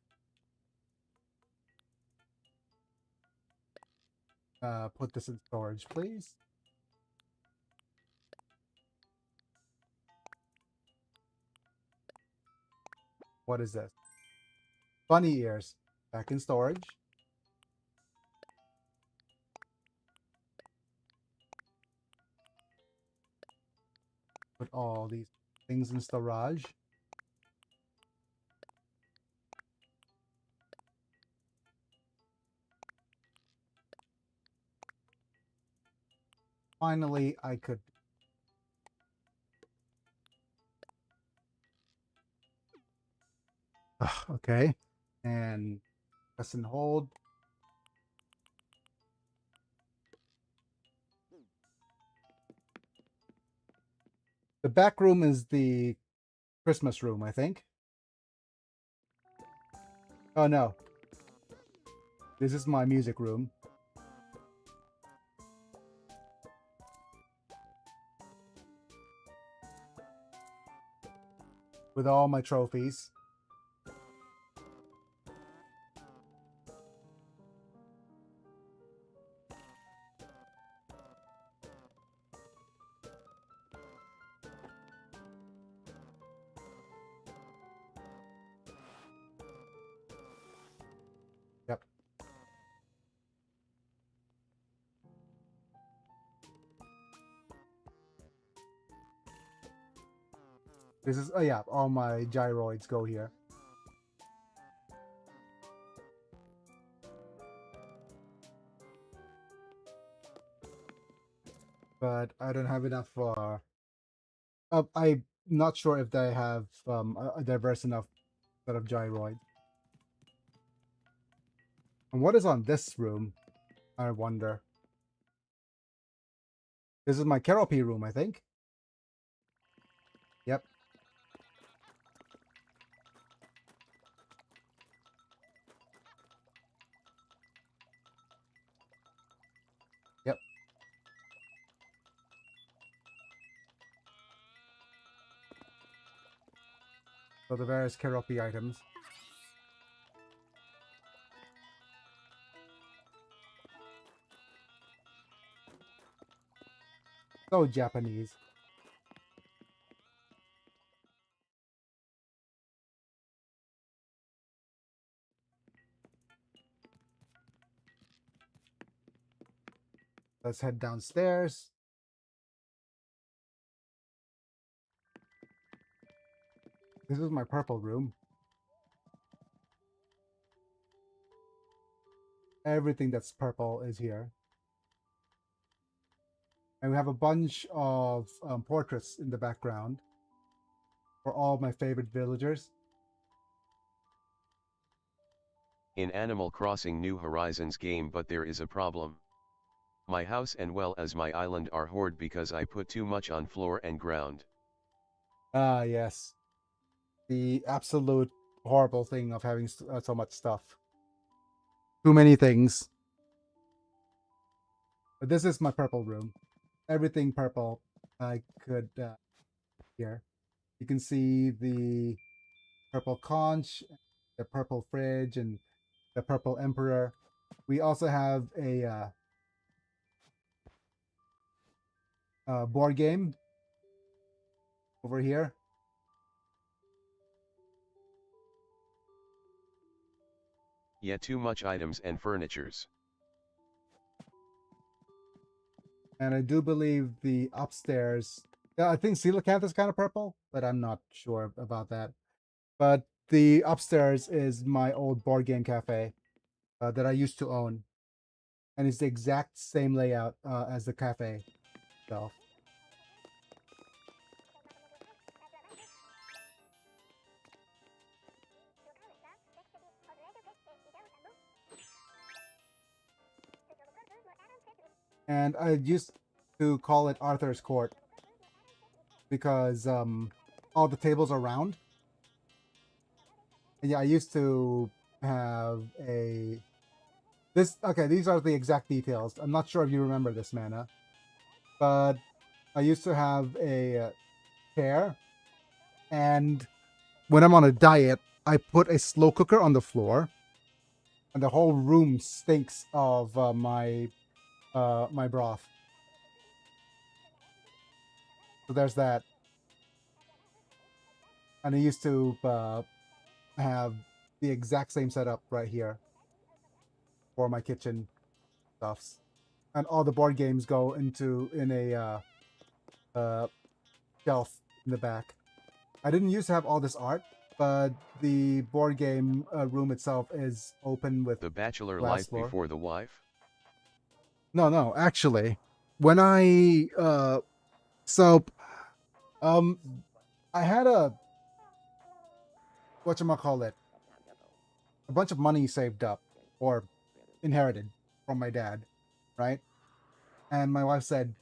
Speaker 1: Put this in storage, please. What is this? Bunny ears. Back in storage. Put all these things in storage. Finally, I could. Okay. And press and hold. The back room is the Christmas room, I think. Oh no. This is my music room. With all my trophies. Yep. This is, oh yeah, all my gyroids go here. But I don't have enough for. I'm not sure if they have a diverse enough set of gyroids. And what is on this room? I wonder. This is my Keroppi room, I think. Yep. Yep. So the various Keroppi items. So Japanese. Let's head downstairs. This is my purple room. Everything that's purple is here. And we have a bunch of portraits in the background for all my favorite villagers.
Speaker 2: In Animal Crossing New Horizons game, but there is a problem. My house and well as my island are hoard because I put too much on floor and ground.
Speaker 1: Ah, yes. The absolute horrible thing of having so much stuff. Too many things. But this is my purple room. Everything purple I could here. You can see the purple conch, the purple fridge, and the purple emperor. We also have a board game over here.
Speaker 2: Yeah, too much items and furnitures.
Speaker 1: And I do believe the upstairs, yeah, I think coelacanth is kind of purple, but I'm not sure about that. But the upstairs is my old board game cafe that I used to own. And it's the exact same layout as the cafe itself. And I used to call it Arthur's Court because all the tables are round. And yeah, I used to have a okay, these are the exact details. I'm not sure if you remember this, Mana, but I used to have a chair, and when I'm on a diet, I put a slow cooker on the floor, and the whole room stinks of my broth. So there's that. And I used to have the exact same setup right here for my kitchen stuffs, and all the board games go in a shelf in the back. I didn't used to have all this art, but the board game room itself is open with
Speaker 2: The bachelor
Speaker 1: glass
Speaker 2: life
Speaker 1: floor.
Speaker 2: before the wife?
Speaker 1: No, actually, when I so I had a whatchamacallit, a bunch of money saved up or inherited from my dad, right? And my wife said,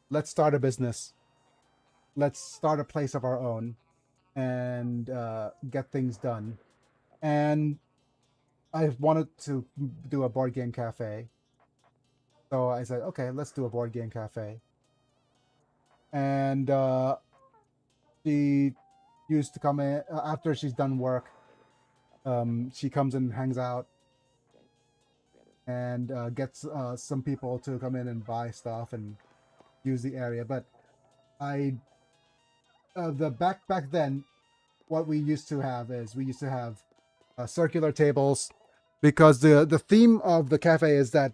Speaker 1: "Let's start a business. Let's start a place of our own and get things done." And I wanted to do a board game cafe. So I said, okay, let's do a board game cafe. And she used to come in after she's done work. She comes and hangs out and gets some people to come in and buy stuff and use the area. But I, back then, what we used to have is we used to have circular tables, because the theme of the cafe is that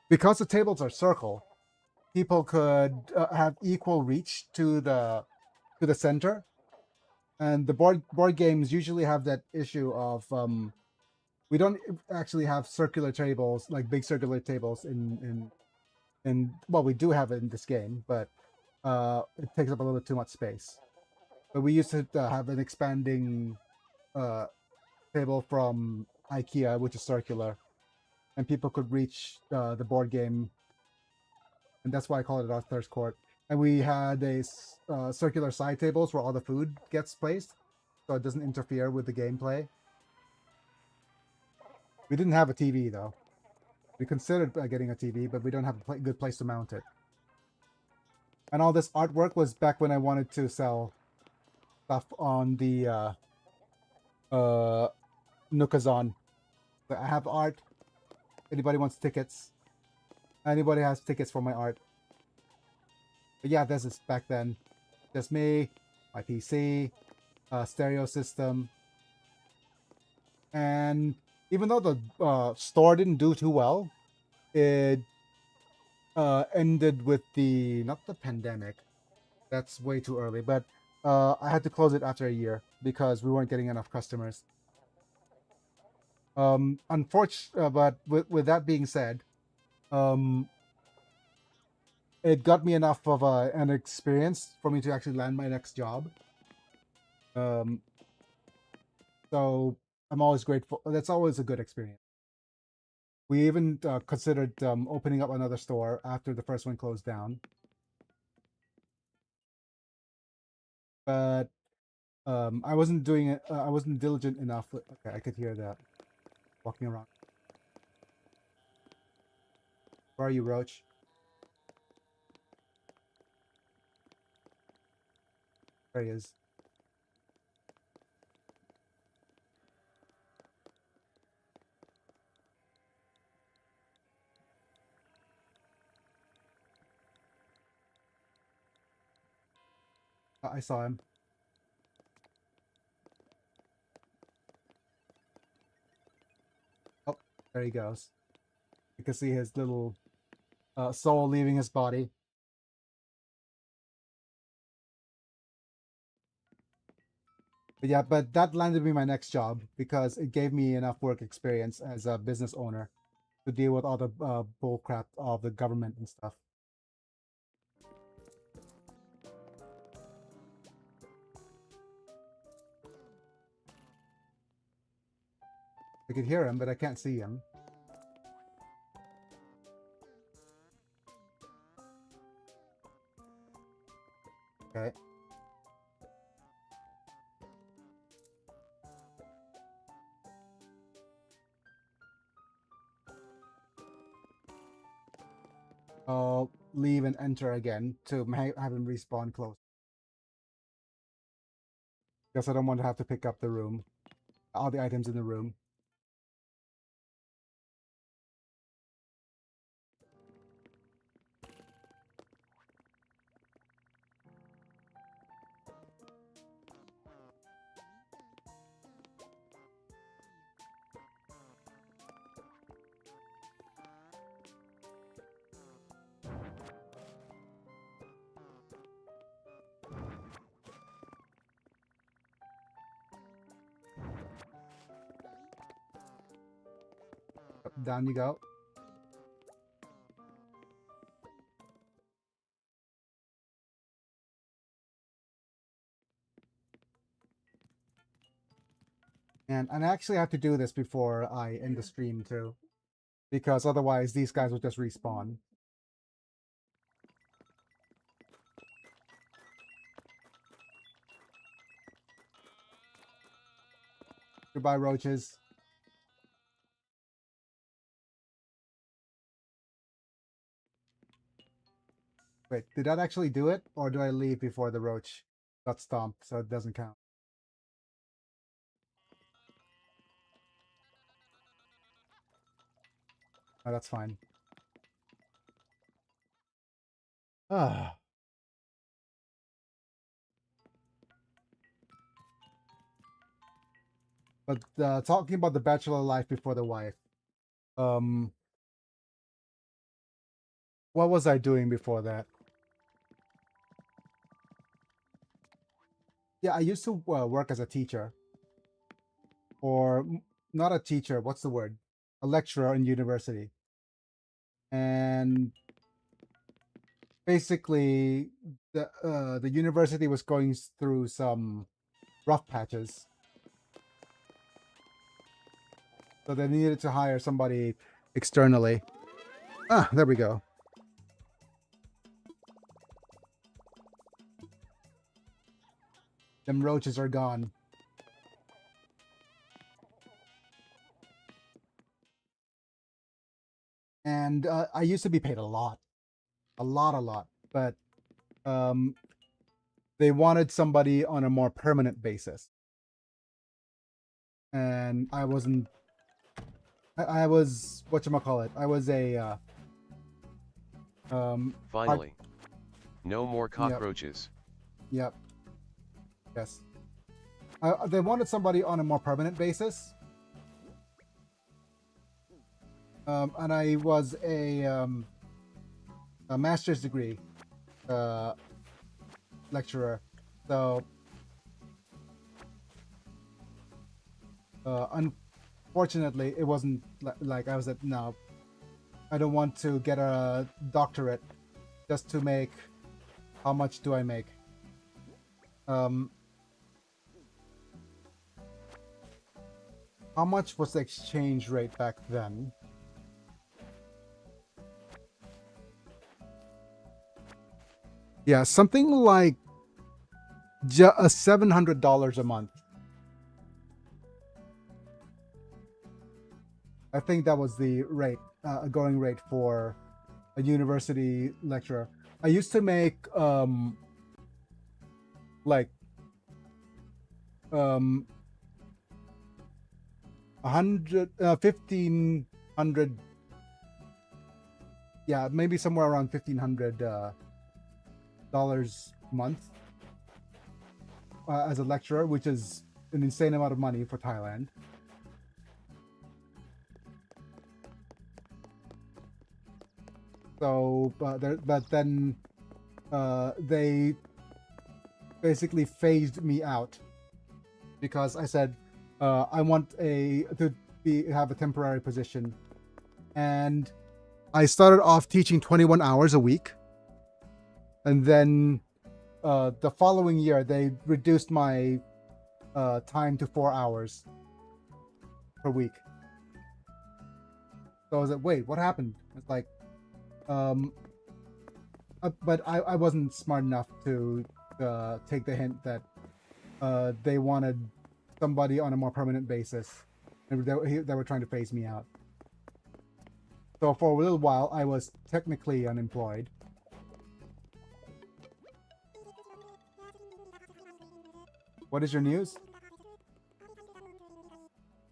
Speaker 1: because the tables are circle, people could have equal reach to the center. And the board games usually have that issue of we don't actually have circular tables, like big circular tables in well, we do have it in this game, but it takes up a little bit too much space. But we used to have an expanding table from IKEA, which is circular, and people could reach the board game, and that's why I call it Arthur's Court. And we had a circular side tables where all the food gets placed, so it doesn't interfere with the gameplay. We didn't have a TV though. We considered getting a TV, but we don't have a good place to mount it. And all this artwork was back when I wanted to sell stuff on the Nookazon. But I have art. Anybody wants tickets? Anybody has tickets for my art? But yeah, this is back then. Just me, my PC, stereo system. And even though the store didn't do too well, it ended with the not the pandemic. That's way too early, but I had to close it after a year because we weren't getting enough customers. But with that being said, um, it got me enough of an experience for me to actually land my next job. Um, so I'm always grateful. That's always a good experience. We even considered opening up another store after the first one closed down, but I wasn't doing it. I wasn't diligent enough. Okay, I could hear that walking around. Where are you, Roach? There he is. I saw him. Oh, there he goes. You can see his little soul leaving his body. But yeah, but that landed me my next job because it gave me enough work experience as a business owner to deal with all the bull crap of the government and stuff. I could hear him, but I can't see him. Okay. I'll leave and enter again to have him respawn close. Because I don't want to have to pick up the room, all the items in the room. Down you go. And I actually have to do this before I end the stream too, because otherwise these guys will just respawn. Goodbye, roaches. Wait, did that actually do it? Or do I leave before the roach got stomped so it doesn't count? Oh, that's fine. Ah. But talking about the bachelor life before the wife, um, what was I doing before that? Yeah, I used to work as a teacher, or not a teacher. What's the word? A lecturer in university, and basically, the university was going through some rough patches, so they needed to hire somebody externally. Ah, there we go. Them roaches are gone. And I used to be paid a lot, a lot, but um, they wanted somebody on a more permanent basis, and I wasn't. I was whatchamacallit. I was a
Speaker 2: Finally. No more
Speaker 1: Yep.
Speaker 2: cockroaches.
Speaker 1: Yep. Yes. They wanted somebody on a more permanent basis, and I was a a master's degree lecturer. So unfortunately, it wasn't like I was at, no, I don't want to get a doctorate just to make, how much do I make? How much was the exchange rate back then? Yeah, something like $700 a month. I think that was the rate, going rate for a university lecturer. I used to make like 1500, yeah, maybe somewhere around $1,500 a month as a lecturer, which is an insane amount of money for Thailand. So, but then they basically phased me out because I said I want to have a temporary position, and I started off teaching 21 hours a week, and then the following year they reduced my time to 4 hours per week. So I was like, wait, what happened? It's like, but I wasn't smart enough to take the hint that they wanted somebody on a more permanent basis, and they were trying to phase me out. So for a little while, I was technically unemployed. What is your news?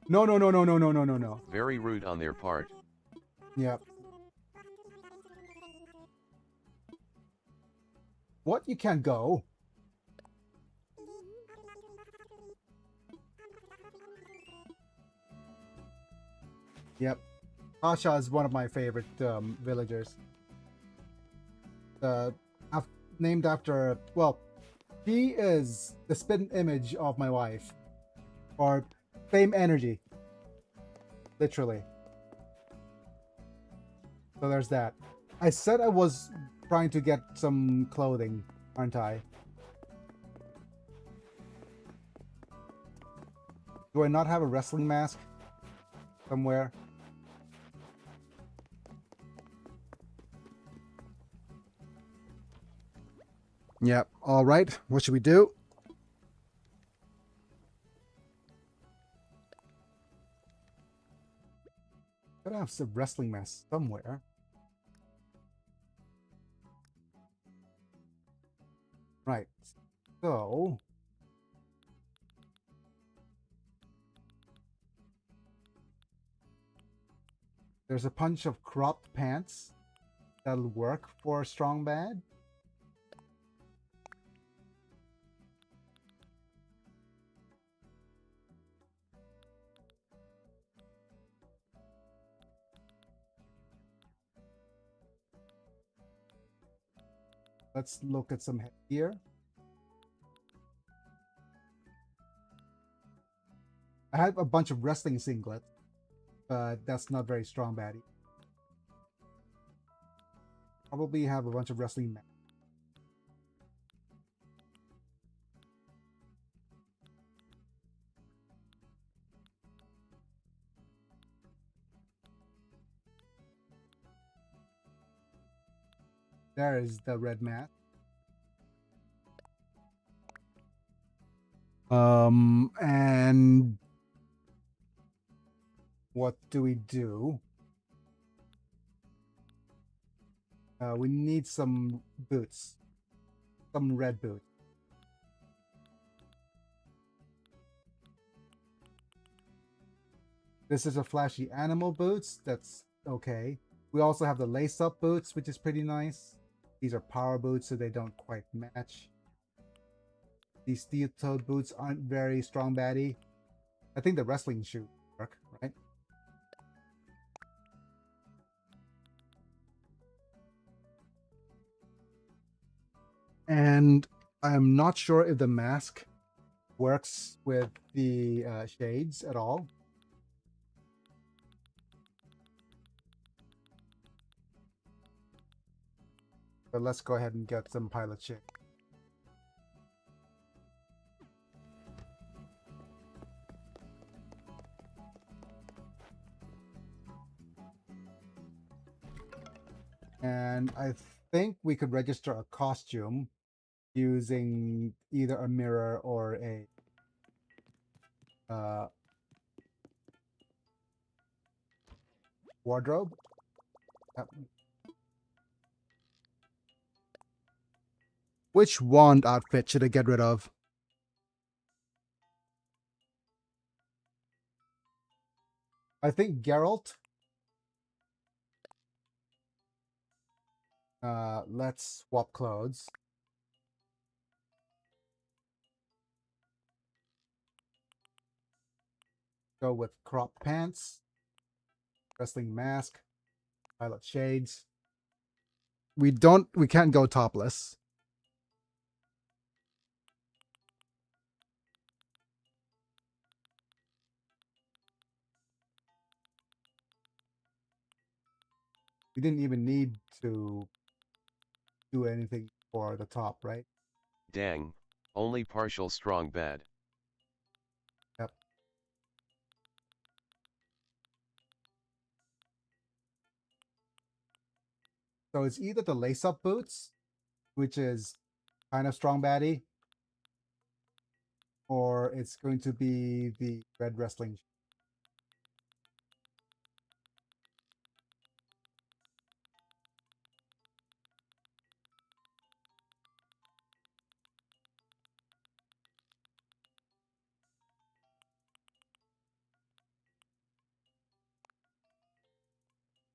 Speaker 1: No, no, no, no, no, no, no, no, no.
Speaker 2: Very rude on their part.
Speaker 1: Yep. What? You can't go? Yep. Asha is one of my favorite villagers. Named after, well, she is the spin image of my wife. Or same energy. Literally. So there's that. I said I was trying to get some clothing, aren't I? Do I not have a wrestling mask somewhere? Yep. All right. What should we do? Gotta have some wrestling mask somewhere. Right. So there's a bunch of cropped pants that'll work for strong bad. Let's look at some headgear. I have a bunch of wrestling singlets, but that's not very strong baddie. Probably have a bunch of wrestling men. There is the red mat. And what do we do? We need some boots. Some red boots. This is a flashy animal boots. That's okay. We also have the lace-up boots, which is pretty nice. These are power boots, so they don't quite match. These steel-toed boots aren't very strong baddie. I think the wrestling shoe work, right? And I'm not sure if the mask works with the shades at all. But let's go ahead and get some pilot shade. And I think we could register a costume using either a mirror or a wardrobe. Yep. Which wand outfit should I get rid of? I think Geralt. Let's swap clothes. Go with crop pants, wrestling mask, pilot shades. We can't go topless. We didn't even need to do anything for the top, right?
Speaker 2: Dang, only partial strong bad.
Speaker 1: Yep. So it's either the lace-up boots, which is kind of strong baddie, or it's going to be the red wrestling.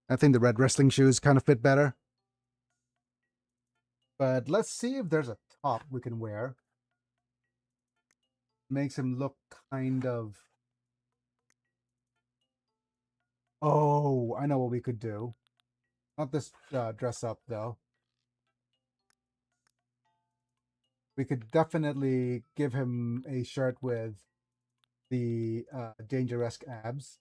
Speaker 1: I think the red wrestling shoes kind of fit better. But let's see if there's a top we can wear. Makes him look kind of... Oh, I know what we could do. Not this dress up, though. We could definitely give him a shirt with the Dangeresque abs.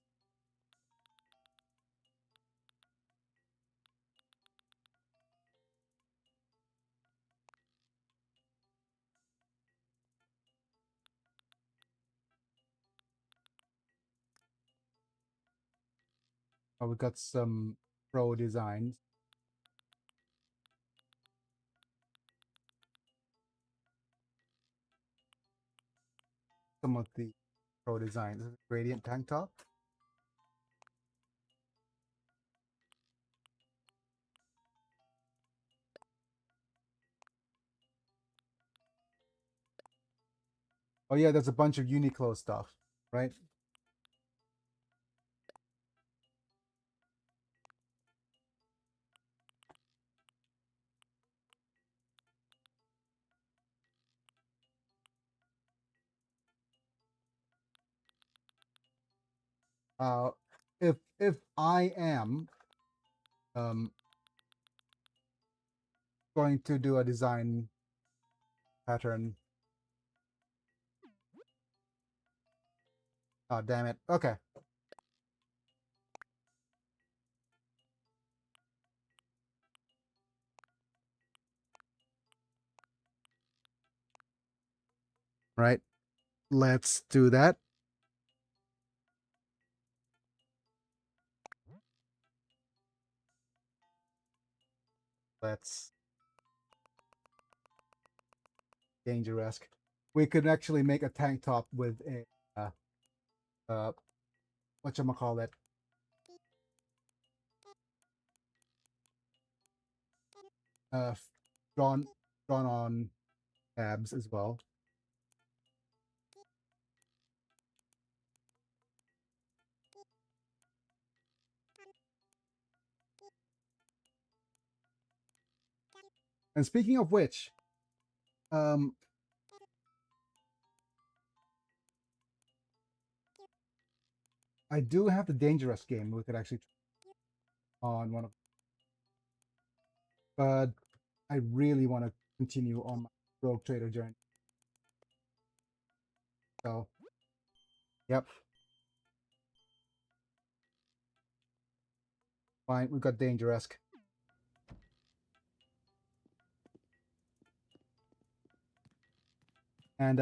Speaker 1: Oh, we got some pro designs. Some of the pro designs. This is a gradient tank top. Oh yeah, there's a bunch of Uniqlo stuff, right? Uh, if I am going to do a design pattern. Oh, damn it. Okay. Right. Let's do that. Let's Dangeresque. We could actually make a tank top with a whatchamacallit, uh drawn on abs as well. And speaking of which, um I do have the Dangerous game we could actually on one of, but I really want to continue on my rogue trader journey. So, yep. Fine, we got Dangerous. And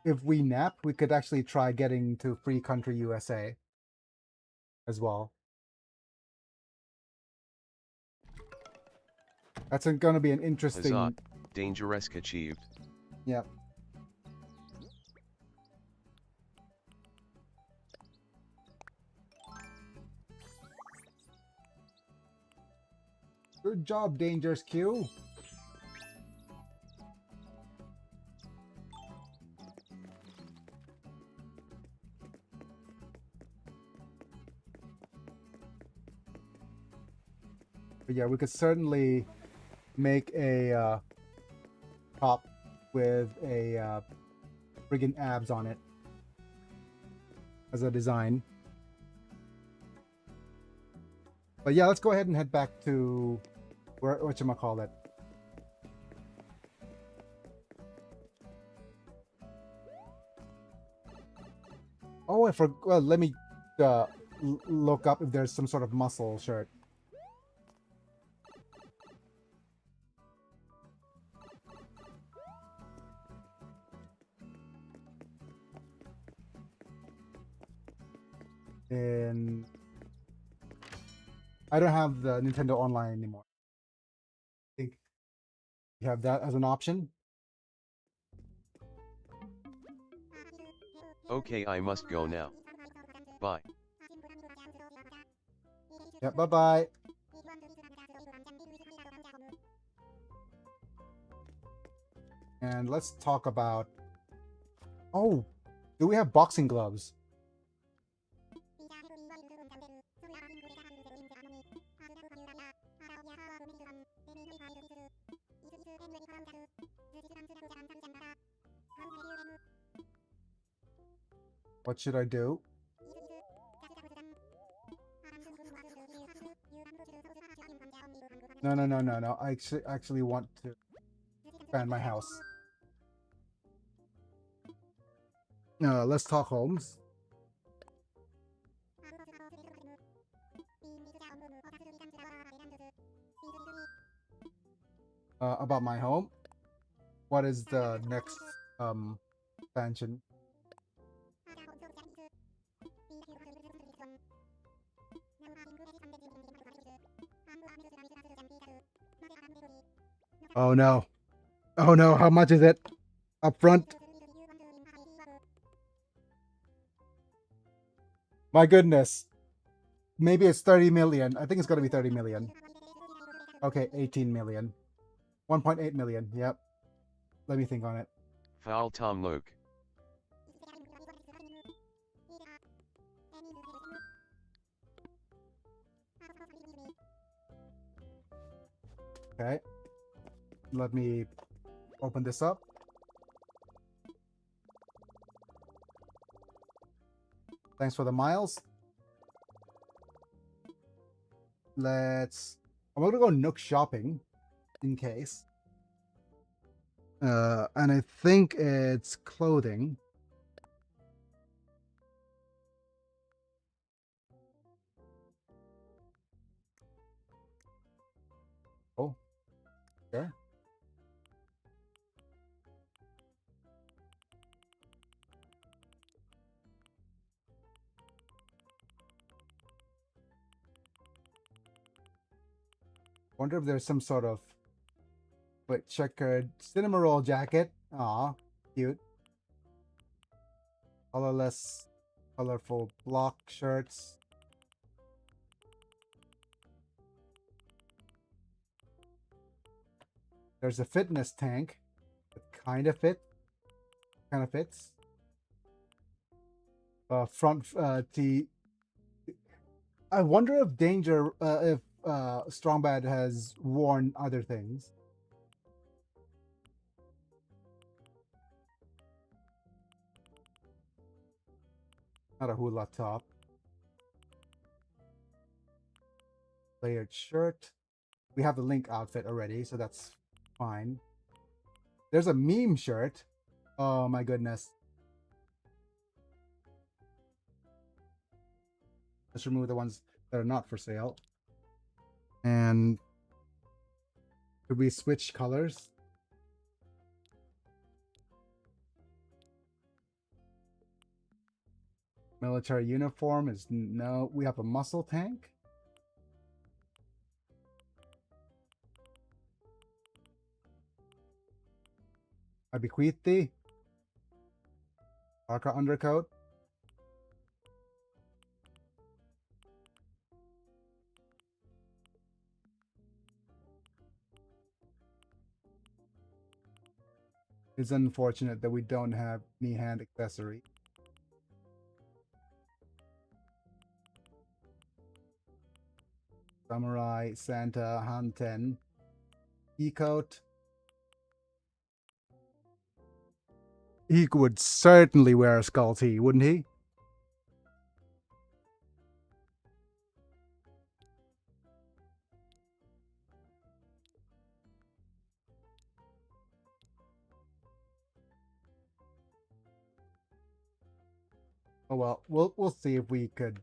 Speaker 1: if we nap, we could actually try getting to Free Country USA as well. That's going to be an interesting...
Speaker 2: Huzzah, Dangerous achieved.
Speaker 1: Yep. Good job, Dangerous Q. But yeah, we could certainly make a top with a friggin' abs on it as a design. But yeah, let's go ahead and head back to whatchamacallit. Oh, I forgot. Well, let me look up if there's some sort of muscle shirt. And I don't have the Nintendo Online anymore. I think you have that as an option.
Speaker 2: Okay, I must go now. Bye.
Speaker 1: Yeah, bye-bye. And let's talk about... Oh, do we have boxing gloves? What should I do? No. I actually want to expand my house. Let's talk homes. About my home. What is the next expansion? Oh no. Oh no, how much is it? Up front? My goodness. Maybe it's 30 million. I think it's gonna be 30 million. Okay, 18 million. 1.8 million, yep. Let me think on it.
Speaker 2: Foul Tom Luke.
Speaker 1: Okay. Let me open this up. Thanks for the miles. I'm gonna go Nook shopping in case. And I think it's clothing. Oh, sure. Wonder if there's some sort of checkered cinema roll jacket. Aw, cute. Colorless, colorful block shirts. There's a fitness tank. It kind of fits. Front tee. I wonder if Strongbad has worn other things. Not a hula top. Layered shirt. We have the Link outfit already, so that's fine. There's a meme shirt. Oh my goodness. Let's remove the ones that are not for sale. And could we switch colors? Military uniform is no. We have a muscle tank. I bequeath thee. Parka undercoat. It's unfortunate that we don't have knee hand accessory. Samurai, Santa, Hanten, E-coat. He would certainly wear a skull tee, wouldn't he? Oh well, we'll see if we could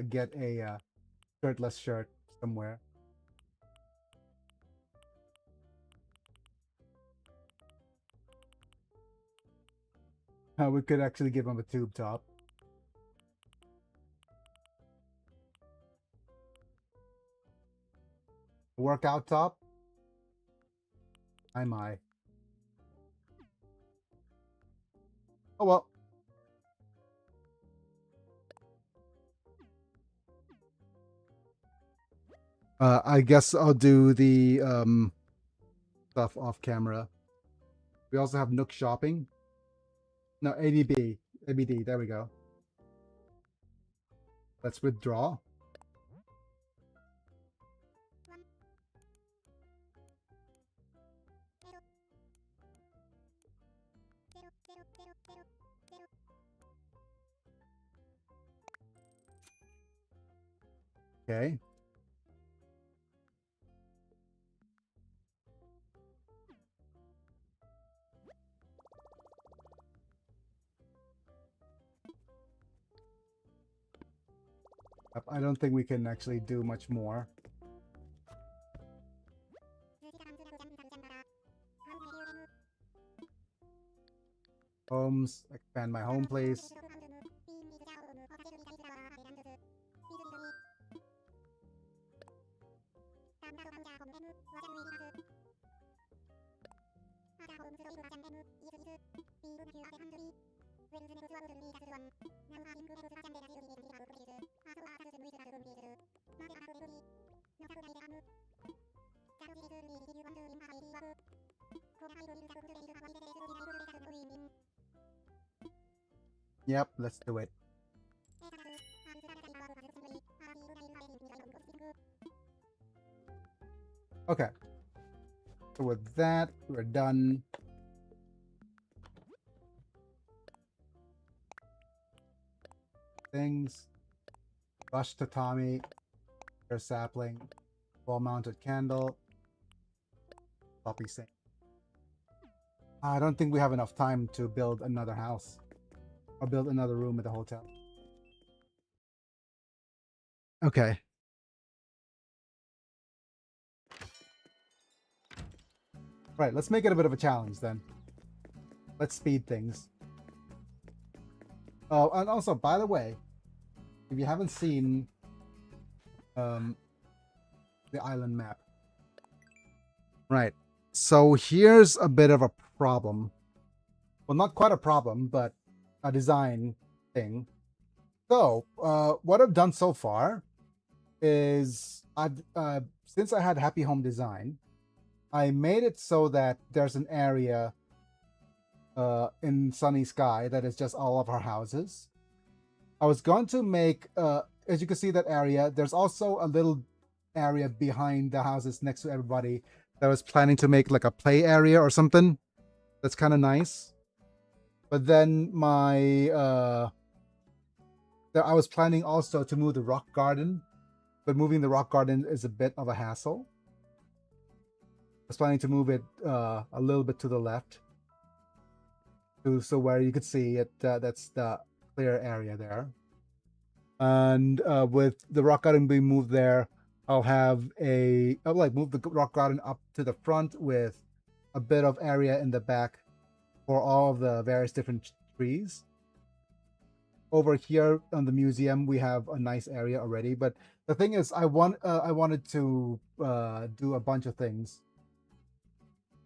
Speaker 1: get a shirtless shirt somewhere. We could actually give him a tube top. Workout top. My. Oh well. I guess I'll do the stuff off camera. We also have Nook Shopping. No, ADB. ABD, there we go. Let's withdraw. Okay. I don't think we can actually do much more. Homes, expand my home place. Yep, let's do it. Okay. So with that, we're done. Things. Brush tatami. Air sapling. Wall-mounted candle. Poppy sink. I don't think we have enough time to build another house. Or build another room at the hotel. Okay. Right, let's make it a bit of a challenge then. Let's speed things. Oh, and also, by the way, if you haven't seen the island map. Right. So here's a bit of a problem. Well, not quite a problem, but a design thing. So, what I've done so far is I've since I had Happy Home Design, I made it so that there's an area in Sunny Sky that is just all of our houses. I was going to make, as you can see that area, there's also a little area behind the houses next to everybody that I was planning to make like a play area or something. That's kind of nice. But then I was planning also to move the rock garden, but moving the rock garden is a bit of a hassle. was planning to move it a little bit to the left, so where you could see it. That's the clear area there. And with the rock garden being moved there, I'll like move the rock garden up to the front with a bit of area in the back for all of the various different trees. Over here on the museum, we have a nice area already, but the thing is, I wanted to do a bunch of things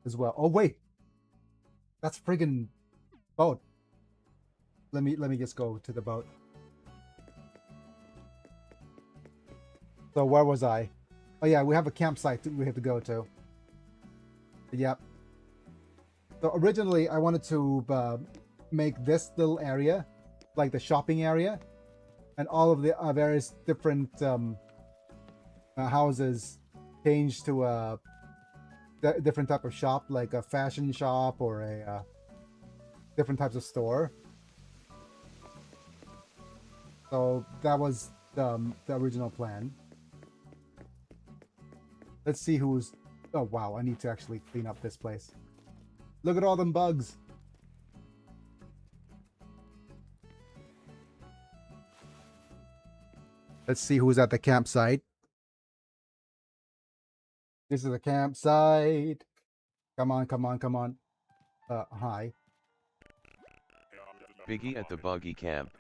Speaker 1: as well. Oh wait, that's friggin' boat. Let me just go to the boat. So where was I? Oh yeah, we have a campsite that we have to go to. Yep. So originally, I wanted to make this little area like the shopping area, and all of the various different houses changed to a different type of shop, like a fashion shop or a different types of store. So that was the original plan. Let's see who's... Oh wow, I need to actually clean up this place. Look at all them bugs. Let's see who's at the campsite. This is a campsite. Come on, come on, come on. Hi.
Speaker 2: Biggie at the buggy camp.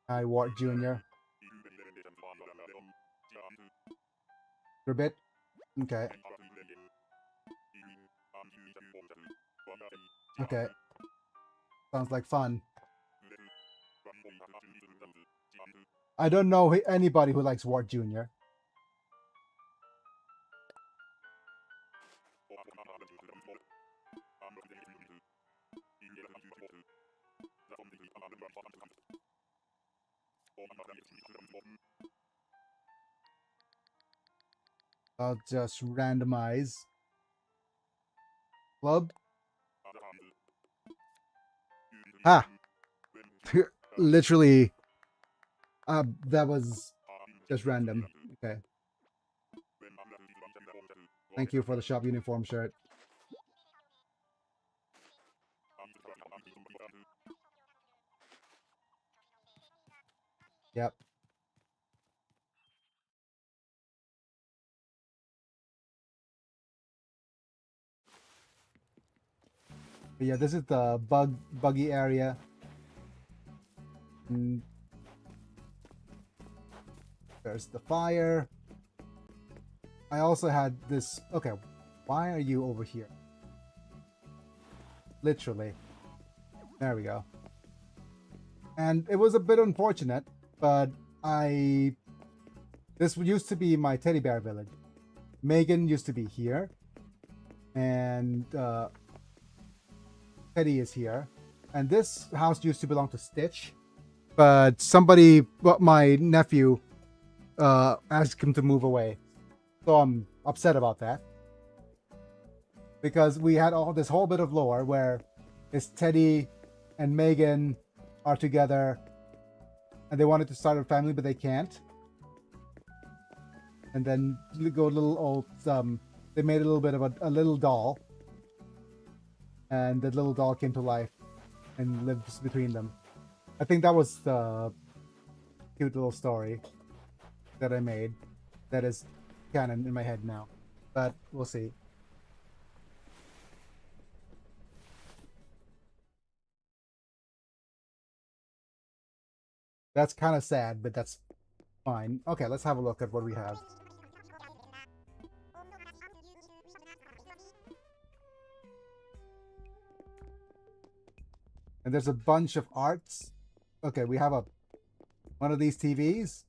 Speaker 1: Hi, Wart Jr. Ribbit. Okay. Okay. Sounds like fun. I don't know anybody who likes Wart Jr. I'll just randomize. Club. Ah! Literally, that was just random. Okay. Thank you for the shop uniform shirt. Yep. But yeah, this is the buggy area. And there's the fire. I also had this... Okay, why are you over here? Literally. There we go. And it was a bit unfortunate, but this used to be my teddy bear village. Megan used to be here. And Teddy is here. And this house used to belong to Stitch. But somebody, my nephew, asked him to move away. So I'm upset about that. Because we had this whole bit of lore where it's Teddy and Megan are together and they wanted to start a family, but they can't. And then you go a little old, they made a little bit of a little doll. And the little doll came to life and lived between them. I think that was the cute little story that I made that is canon in my head now. But we'll see. That's kind of sad, but that's fine. Okay, let's have a look at what we have. And there's a bunch of arts. Okay, we have one of these TVs.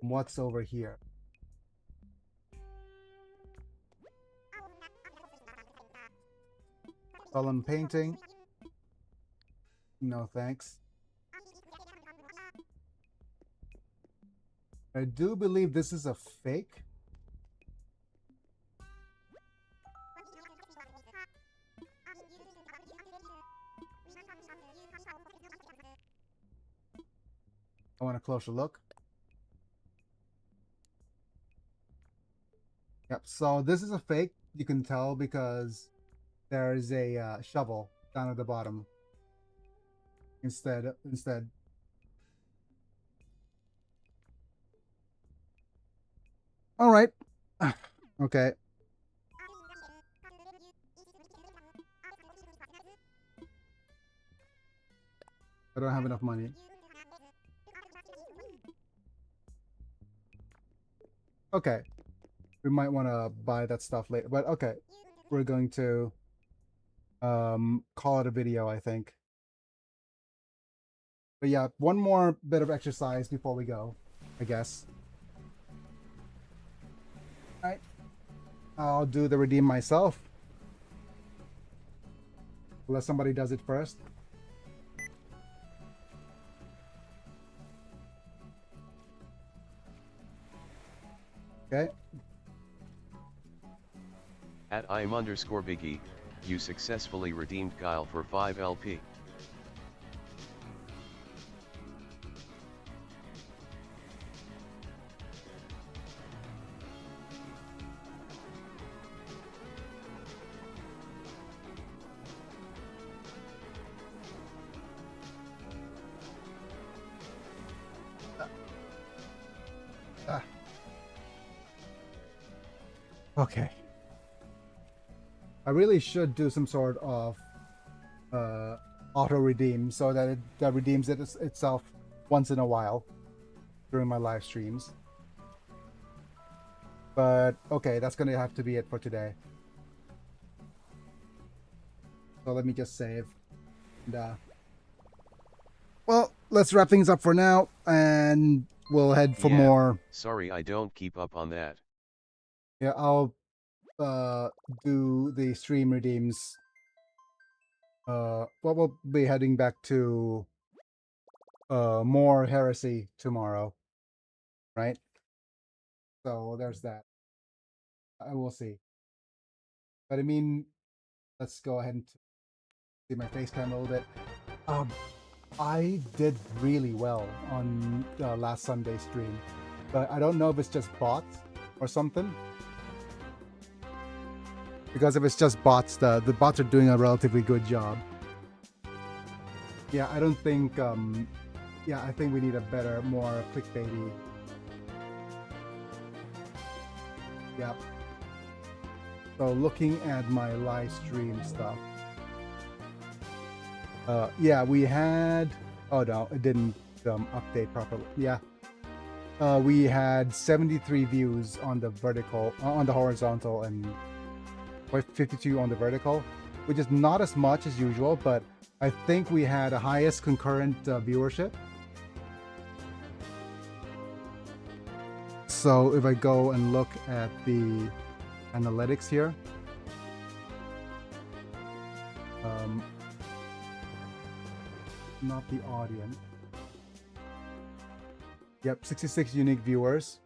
Speaker 1: What's over here? Solemn painting. No thanks. I do believe this is a fake. I want a closer look. Yep, so this is a fake. You can tell because there's a shovel down at the bottom. Instead. All right. Okay. I don't have enough money. Okay. We might want to buy that stuff later, but okay. We're going to call it a video, I think. But yeah, one more bit of exercise before we go, I guess. All right. I'll do the redeem myself. Unless somebody does it first. Okay.
Speaker 2: At @im_biggie, you successfully redeemed Kyle for 5 LP.
Speaker 1: Okay. I really should do some sort of auto redeem so that it redeems itself once in a while during my live streams. But okay, that's gonna have to be it for today. So let me just save. And, well, let's wrap things up for now, and we'll head for more.
Speaker 2: Sorry, I don't keep up on that.
Speaker 1: Yeah, I'll do the stream redeems. Well, we'll be heading back to more heresy tomorrow, right? So there's that. I will see. But I mean, let's go ahead and see my face cam a little bit. I did really well on last Sunday's stream, but I don't know if it's just bots or something. Because if it's just bots, the bots are doing a relatively good job. Yeah, I don't think. Yeah, I think we need a better, more clickbaity. Yep. So looking at my live stream stuff. Yeah, we had. Oh no, it didn't update properly. Yeah. We had 73 views on the vertical, on the horizontal, and 52 on the vertical, which is not as much as usual, but I think we had a highest concurrent viewership. So if I go and look at the analytics here, not the audience. Yep, 66 unique viewers.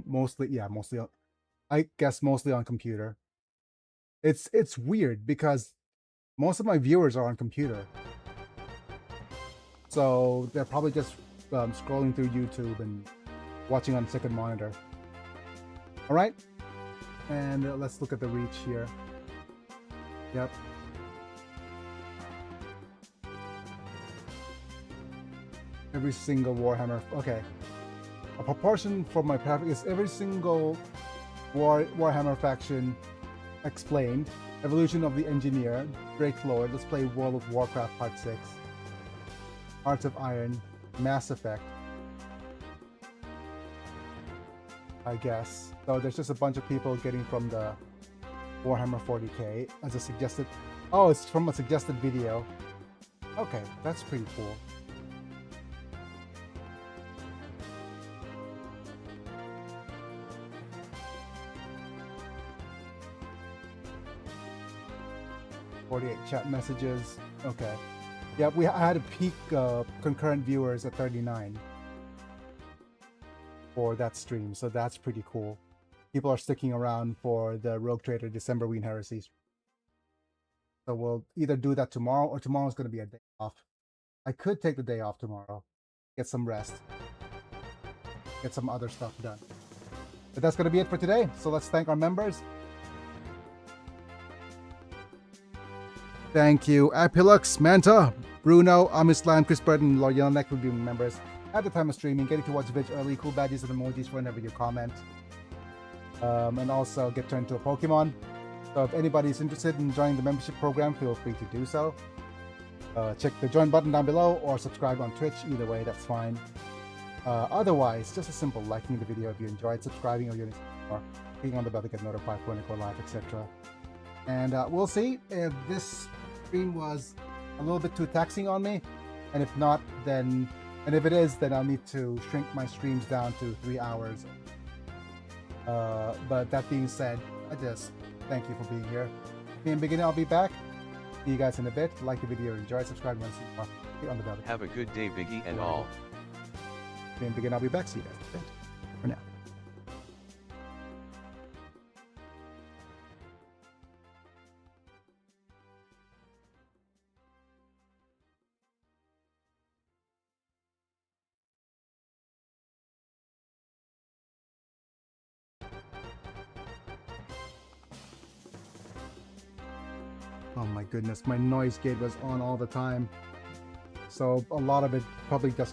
Speaker 1: Mostly on, I guess mostly on computer. It's weird because most of my viewers are on computer, so they're probably just scrolling through YouTube and watching on second monitor. All right, and let's look at the reach here. Yep. Every single Warhammer. Okay. A proportion for my traffic is every single Warhammer faction explained. Evolution of the Engineer, Drake Lord, Let's Play World of Warcraft Part 6, Hearts of Iron, Mass Effect, I guess. So there's just a bunch of people getting from the Warhammer 40k as a suggested. Oh, it's from a suggested video. Okay, that's pretty cool. Chat messages. Okay. Yeah, I had a peak concurrent viewers at 39 for that stream, so that's pretty cool. People are sticking around for the Rogue Trader December Ween Heresies. So we'll either do that tomorrow, or tomorrow's going to be a day off. I could take the day off tomorrow, get some rest, get some other stuff done. But that's going to be it for today. So let's thank our members. Thank you, Apilux, Manta, Bruno, Amislan, Chris Burton, Loyal Neck for being members at the time of streaming, getting to watch the video early, cool badges and emojis whenever you comment, and also get turned to a Pokemon. So if anybody's interested in joining the membership program, feel free to do so. Check the join button down below or subscribe on Twitch. Either way, that's fine. Otherwise, just a simple liking the video if you enjoyed, subscribing or clicking on the bell to get notified when I go live, etc. And we'll see if this stream was a little bit too taxing on me, and if not, then, and if it is, then I'll need to shrink my streams down to 3 hours. But that being said, I just thank you for being here. Me and Beginning, I'll be back. See you guys in a bit. Like the video, enjoy, subscribe, and see more. Click on the bell.
Speaker 2: Have a good day, Biggie and all.
Speaker 1: Me and Beginning, I'll be back. See you guys in a bit. For now. Oh my goodness, my noise gate was on all the time. So a lot of it probably just